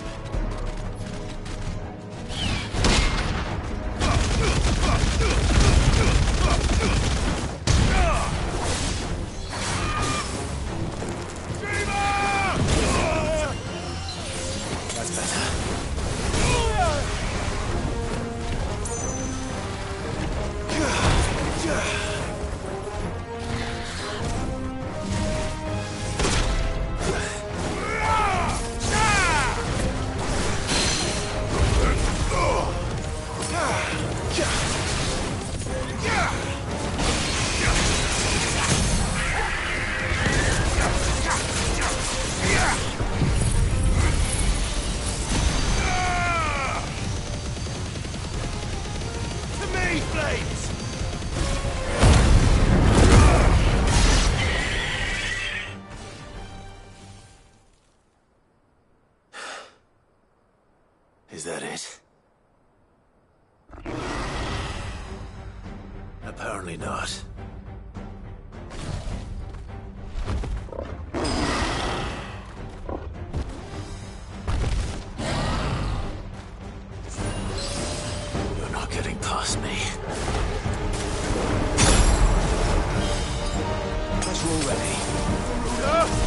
S2: That's better. Apparently not. You're not getting past me. Guess we're all ready. No,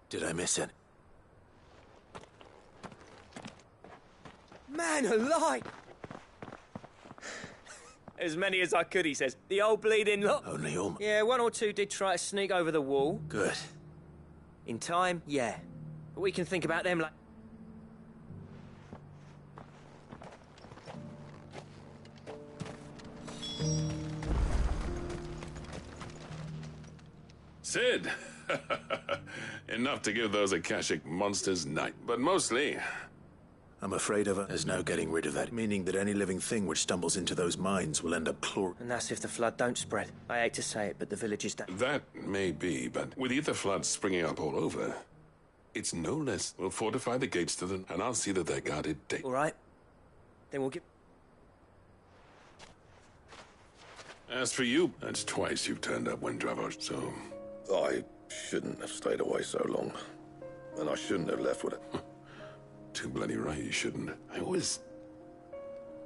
S2: Did I miss it?
S10: Man alive! As many as I could, he says. The old bleeding lot.
S2: Only almost.
S10: Yeah, one or two did try to sneak over the wall.
S2: Good.
S10: In time, yeah. But we can think about them like...
S15: Sid! Enough to give those Akashic monsters night, but mostly...
S2: I'm afraid of it. There's no getting rid of that, meaning that any living thing which stumbles into those mines will end up clawing.
S10: And that's if the flood don't spread. I hate to say it, but the villagers don't.
S15: That may be, but with Ether floods springing up all over, It's no less. We'll fortify the gates to them, and I'll see that they're guarded daily.
S10: All right. Then we'll get...
S15: As for you, that's twice you've turned up when Dravos, so...
S18: I shouldn't have stayed away so long. And I shouldn't have left with it.
S15: Too bloody right you shouldn't. I always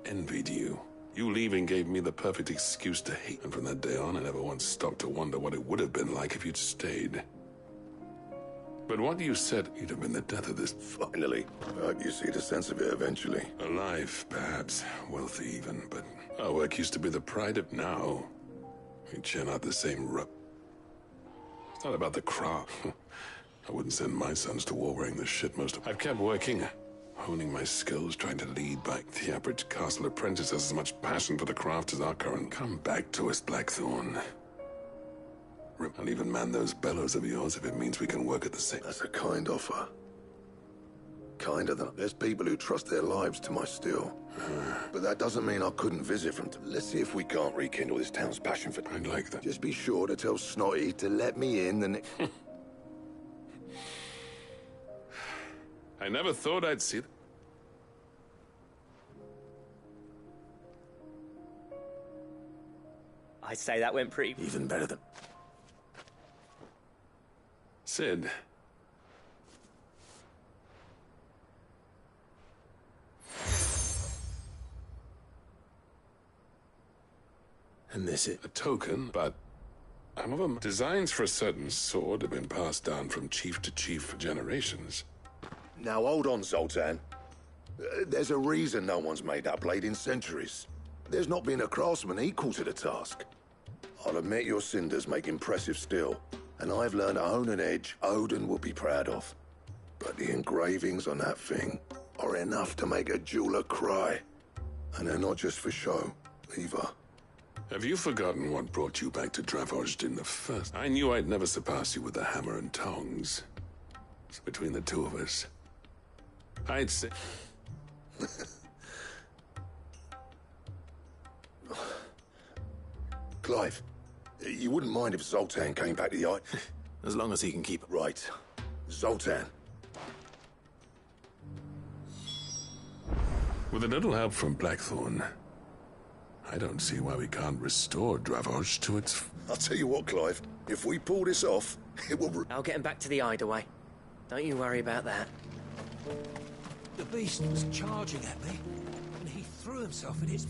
S15: envied you. You leaving gave me the perfect excuse to hate, and from that day on I never once stopped to wonder what it would have been like if you'd stayed. But what you said, you'd have been the death of this.
S18: Finally. I hope you see the sense of it eventually.
S15: Alive, perhaps. Wealthy even, but our work used to be the pride of now. We churn out the same rub. It's not about the craft. I wouldn't send my sons to war wearing the shit most of... I've kept working, honing my skills, trying to lead back the average castle apprentice has as much passion for the craft as our current. Come back to us, Blackthorn. I'll even man those bellows of yours if it means we can work at the same...
S18: That's a kind offer. Kinder than... There's people who trust their lives to my steel. But that doesn't mean I couldn't visit from... Let's see if we can't rekindle this town's passion for...
S15: I'd like that.
S18: Just be sure to tell Snotty to let me in the next...
S15: I never thought I'd see...
S10: I'd say that went pretty...
S18: Even better than...
S15: Sid.
S18: And this is...
S15: A token, but... some of them designs for a certain sword have been passed down from chief to chief for generations.
S18: Now hold on, Zoltan. There's a reason no one's made that blade in centuries. There's not been a craftsman equal to the task. I'll admit your cinders make impressive steel, and I've learned to hone an edge Odin will be proud of. But the engravings on that thing are enough to make a jeweler cry. And they're not just for show, either.
S15: Have you forgotten what brought you back to Dravozd in the first? I knew I'd never surpass you with the hammer and tongs. So between the two of us, I'd say...
S18: Clive, you wouldn't mind if Zoltan came back to the eye? As long as he can keep it right. Zoltan.
S15: With a little help from Blackthorn, I don't see why we can't restore Dravozd to its...
S18: I'll tell you what, Clive. If we pull this off, it will...
S10: I'll get him back to the hideaway. Don't you worry about that.
S19: The beast was charging at me, and he threw himself at its...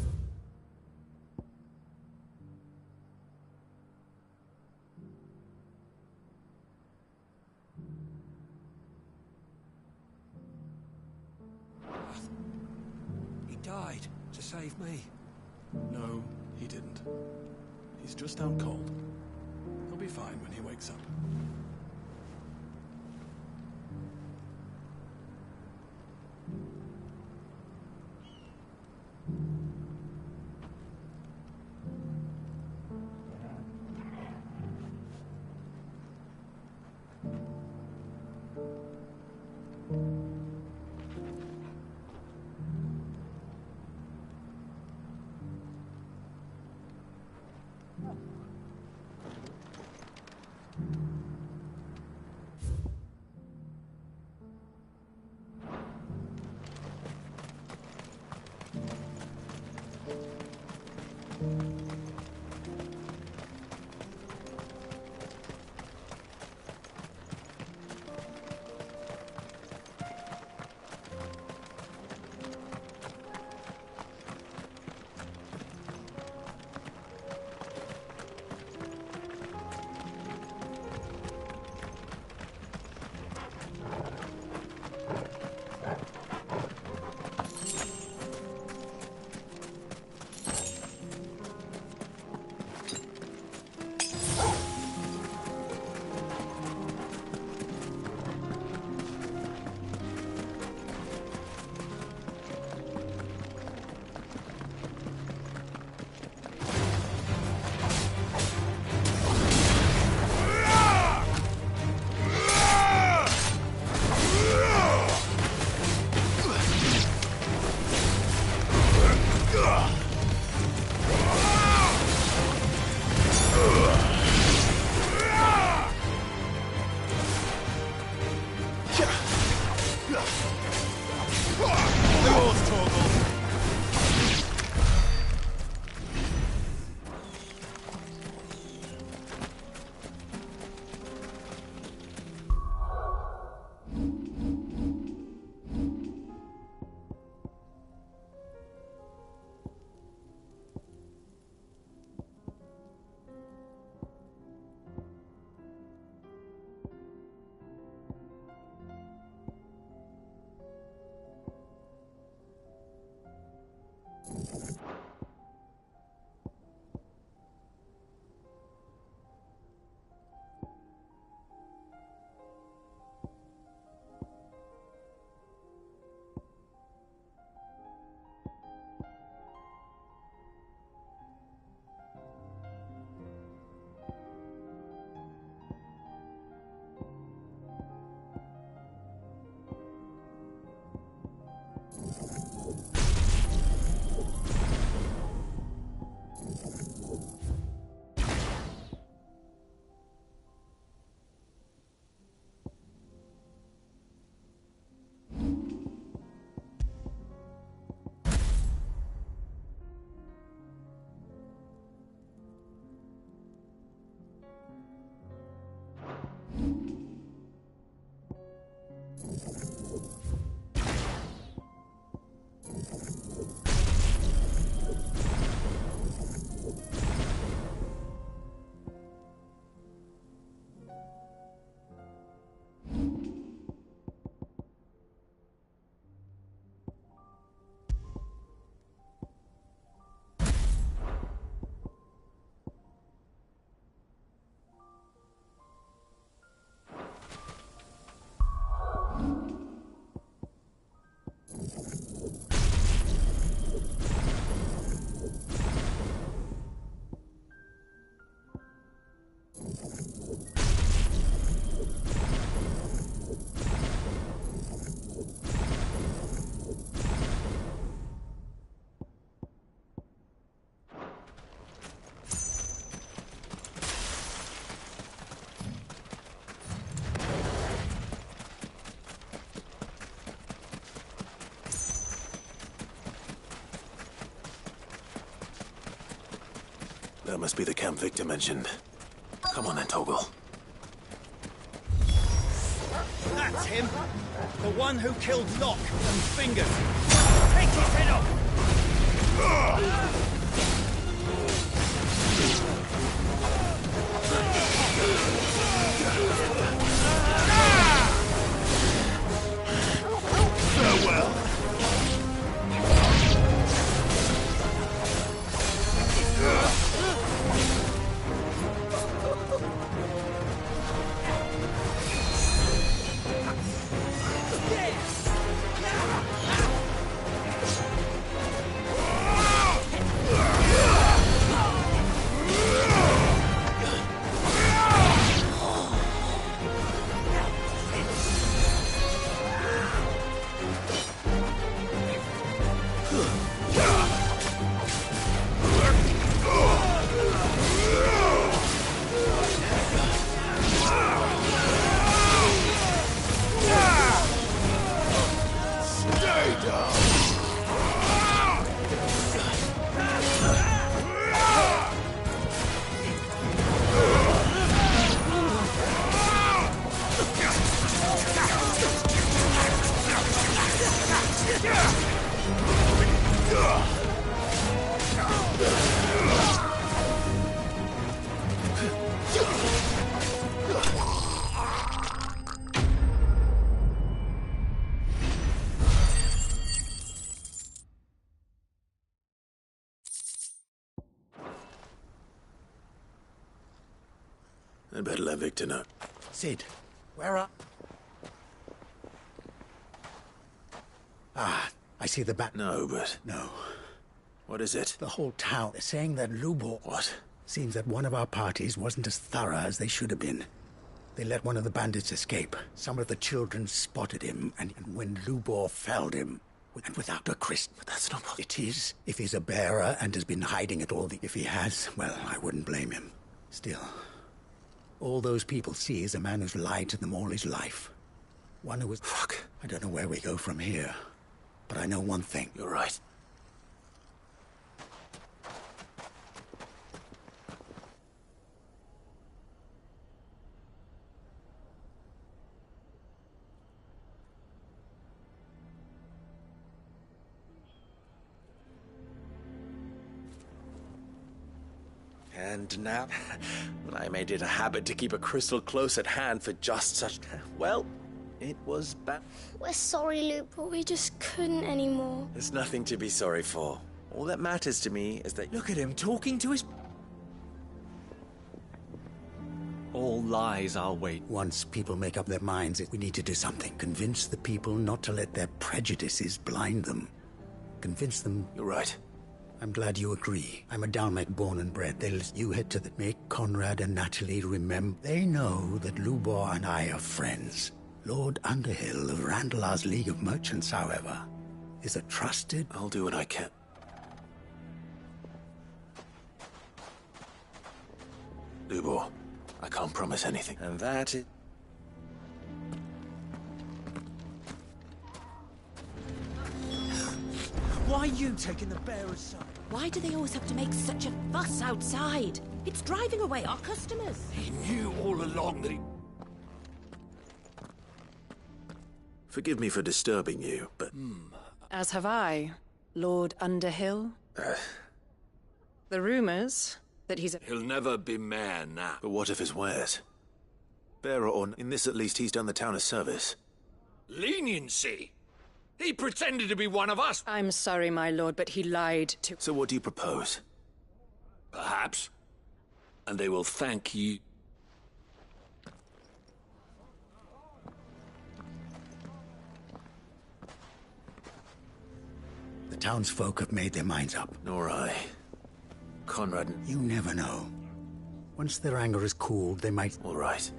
S19: He died to save me.
S27: No, he didn't. He's just out cold. He'll be fine when he wakes up.
S2: Yours, Torgal. That must be the camp Victor mentioned. Come on then, Torgal.
S22: That's him! The one who killed Locke and Fingers! Take his head off!
S2: Farewell. I'd better let Victor know.
S12: Sid, where are... Ah, I see the bat...
S2: No, but...
S12: No.
S2: What is it?
S12: The whole town is saying that Lubor...
S2: What?
S12: Seems that one of our parties wasn't as thorough as they should have been. They let one of the bandits escape. Some of the children spotted him, and when Lubor felled him, and without a christ...
S2: But that's not...
S12: It is, if he's a bearer and has been hiding it all the... If he has, well, I wouldn't blame him. Still... All those people see is a man who's lied to them all his life. One who was...
S2: Fuck.
S12: I don't know where we go from here, but I know one thing.
S2: You're right.
S14: And now, I made it a habit to keep a crystal close at hand for just such... Well, it was bad.
S16: We're sorry, Luke, but we just couldn't anymore.
S14: There's nothing to be sorry for. All that matters to me is that...
S19: Look at him talking to his... All lies, I'll wait.
S12: Once people make up their minds, we need to do something. Convince the people not to let their prejudices blind them. Convince them...
S2: You're right.
S12: I'm glad you agree. I'm a Dalmek born and bred. You head to the... Make Conrad and Natalie remember. They know that Lubor and I are friends. Lord Underhill of Randalar's League of Merchants, however, is a trusted...
S2: I'll do what I can. Lubor, I can't promise anything.
S14: And that is...
S19: Why are you taking the bearer's side?
S1: Why do they always have to make such a fuss outside? It's driving away our customers.
S2: He knew all along that he... Forgive me for disturbing you, but...
S17: As have I, Lord Underhill. The rumors that he's...
S2: He'll never be mayor now. But what of his wares? Bearer or... In this at least, he's done the town a service.
S19: Leniency? He pretended to be one of us!
S17: I'm sorry, my lord, but he lied to...
S2: So what do you propose?
S19: Perhaps. And they will thank you.
S12: The townsfolk have made their minds up.
S2: Nor I. Conrad...
S12: You never know. Once their anger is cooled, they might...
S2: All right.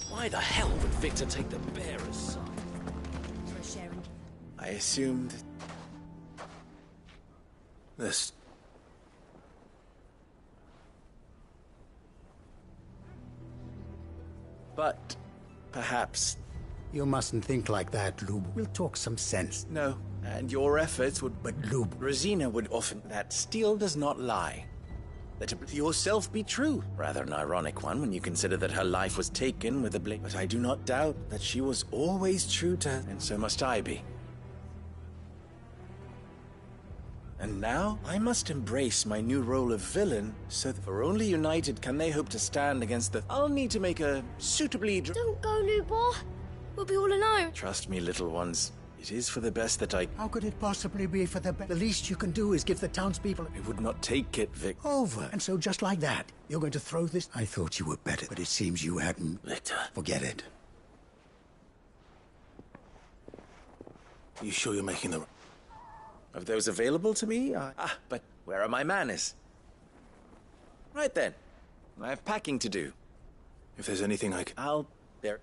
S14: Why the hell would Victor take the bearer's side? I assumed...
S2: This...
S14: But... perhaps...
S12: You mustn't think like that, Lub. We'll talk some sense.
S14: No, and your efforts would...
S12: But Lub...
S14: Rosina would often... That steel does not lie. Let it yourself be true. Rather an ironic one when you consider that her life was taken with a blade. But I do not doubt that she was always true to her, and so must I be. And now, I must embrace my new role of villain, so that for only united can they hope to stand against the... I'll need to make a suitably...
S16: Don't go, Lubor. We'll be all alone.
S14: Trust me, little ones. It is for the best that I...
S12: How could it possibly be for the best? The least you can do is give the townspeople...
S14: I would not take it, Vic.
S12: Over. And so just like that, you're going to throw this... I thought you were better, but it seems you hadn't...
S2: Victor.
S12: Forget it.
S2: You sure you're making the...
S14: Of those available to me? But where are my manners? Right then. I have packing to do.
S2: If there's anything I can...
S14: I'll... There...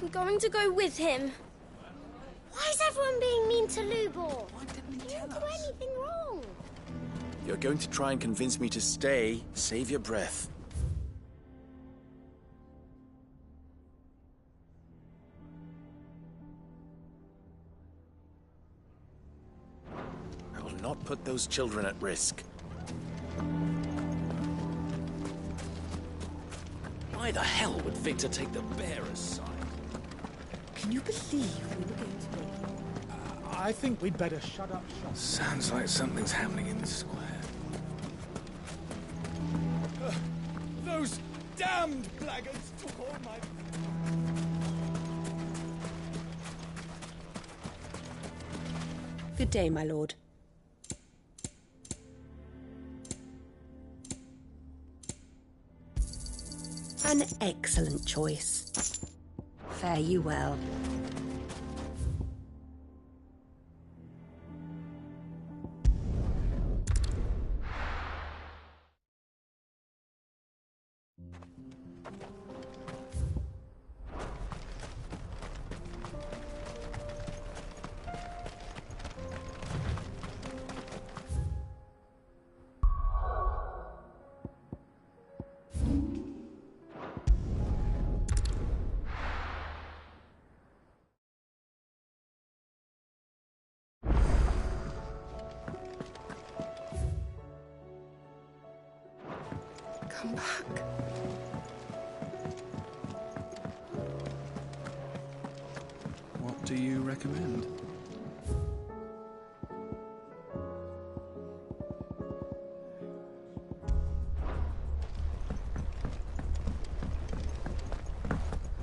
S16: I'm going to go with him. Why is everyone being mean to Lubor? He didn't do anything wrong.
S14: You're going to try and convince me to stay. Save your breath. I will not put those children at risk. Why the hell would Victor take the bearer's side?
S1: Can you believe we were going to make it?
S19: I think we'd better shut up shop.
S14: Sounds like something's happening in the square.
S19: Those damned blackguards took all my...
S1: Good day, my lord. An excellent choice. Fare you well.
S8: Come back.
S27: What do you recommend?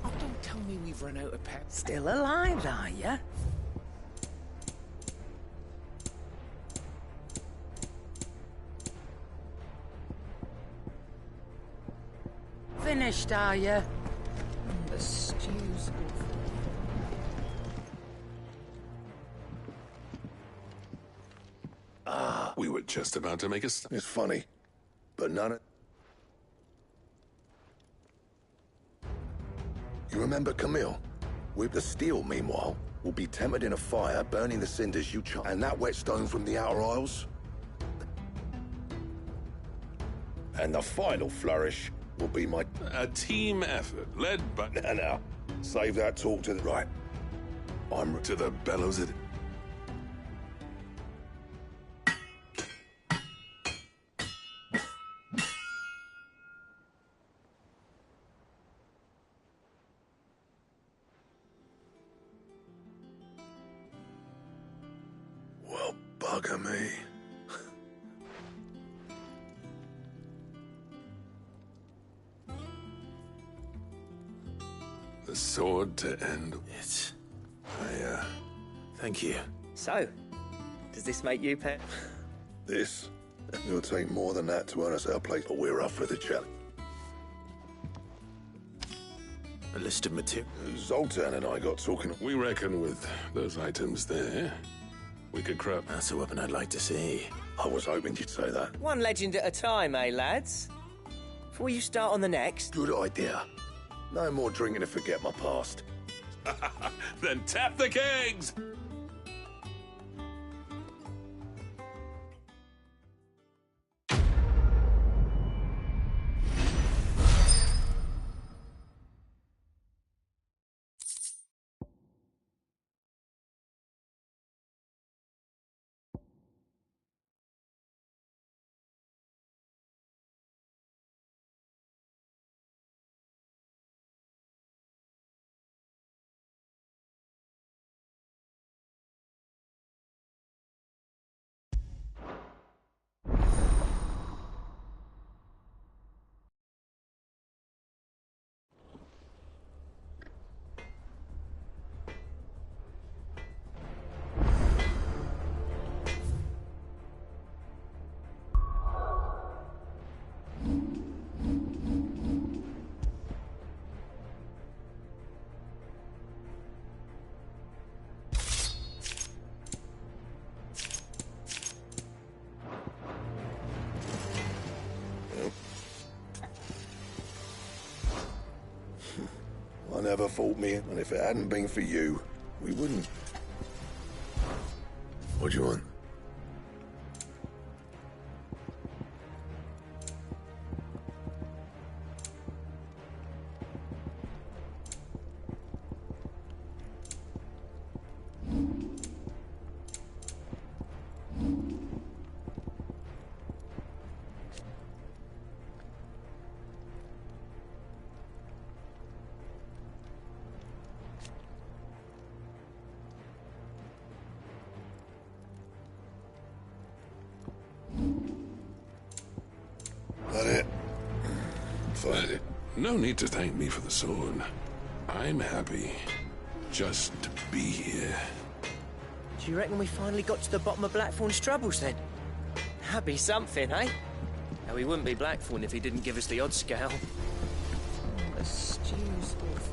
S14: Oh, don't tell me we've run out of pep.
S13: Still alive, are ya? Finished, are ya?
S17: The stew's awful.
S15: We were just about to make a...
S18: It's funny, but none of... You remember Camille? With the steel, meanwhile, will be tempered in a fire, burning the cinders you chop. And that whetstone from the Outer Isles? And the final flourish will be my...
S15: A team effort, led by...
S18: Now, save that talk to the... Right. I'm...
S15: To the bellows it...
S18: Well, bugger me.
S15: The sword to end
S14: it.
S15: Thank you.
S10: So, does this make you pet?
S18: This? It'll take more than that to earn us our place, but we're up for the challenge.
S14: A list of material.
S18: Zoltan and I got talking.
S15: We reckon with those items there, we could crap.
S14: That's a weapon I'd like to see.
S18: I was hoping you'd say that.
S10: One legend at a time, eh, lads? Before you start on the next.
S18: Good idea. No more drinking to forget my past.
S15: Then tap the kegs!
S18: I never fought me, and if it hadn't been for you, we wouldn't. What do you want? That it? Find it.
S15: No need to thank me for the sword. I'm happy just to be here.
S10: Do you reckon we finally got to the bottom of Blackthorn's troubles then? That'd be something, eh? Now, he wouldn't be Blackthorn if he didn't give us the odd scale.
S17: The stew's awful.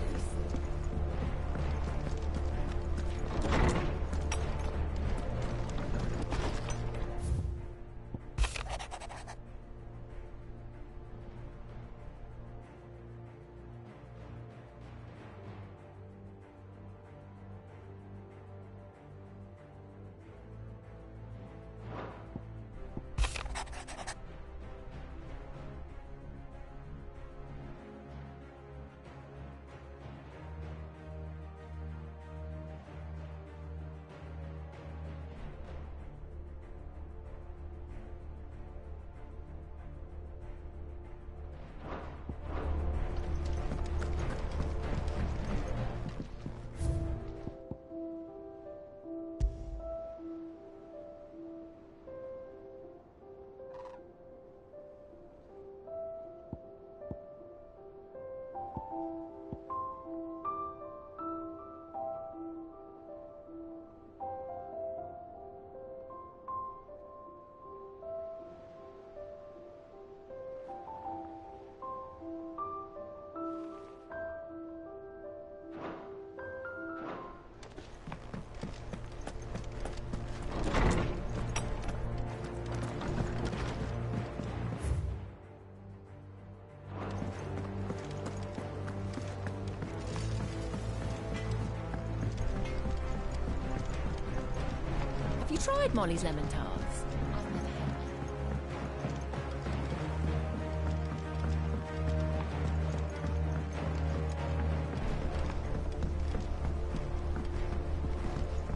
S17: tried Molly's lemon tarts?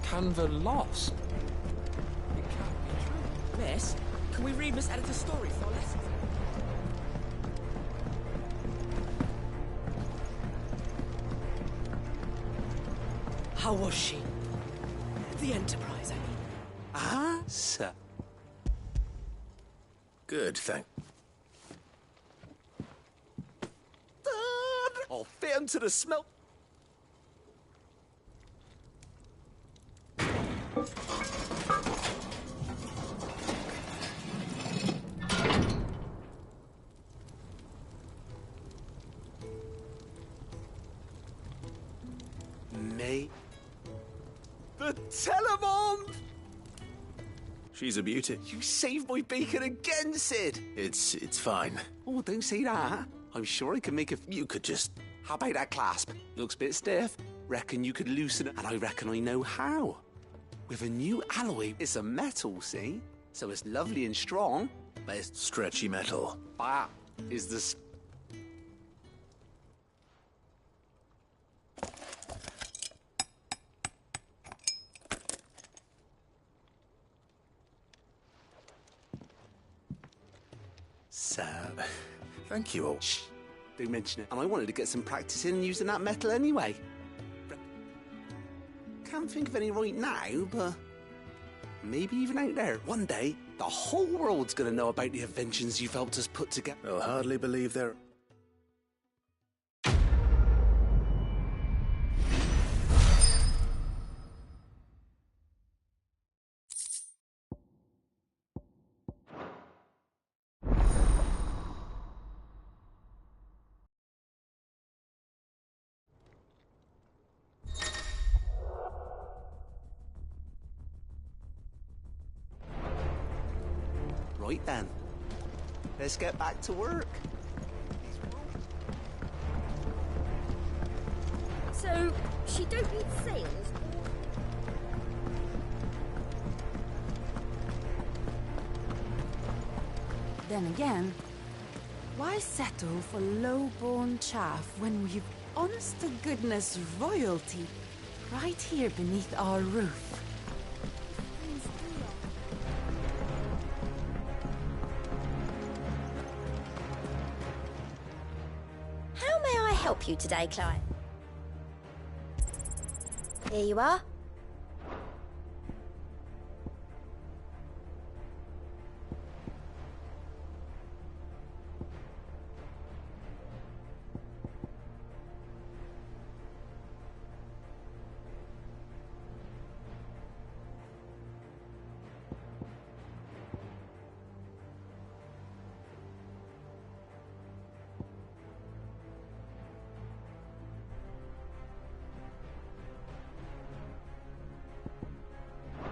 S9: Canva lost. It can't be true.
S13: Miss, can we read Miss Editor's story for our lesson?
S20: How was she? The Enterprise, I mean.
S14: Ah, sir. Good, thank. I'll fit him to the smell. Me? The Telebomb! She's a beauty. You saved my beacon again, Sid! It's fine.
S21: Oh, don't say that. I'm sure I can make a... You could just... How about that clasp? Looks a bit stiff. Reckon you could loosen it, and I reckon I know how. With a new alloy, it's a metal, see? So it's lovely and strong, but it's...
S14: Stretchy metal.
S21: That is the...
S14: So... Thank you all.
S21: Shh. Don't mention it. And I wanted to get some practice in using that metal anyway. Can't think of any right now, but maybe even out there. One day, the whole world's gonna know about the inventions you've helped us put together.
S14: I'll hardly believe they're...
S21: Right then. Let's get back to work.
S16: So, she don't need sails?
S1: Then again, why settle for low-born chaff when we've honest-to-goodness royalty right here beneath our roof?
S16: How may I help you today, Clive? Here you are.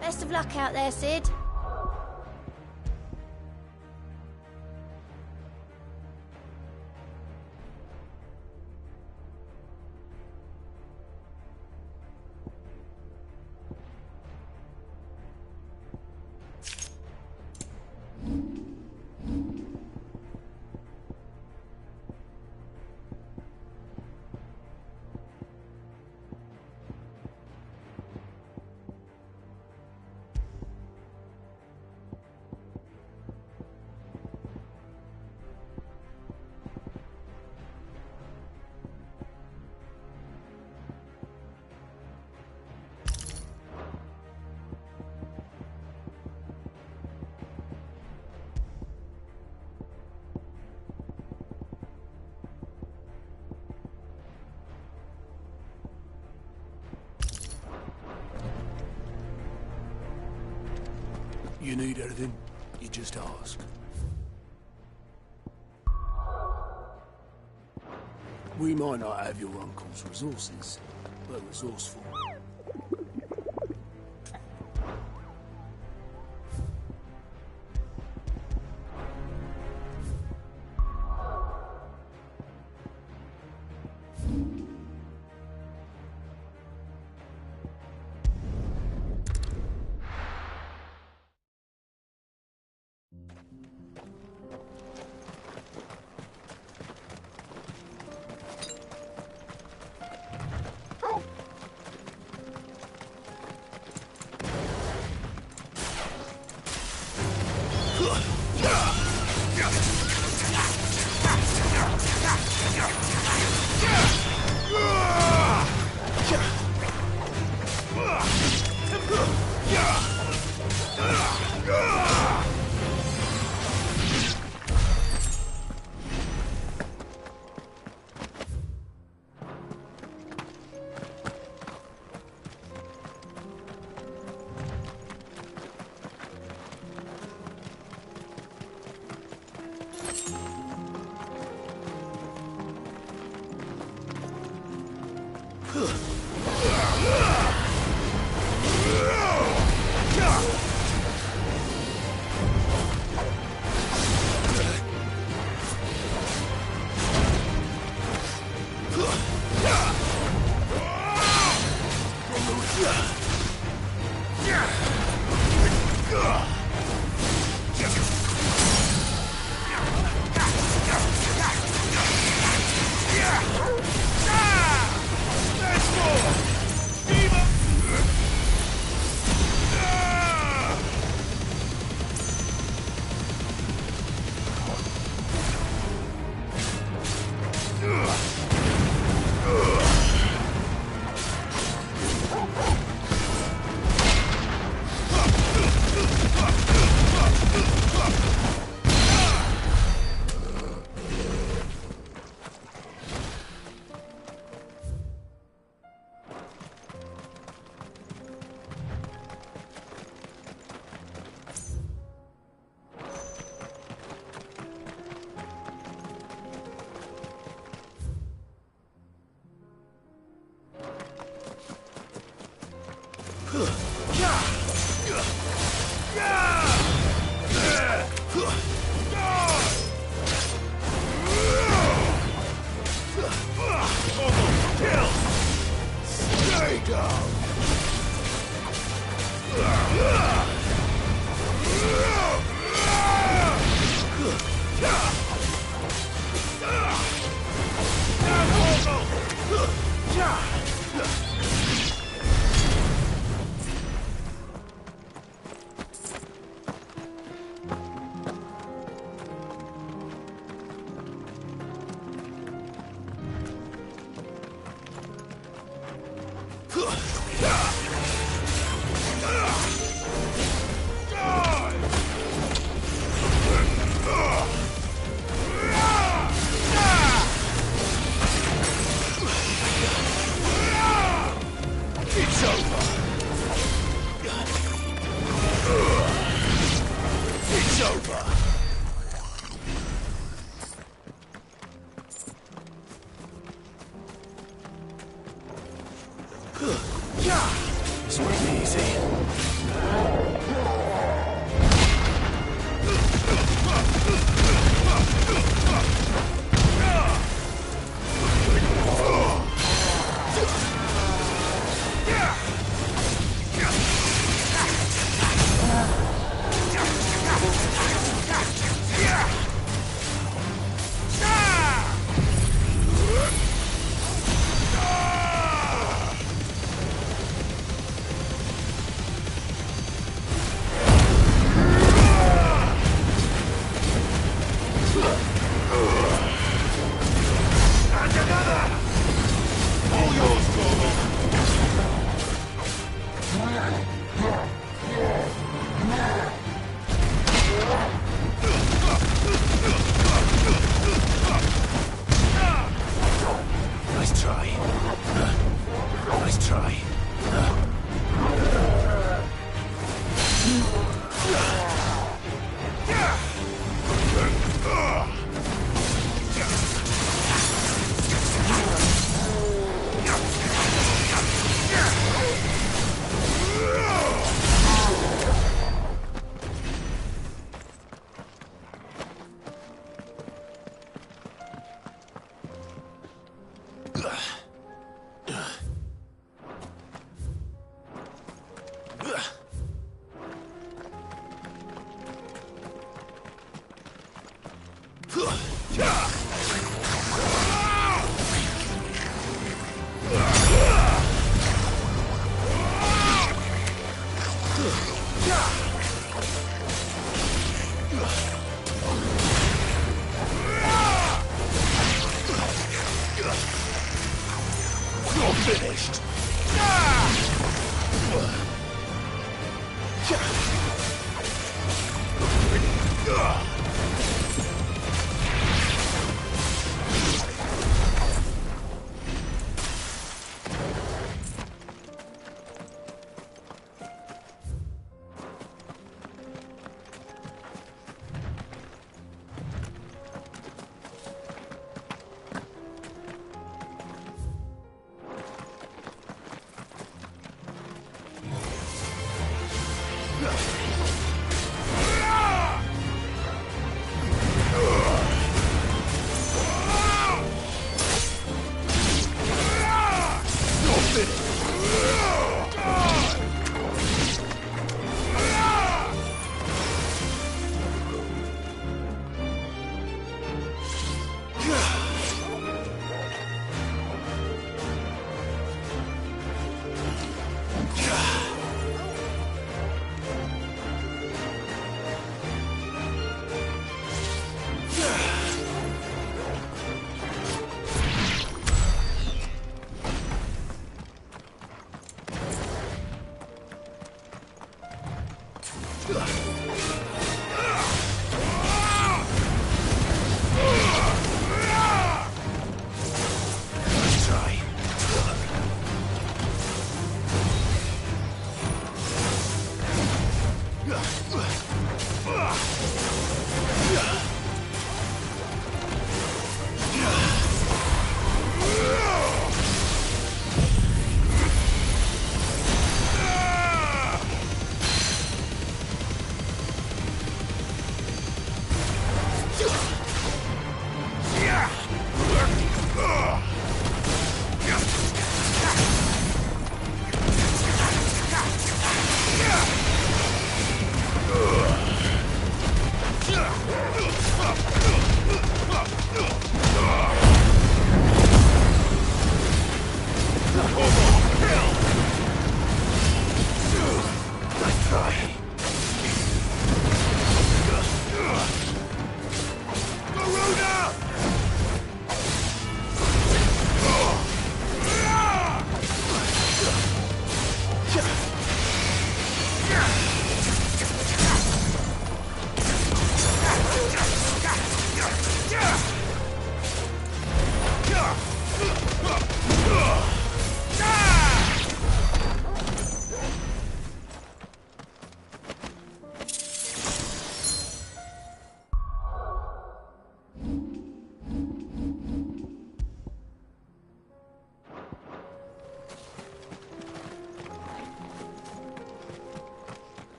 S16: Best of luck out there, Sid.
S19: You need anything, you just ask. We might not have your uncle's resources, but resourceful.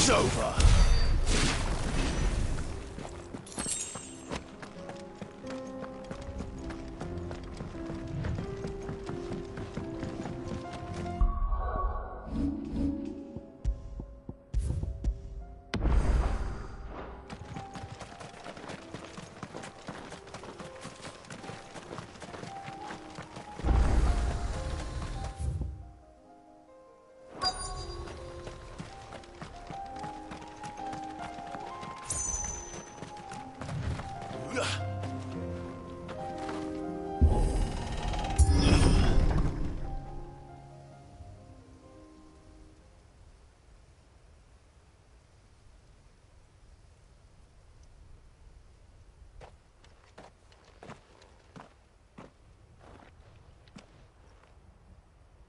S2: It's over.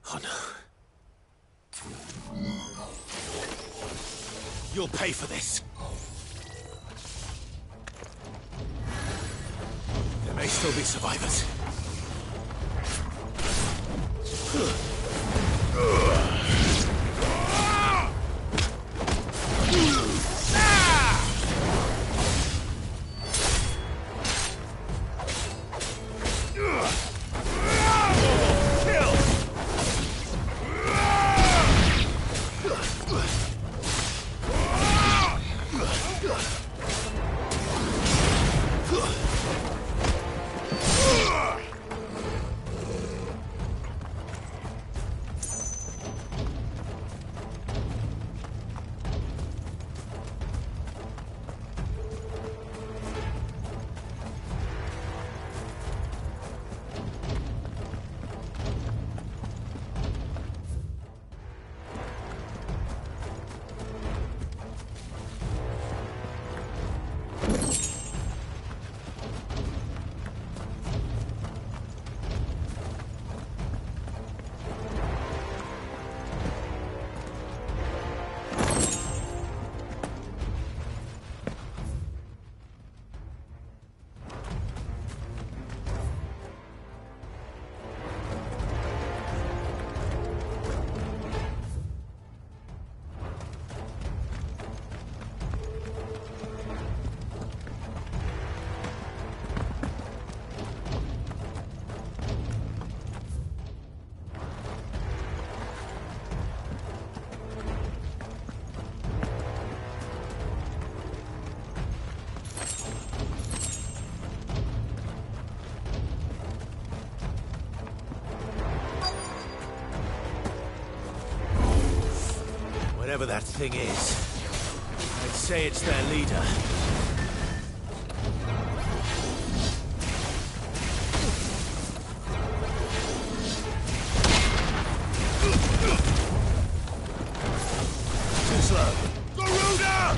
S2: Oh no. You'll pay for this. There may still be survivors. Whatever that thing is, I'd say it's their leader. overthrow! Garuda!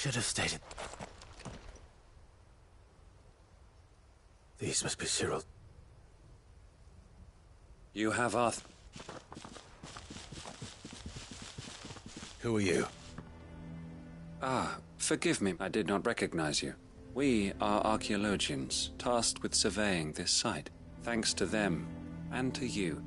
S14: Should have stayed. These must be Cyril.
S3: You have Arthur.
S14: Who are you?
S3: Ah, forgive me, I did not recognize you. We are archaeologians, tasked with surveying this site. Thanks to them, and to you,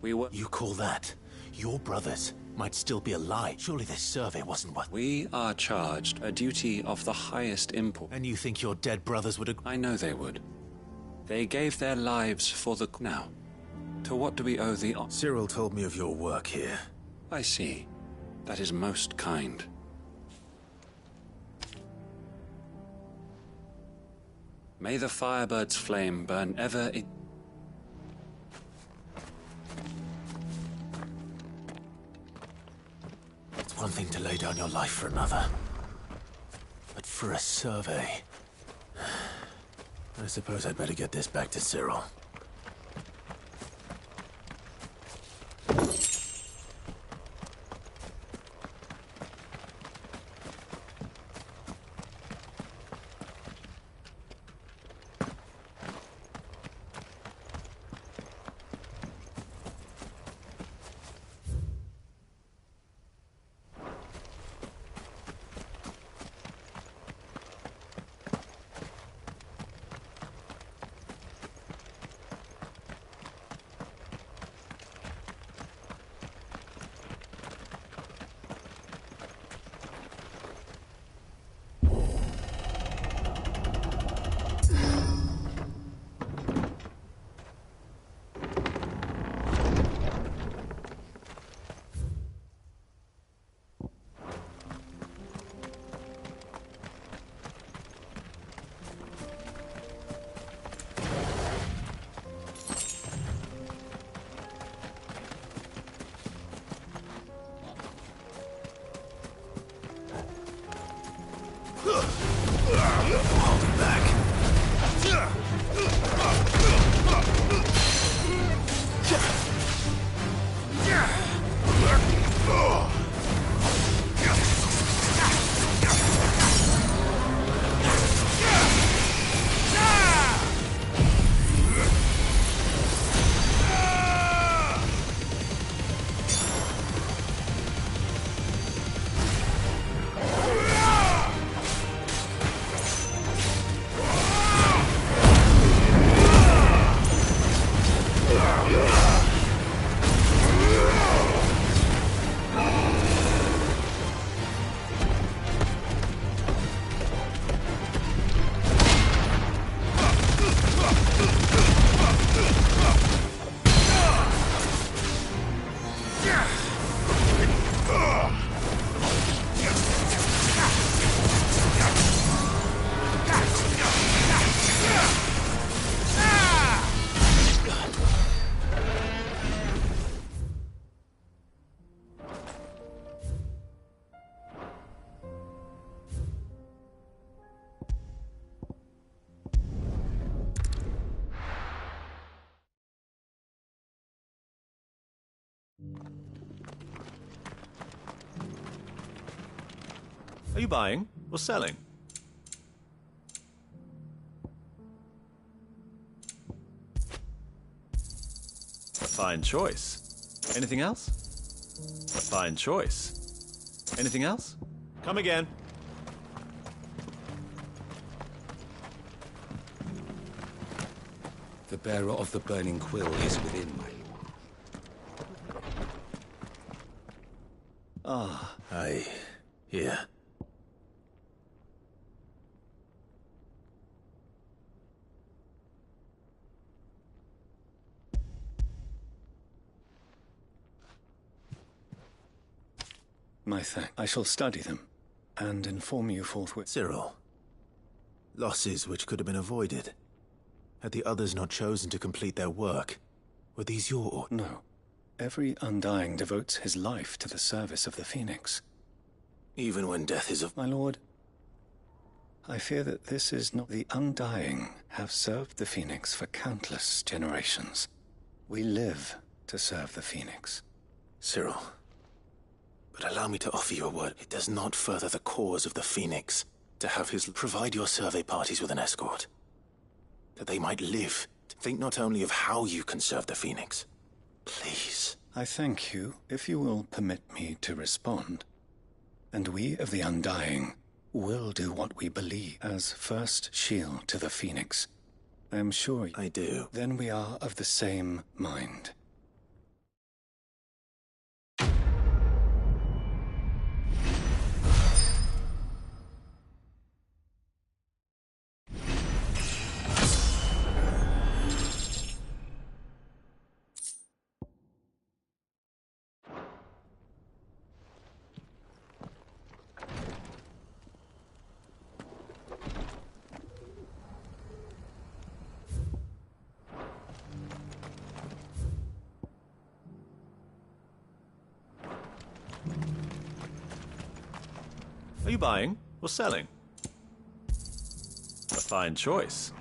S3: we were—
S2: You call that? Your brothers might still be alive. Surely this survey wasn't what—
S3: We are charged a duty of the highest import.
S2: And you think your dead brothers would—
S3: I know they would. They gave their lives for the— Now, to what do we owe the—
S2: Cyril told me of your work here.
S3: I see. That is most kind. May the Firebird's flame burn ever in—
S2: It's one thing to lay down your life for another. But for a survey... I suppose I'd better get this back to Cyril.
S4: Are you buying or selling? A fine choice. Anything else? A fine choice. Anything else? Come again.
S6: The bearer of the burning quill is within, my lord.
S4: Ah, aye. Here.
S22: My thanks. I shall study them and inform you forthwith.
S4: Cyril. Losses which could have been avoided. Had the others not chosen to complete their work, were these your...
S22: No. Every Undying devotes his life to the service of the Phoenix.
S4: Even when death is of...
S22: My lord, I fear that this is not... The Undying have served the Phoenix for countless generations. We live to serve the Phoenix.
S4: Cyril, but allow me to offer you a word. It does not further the cause of the Phoenix to have his... Provide your survey parties with an escort. That they might live to think not only of how you can serve the Phoenix. Please.
S22: I thank you, if you will permit me to respond. And we of the Undying will do what we believe as first shield to the Phoenix. I am sure
S4: I do.
S22: Then we are of the same mind.
S4: Are you buying or selling? A fine choice.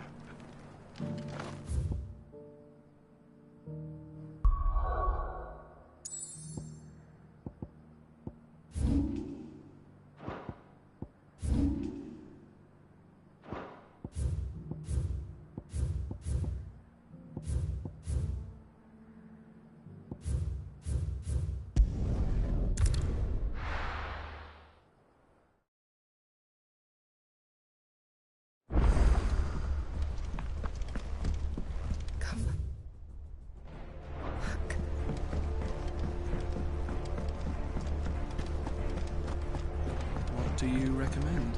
S27: What do you recommend?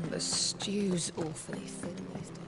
S17: The stew's awfully thin these days.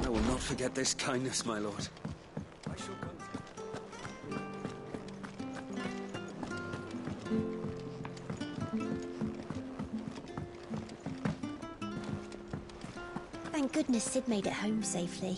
S21: I will not forget this kindness, my lord.
S7: I shall go.
S16: Thank goodness Sid made it home safely.